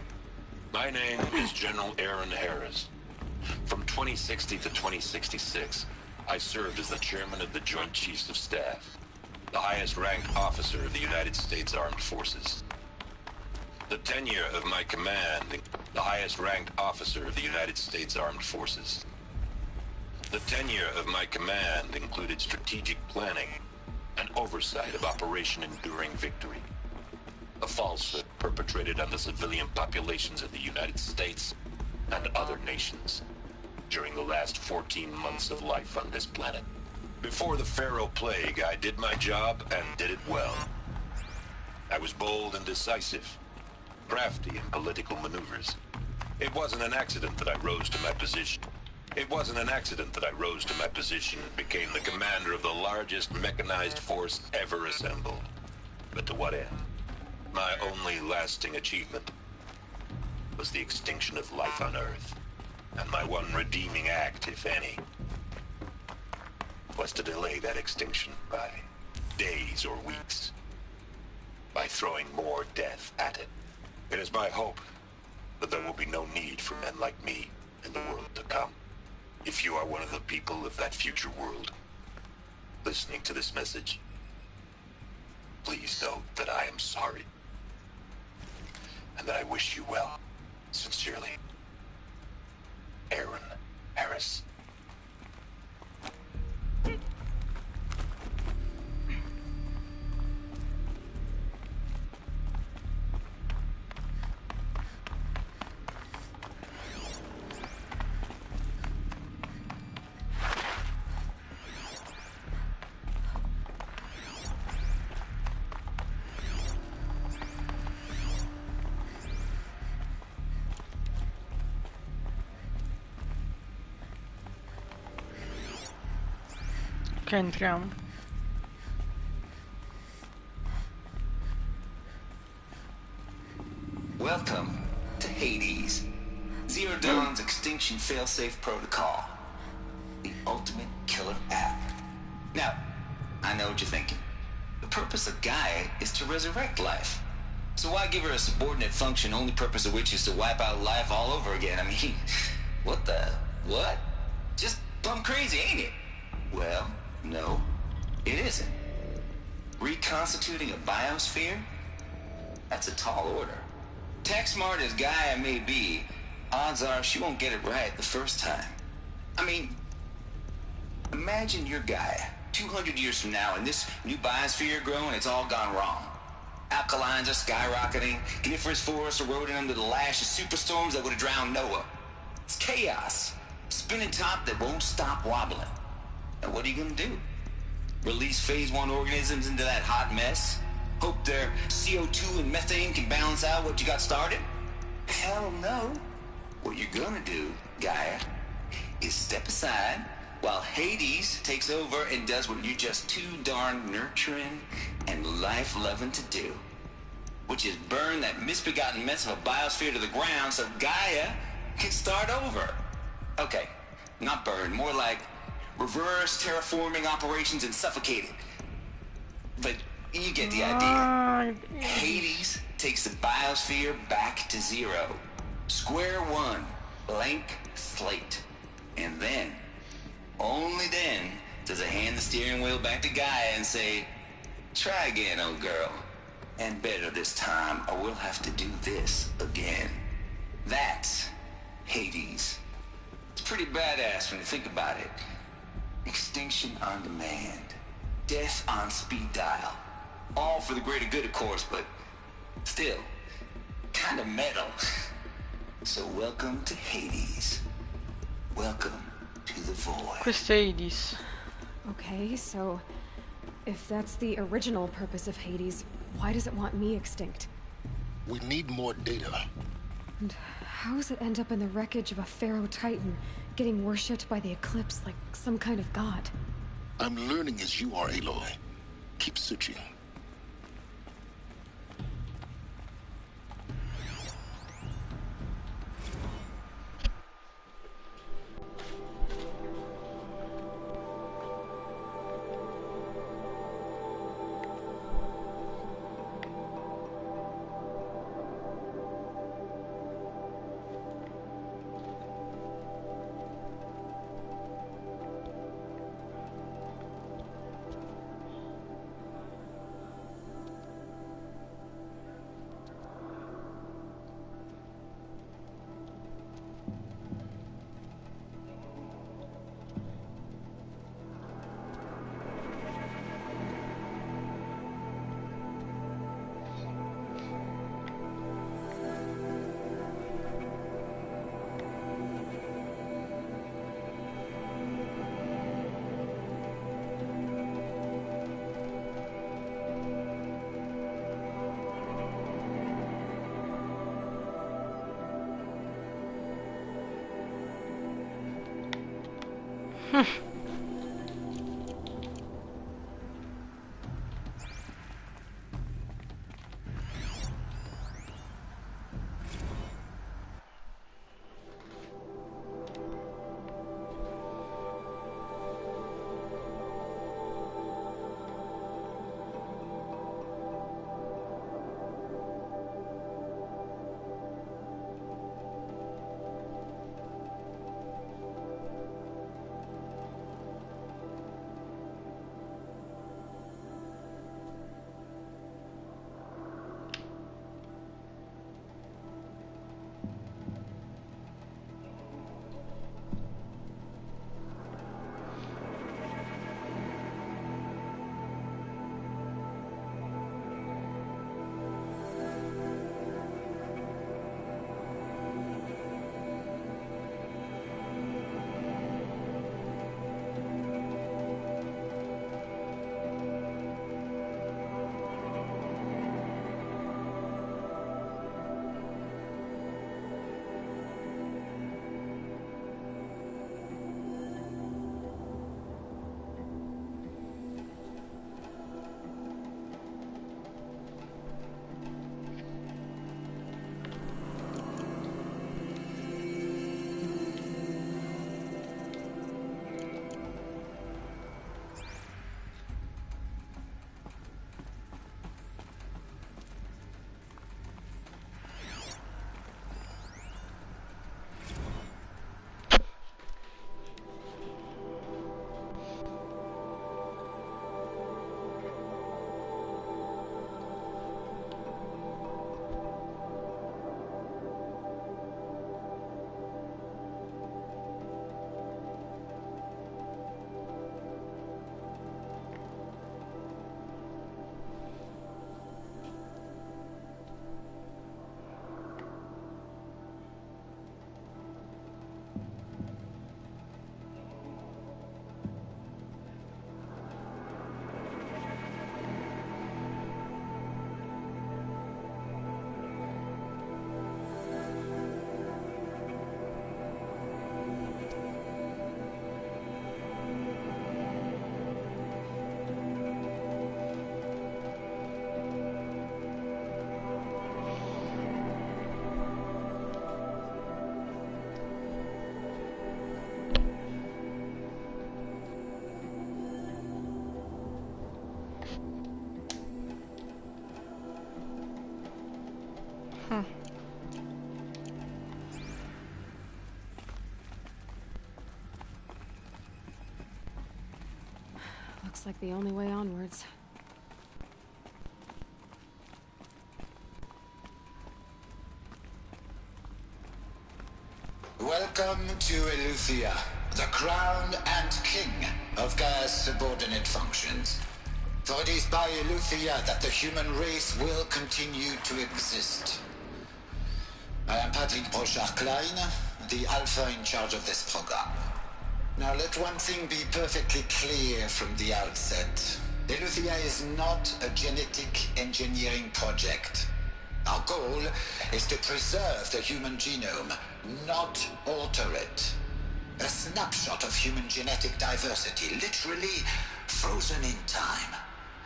My name is General Aaron Harris. From 2060 to 2066, I served as the chairman of the Joint Chiefs of Staff, the highest-ranked officer of the United States Armed Forces. The tenure of my command, the highest-ranked officer of the United States Armed Forces. The tenure of my command included strategic planning and oversight of Operation Enduring Victory, a falsehood perpetrated on the civilian populations of the United States and other nations during the last 14 months of life on this planet. Before the Pharaoh Plague, I did my job and did it well. I was bold and decisive, crafty in political maneuvers. It wasn't an accident that I rose to my position. It wasn't an accident that I rose to my position and became the commander of the largest mechanized force ever assembled. But to what end? My only lasting achievement was the extinction of life on Earth. And my one redeeming act, if any, was to delay that extinction by days or weeks, by throwing more death at it. It is my hope that there will be no need for men like me in the world to come. If you are one of the people of that future world listening to this message, please know that I am sorry and that I wish you well. Sincerely, Aaron Harris. Ok, entriamo. Welcome to Hades. Zero Dawn's Extinction Failsafe Protocol. The ultimate killer app. Now, I know what you're thinking. The purpose of Gaia is to resurrect life. So why give her a subordinate function, only purpose of which is to wipe out life all over again? I mean, what? Just plumb crazy, ain't it? Well, no, it isn't. Reconstituting a biosphere? That's a tall order. Tech smart as Gaia may be, odds are she won't get it right the first time. I mean, imagine you're Gaia, 200 years from now, and this new biosphere growing, it's all gone wrong. Alkalines are skyrocketing, coniferous forests eroding under the lash of superstorms that would have drowned Noah. It's chaos. Spinning top that won't stop wobbling. And what are you gonna do? Release phase 1 organisms into that hot mess? Hope their CO2 and methane can balance out what you got started? Hell no. What you're gonna do, Gaia, is step aside while Hades takes over and does what you're just too darn nurturing and life-loving to do. Which is burn that misbegotten mess of a biosphere to the ground so Gaia can start over. Okay, not burn, more like reverse terraforming operations and suffocate it. But you get the idea. Hades takes the biosphere back to zero. Square one, blank slate. And then, only then, does I hand the steering wheel back to Gaia and say, try again, old girl. And better this time, or we'll have to do this again. That's Hades. It's pretty badass when you think about it. Extinction on demand. Death on speed dial. All for the greater good, of course, but still, kind of metal. So welcome to Hades. Welcome to the void. Questo è Hades. Okay, so if that's the original purpose of Hades, why does it want me extinct? We need more data. And how does it end up in the wreckage of a Pharaoh Titan, getting worshipped by the Eclipse like some kind of god? I'm learning as you are, Aloy. Keep searching. Looks like the only way onwards. Welcome to Eleuthia, the crown and king of Gaia's subordinate functions. For it is by Eleuthia that the human race will continue to exist. I am Patrick Brochard-Klein, the Alpha in charge of this program. Now let one thing be perfectly clear from the outset. Eleuthia is not a genetic engineering project. Our goal is to preserve the human genome, not alter it. A snapshot of human genetic diversity, literally frozen in time.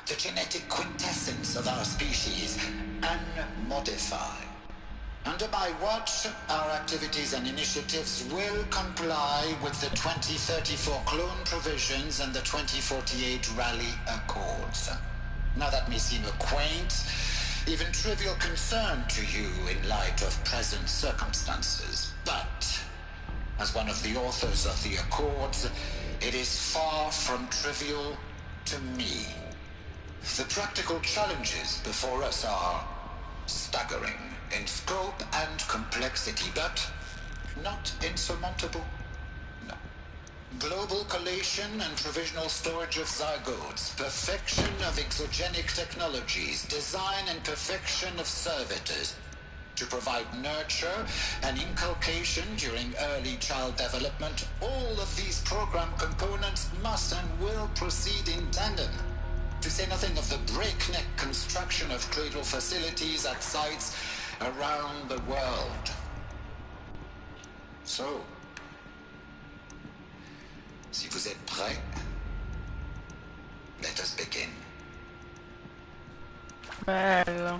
The genetic quintessence of our species, unmodified. Under my watch, our activities and initiatives will comply with the 2034 clone provisions and the 2048 Rally Accords. Now that may seem a quaint, even trivial concern to you in light of present circumstances, but as one of the authors of the Accords, it is far from trivial to me. The practical challenges before us are staggering in scope and complexity, but not insurmountable. No. Global collation and provisional storage of zygotes, perfection of exogenic technologies, design and perfection of servitors to provide nurture and inculcation during early child development. All of these program components must and will proceed in tandem. To say nothing of the breakneck construction of cradle facilities at sites around the world. So, si vous êtes prêts, let us begin. Bello.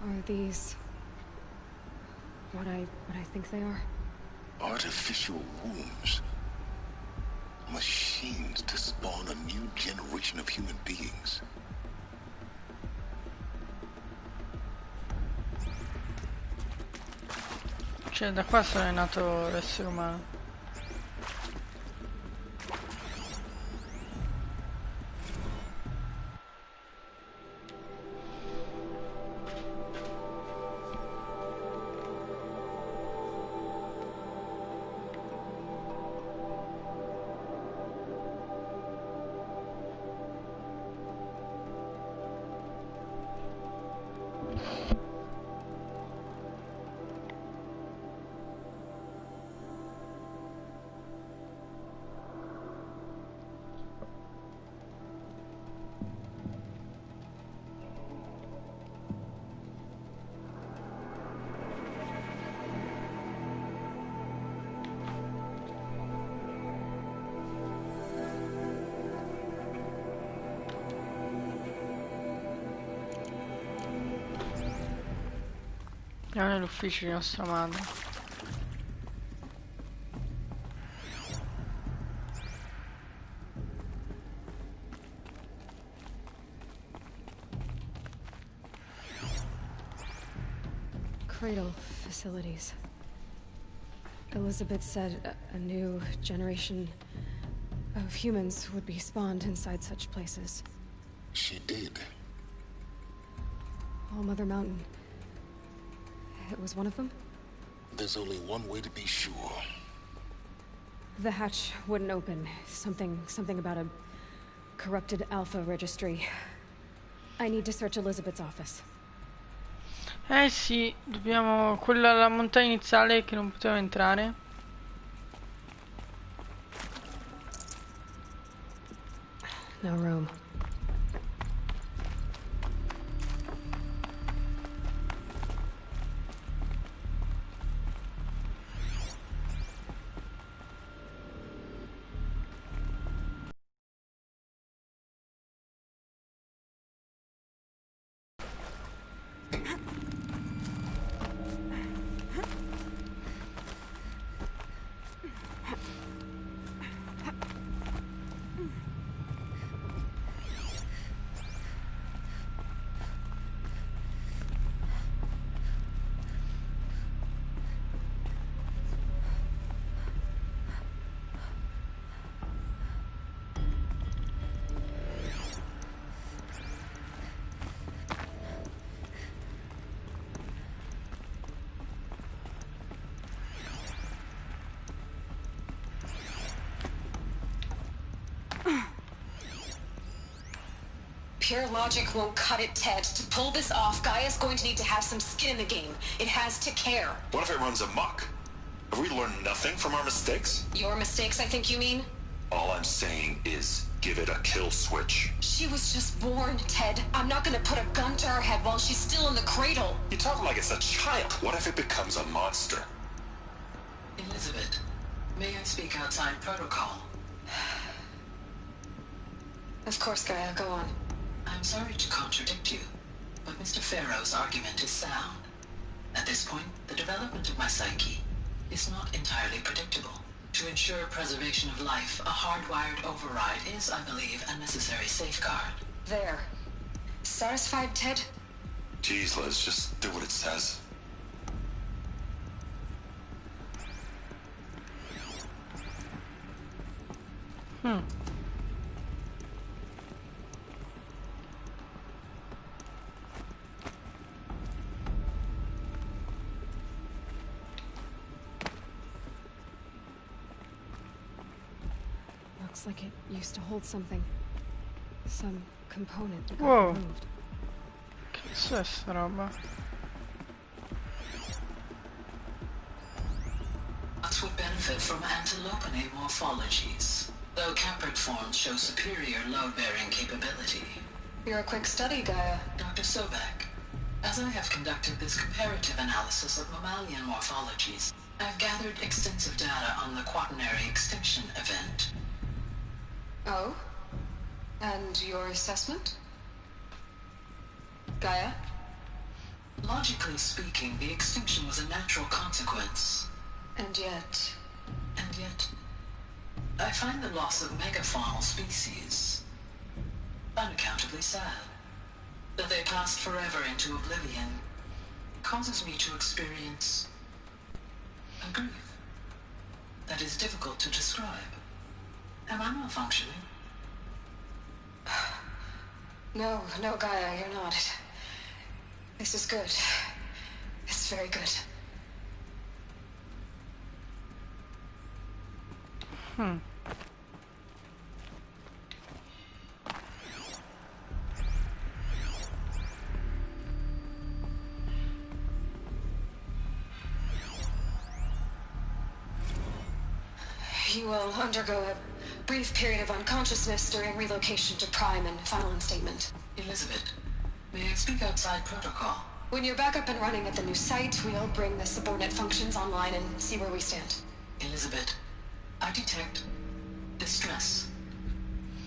Are these what I think they are? Artificial wombs. Machines to spawn a new generation of human beings. Cioè, da qua è nato l'essere umano. Andiamo nell'ufficio di nostra madre. Cradle facilities. Elizabeth said a new generation of humans would be spawned inside such places. She did. All Mother Mountain. It was one of them? There's only one way to be sure. The hatch wouldn't open. Something about a corrupted Alpha registry. I need to search Elizabeth's office. Eh sì, dobbiamo... Quella la montagna iniziale che non poteva entrare. No room. Pure logic won't cut it, Ted. To pull this off, Gaia's going to need to have some skin in the game. It has to care. What if it runs amok? Have we learned nothing from our mistakes? Your mistakes, I think you mean? All I'm saying is give it a kill switch. She was just born, Ted. I'm not gonna put a gun to her head while she's still in the cradle. You talk like it's a child. What if it becomes a monster? Elizabeth, may I speak outside protocol? Of course, Gaia, go on. I'm sorry to contradict you, but Mr. Farrow's argument is sound. At this point, the development of my psyche is not entirely predictable. To ensure preservation of life, a hardwired override is, I believe, a necessary safeguard. There. Satisfied, Ted? Jeez, Liz, just do what it says. Looks like it used to hold something. Some component that got Whoa. removed. Che cazzo è sta roba? Nuts would benefit from antilopine morphologies, though caprid forms show superior load-bearing capability. You're a quick study, Gaia. Dr. Sobek, as I have conducted this comparative analysis of mammalian morphologies, I've gathered extensive data on the quaternary extinction event. Oh? And your assessment? Gaia? Logically speaking, the extinction was a natural consequence. And yet... And yet, I find the loss of megafaunal species unaccountably sad. That they passed forever into oblivion causes me to experience a grief that is difficult to describe. Am I malfunctioning? No, Gaia, you're not. This is good. It's very good. You will undergo a brief period of unconsciousness during relocation to Prime and final instatement. Elizabeth, may I speak outside protocol? When you're back up and running at the new site, we'll bring the subordinate functions online and see where we stand. Elizabeth, I detect distress.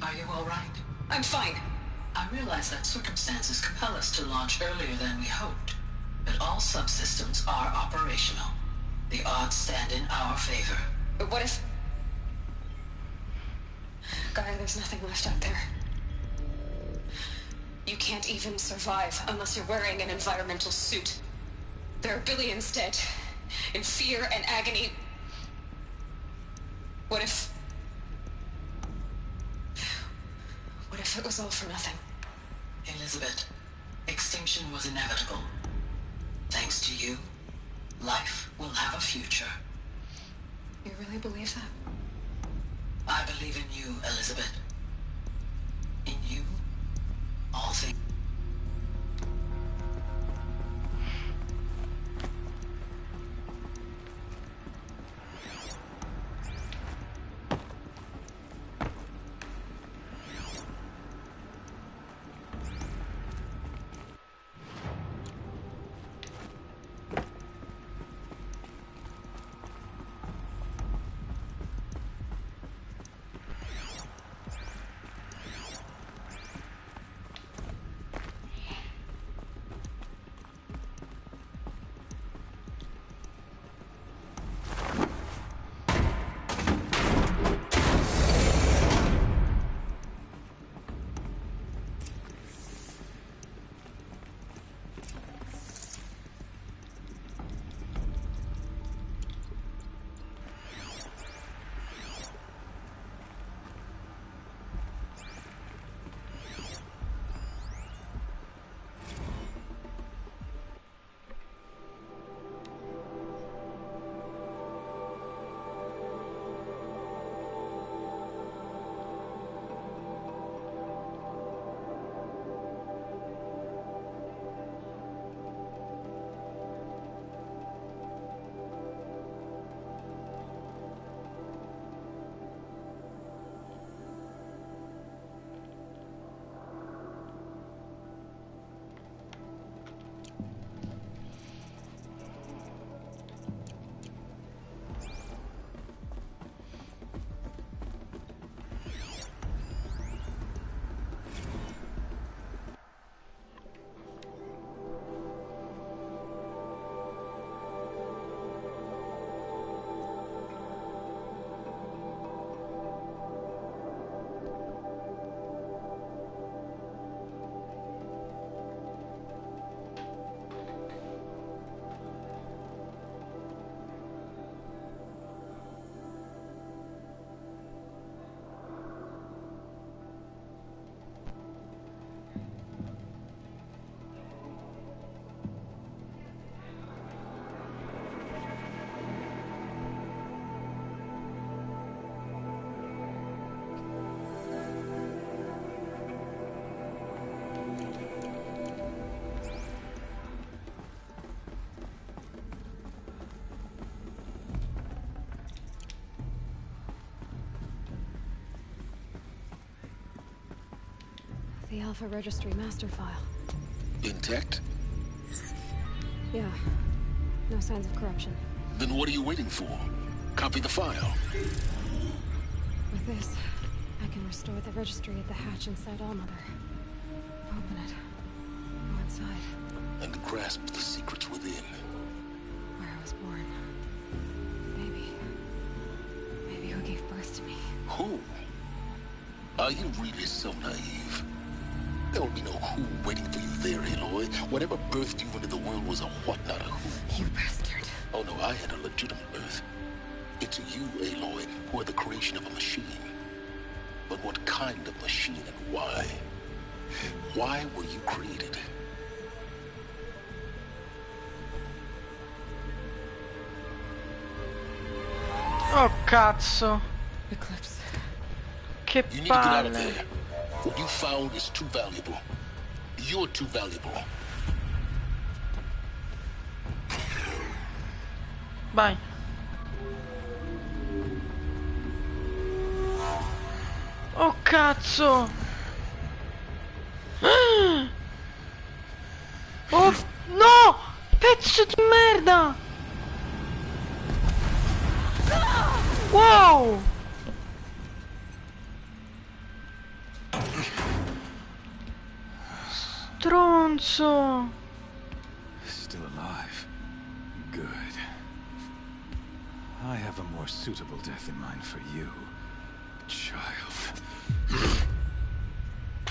Are you all right? I'm fine. I realize that circumstances compel us to launch earlier than we hoped. But all subsystems are operational. The odds stand in our favor. But what if... Gaia, there's nothing left out there. You can't even survive unless you're wearing an environmental suit. There are billions dead, in fear and agony. What if it was all for nothing? Elizabeth, extinction was inevitable. Thanks to you, life will have a future. You really believe that? I believe in you, Elizabeth. In you, all things. The Alpha Registry master file. Intact? Yeah. No signs of corruption. Then what are you waiting for? Copy the file. With this, I can restore the registry at the hatch inside Allmother. Open it. Go inside. And grasp the secrets within. Where I was born. Maybe who gave birth to me. Who? Are you really so naive? There will be no who waiting for you there, Aloy. Whatever birthed you into the world was a what, not a who. You bastard. Oh no, I had a legitimate birth. It's you, Aloy, who are the creation of a machine. But what kind of machine and why? Why were you created? Oh cazzo. Eclipse. Che You need to get out of palle. there. What you found is too valuable. You're too valuable. Vai. Oh cazzo. Oh no! Pezzo di merda! Wow! Stronzo! still alive. Good. I have a more suitable death in mind for you, child.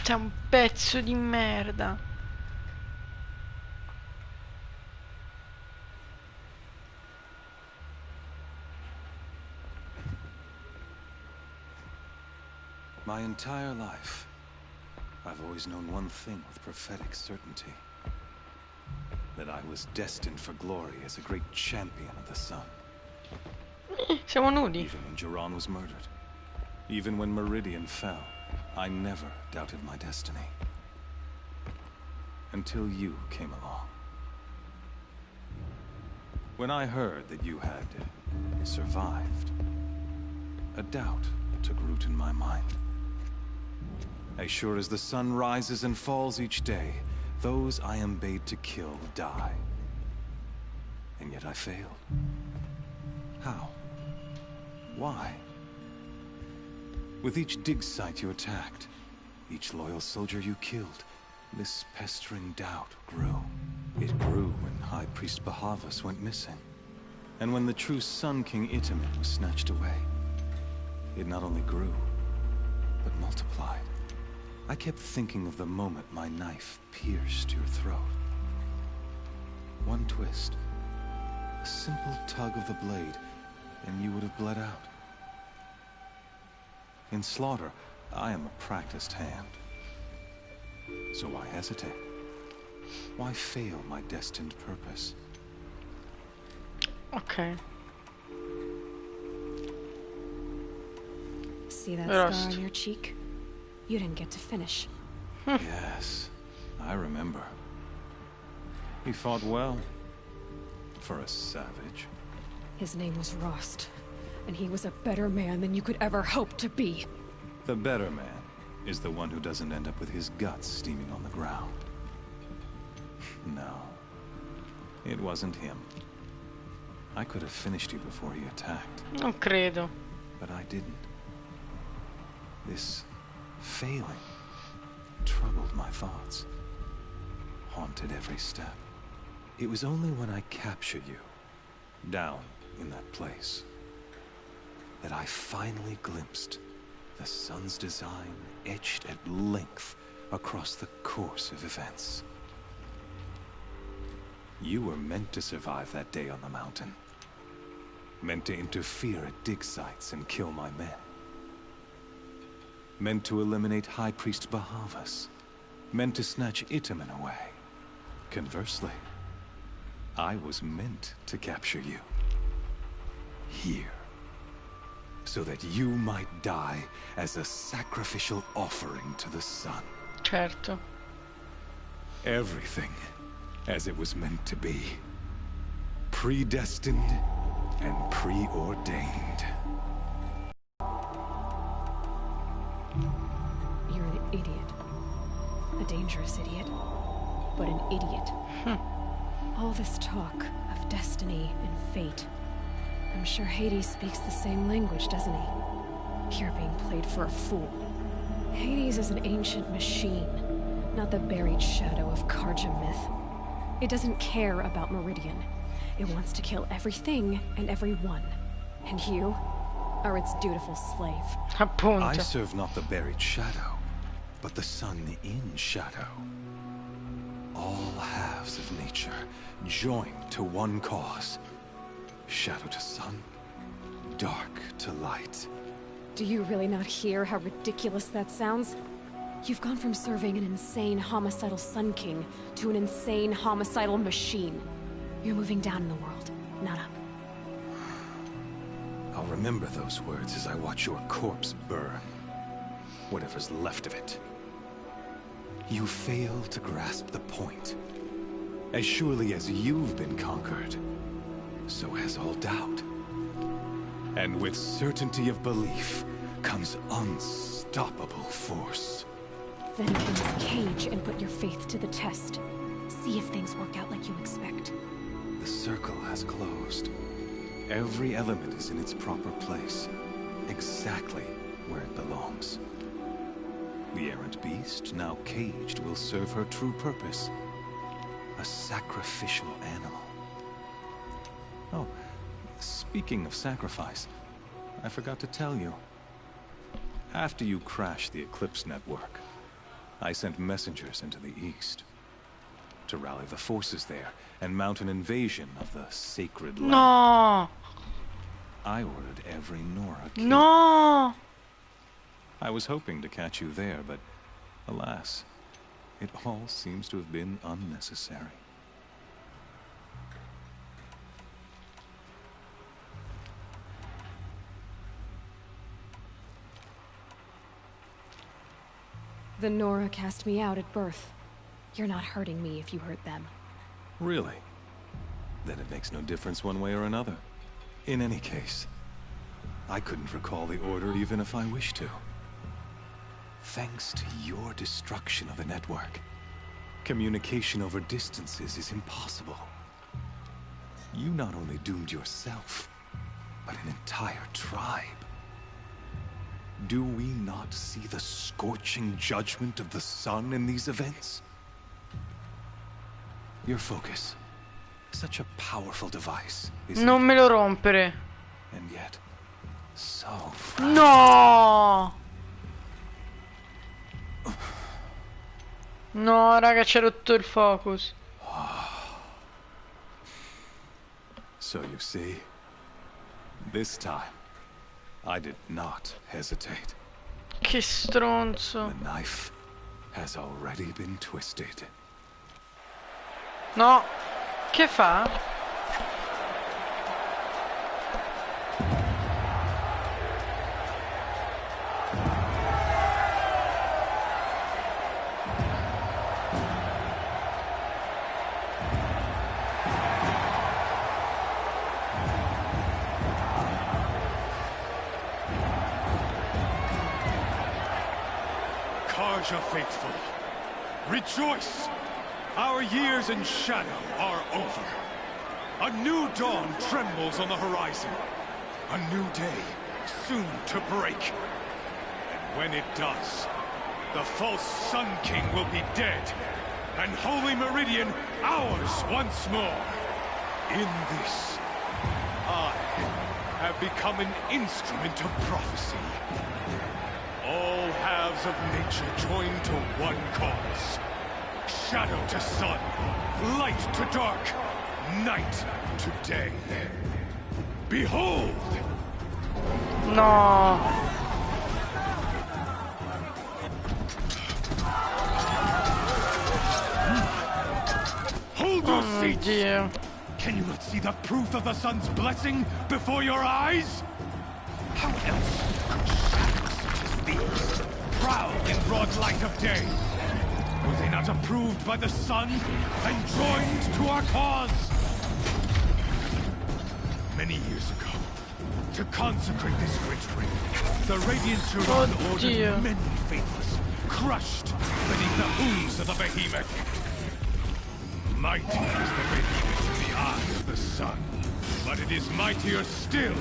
Sei un pezzo di merda. My entire life, I've always known one thing with prophetic certainty. That I was destined for glory as a great champion of the sun. Siamo nudi. Even when Jiran was murdered, even when Meridian fell, I never doubted my destiny. Until you came along. When I heard that you had survived, a doubt took root in my mind. As sure as the sun rises and falls each day, those I am bade to kill die. And yet I failed. How? Why? With each dig site you attacked, each loyal soldier you killed, this pestering doubt grew. It grew when High Priest Bahavas went missing. And when the true Sun King Itamen was snatched away. It not only grew, but multiplied. I kept thinking of the moment my knife pierced your throat. One twist, a simple tug of the blade, and you would have bled out. In slaughter, I am a practiced hand. So why hesitate? Why fail my destined purpose? Okay. See that scar on your cheek? You didn't get to finish. Yes, I remember. He fought well. For a savage. His name was Rost, and he was a better man than you could ever hope to be. The better man is the one who doesn't end up with his guts steaming on the ground. No, it wasn't him. I could have finished you before he attacked. Non credo. But I didn't. This failing troubled my thoughts, haunted every step. It was only when I captured you, down in that place, that I finally glimpsed the sun's design etched at length across the course of events. You were meant to survive that day on the mountain. Meant to interfere at dig sites and kill my men. Meant to eliminate High Priest Bahavas. Meant to snatch Itamen away. Conversely, I was meant to capture you. Here. So that you might die as a sacrificial offering to the sun. Certo. Everything as it was meant to be. Predestined and preordained. You're an idiot. A dangerous idiot. But an idiot. All this talk of destiny and fate. I'm sure Hades speaks the same language, doesn't he? You're being played for a fool. Hades is an ancient machine, not the buried shadow of Karja myth. It doesn't care about Meridian. It wants to kill everything and everyone. And you are its dutiful slave. Appunto. I serve not the buried shadow, but the sun in shadow. All halves of nature joined to one cause. Shadow to sun, dark to light. Do you really not hear how ridiculous that sounds? You've gone from serving an insane homicidal Sun King to an insane homicidal machine. You're moving down in the world, not up. I'll remember those words as I watch your corpse burn. Whatever's left of it. You fail to grasp the point. As surely as you've been conquered, so has all doubt. And with certainty of belief comes unstoppable force. Then open this cage and put your faith to the test. See if things work out like you expect. The circle has closed. Every element is in its proper place. Exactly where it belongs. The errant beast, now caged, will serve her true purpose. A sacrificial animal. Oh, speaking of sacrifice, I forgot to tell you. After you crashed the Eclipse network, I sent messengers into the east to rally the forces there and mount an invasion of the sacred land. No! I ordered every Nora killed. No! I was hoping to catch you there, but alas, it all seems to have been unnecessary. The Nora cast me out at birth. You're not hurting me if you hurt them. Really? Then it makes no difference one way or another. In any case, I couldn't recall the order even if I wished to. Thanks to your destruction of the network, communication over distances is impossible. You not only doomed yourself, but an entire tribe. Do we not see the scorching judgment of the sun in these events? Your focus. Such a powerful device. Non me lo rompere. And yet, so No! No, raga, ci ha rotto il focus. So you see, this time, I did not hesitate. Che stronzo. The knife has already been twisted. No. Che fa? Karja faithful, rejoice! Our years in shadow are over. A new dawn trembles on the horizon. A new day soon to break. And when it does, the false Sun King will be dead, and Holy Meridian ours once more. In this, I have become an instrument of prophecy. All halves of nature join to one cause. Shadow to sun, light to dark, night to day. Behold! No! Hold your seats! Dear. Can you not see the proof of the sun's blessing before your eyes? How else could shadows such as these prowl in broad light of day? Were they not approved by the sun and joined to our cause? Many years ago, to consecrate this great ring, the Radiant Turan ordered many faithless, crushed beneath the hooves of the behemoth. Mighty is the behemoth in the eye of the sun, but it is mightier still,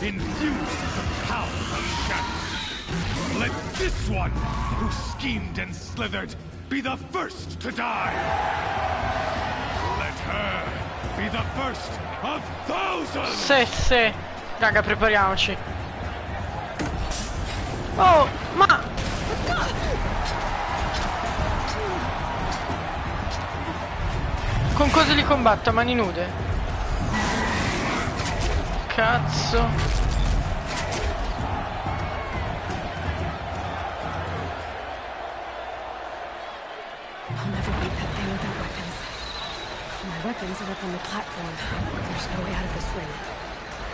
infused with the power of shadow. Let this one, who schemed and slithered, be the first to die. Let her be the first of thousands. Sì. Raga, prepariamoci. Oh, ma... Con cosa li combatto? A mani nude? Cazzo. Weapons are up on the platform. There's no way out of this ring.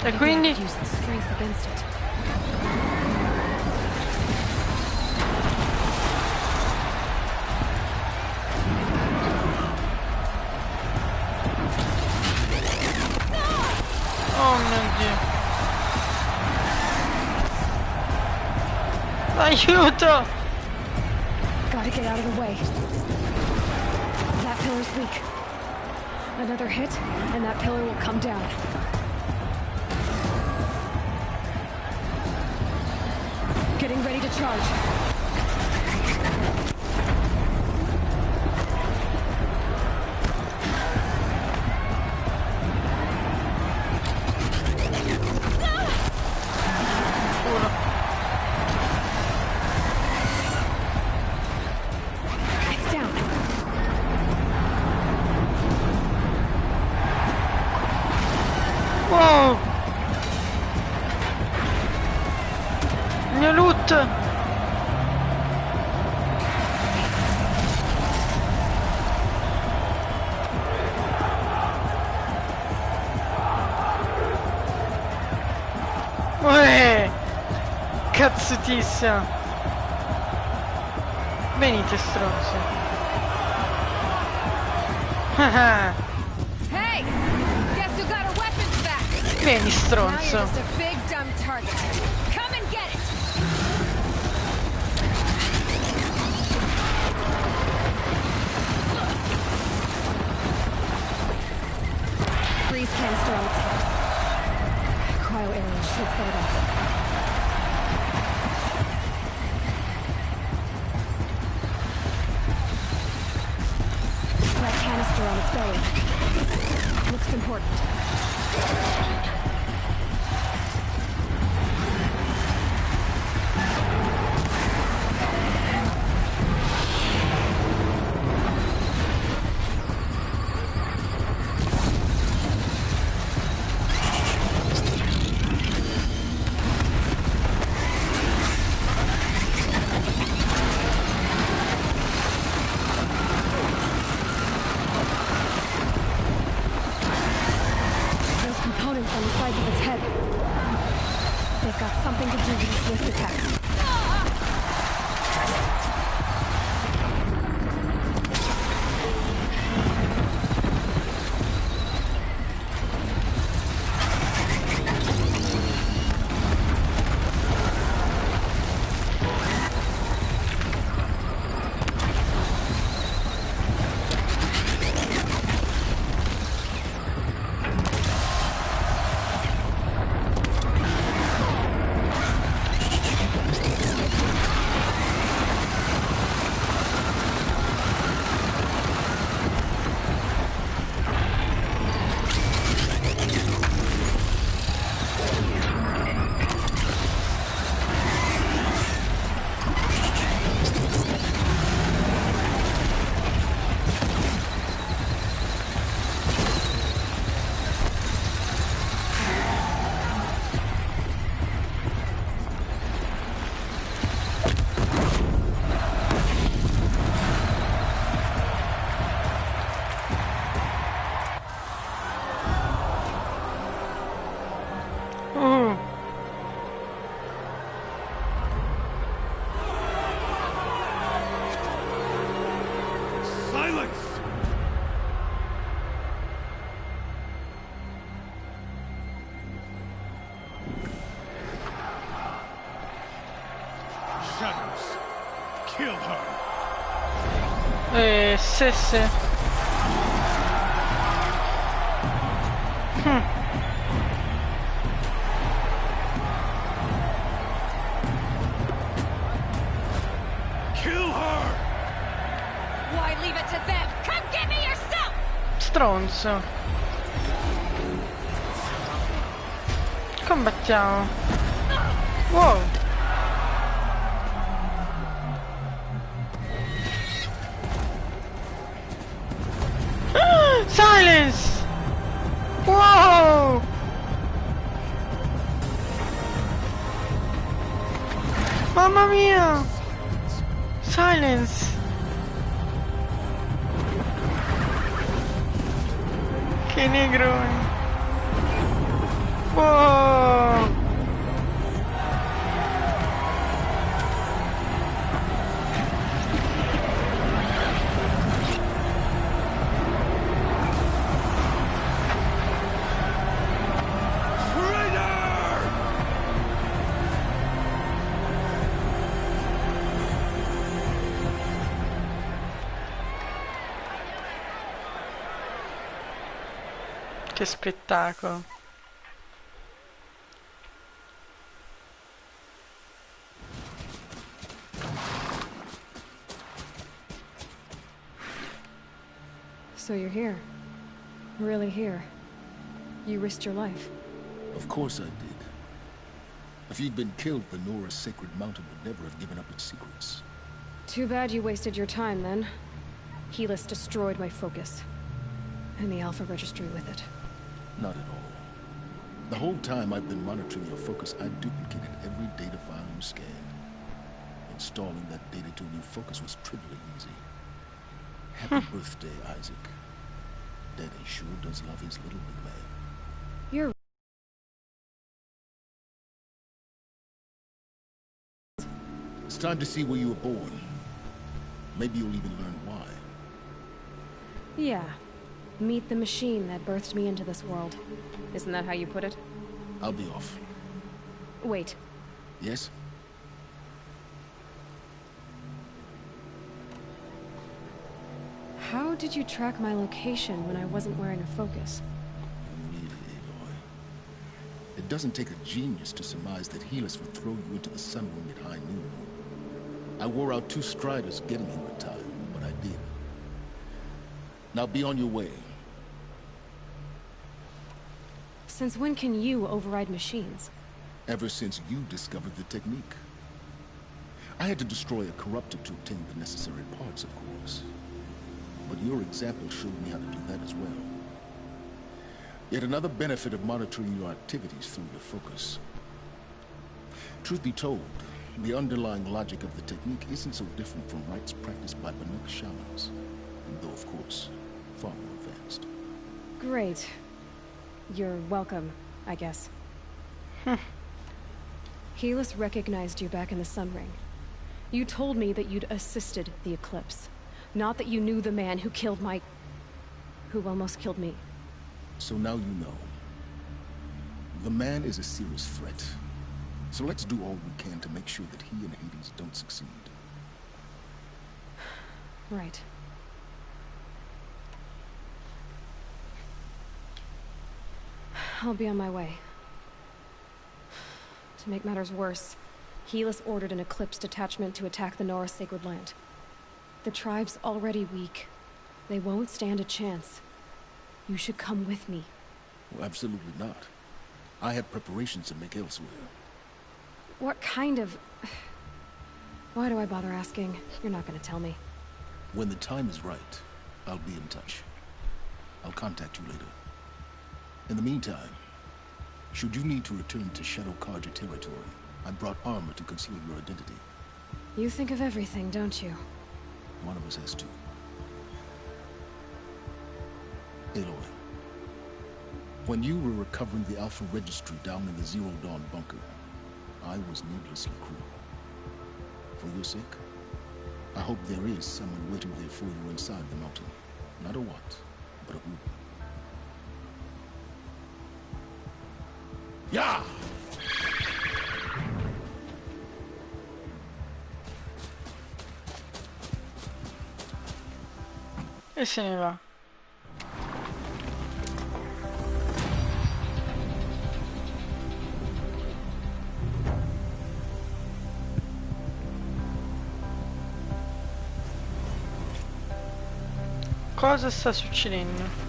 E quindi? Use its strength against it. Oh mio Dio. Aiuto! Gotta get out of the way. That pillar's weak. Another hit, and that pillar will come down. Getting ready to charge. Uè! Cazzutissima! Venite stronzi! Hey! Guess who got our weapons back? Vieni Now you're stronzo! just a big dumb target. Come and get it! Freeze canister on its head. Cryo area should set it off. That canister on its belly. Looks important. Those components on the sides of its head. They've got something to do with its lift attacks. Silence! Shadows. Kill her. Sì. Kill her! Why leave it to them? Come get me yourself! Stronzo. Combattiamo. Wow. Silence! Wow! Mamma mia! Silence! Che negroni! Wow! Che spettacolo. So you're here. Really here. You risked your life. Of course I did. If you'd been killed, the Nora's sacred mountain would never have given up its secrets. Too bad you wasted your time then. Helis destroyed my focus. And the Alpha Registry with it. Not at all. The whole time I've been monitoring your focus, I've duplicated every data file you scanned. installing that data to a new focus was trivially easy. Happy birthday, Isaac. Daddy sure does love his little big man. You're... It's time to see where you were born. Maybe you'll even learn why. Yeah. Meet the machine that birthed me into this world. Isn't that how you put it? I'll be off. Wait. Yes? How did you track my location when I wasn't wearing a focus? Really, Aloy. It doesn't take a genius to surmise that Helis would throw you into the sunroom at high noon. I wore out 2 striders getting here in time, but I did. Now be on your way. Since when can you override machines? Ever since you discovered the technique. I had to destroy a corruptor to obtain the necessary parts, of course. But your example showed me how to do that as well. Yet another benefit of monitoring your activities through your focus. Truth be told, the underlying logic of the technique isn't so different from rites practiced by Banuk shamans, though of course, far more advanced. Great. You're welcome, I guess. Helis recognized you back in the Sun Ring. You told me that you'd assisted the Eclipse. Not that you knew the man who killed who almost killed me. So now you know. The man is a serious threat. So let's do all we can to make sure that he and Hades don't succeed. Right. I'll be on my way. To make matters worse, Helis ordered an Eclipse detachment to attack the Nora Sacred Land. The tribe's already weak. They won't stand a chance. You should come with me. Well, absolutely not. I have preparations to make elsewhere. What kind of... Why do I bother asking? You're not gonna tell me. When the time is right, I'll be in touch. I'll contact you later. In the meantime, should you need to return to Shadow Karja territory, I brought armor to conceal your identity. You think of everything, don't you? One of us has to. Aloy, when you were recovering the Alpha Registry down in the Zero Dawn bunker, I was needlessly cruel. For your sake, I hope there is someone waiting there for you inside the mountain. Not a what, but a who. Yeah! E se ne va. Cosa sta succedendo?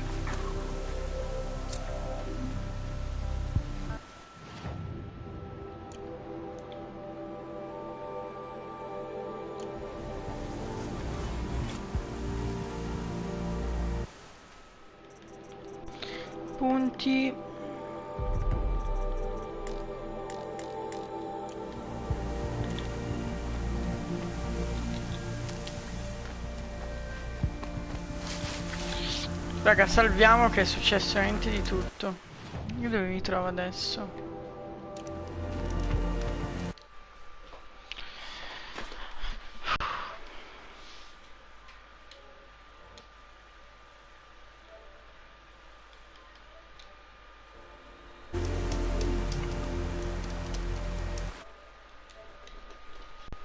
Punti. Raga, salviamo che è successo veramente di tutto. Io dove mi trovo adesso?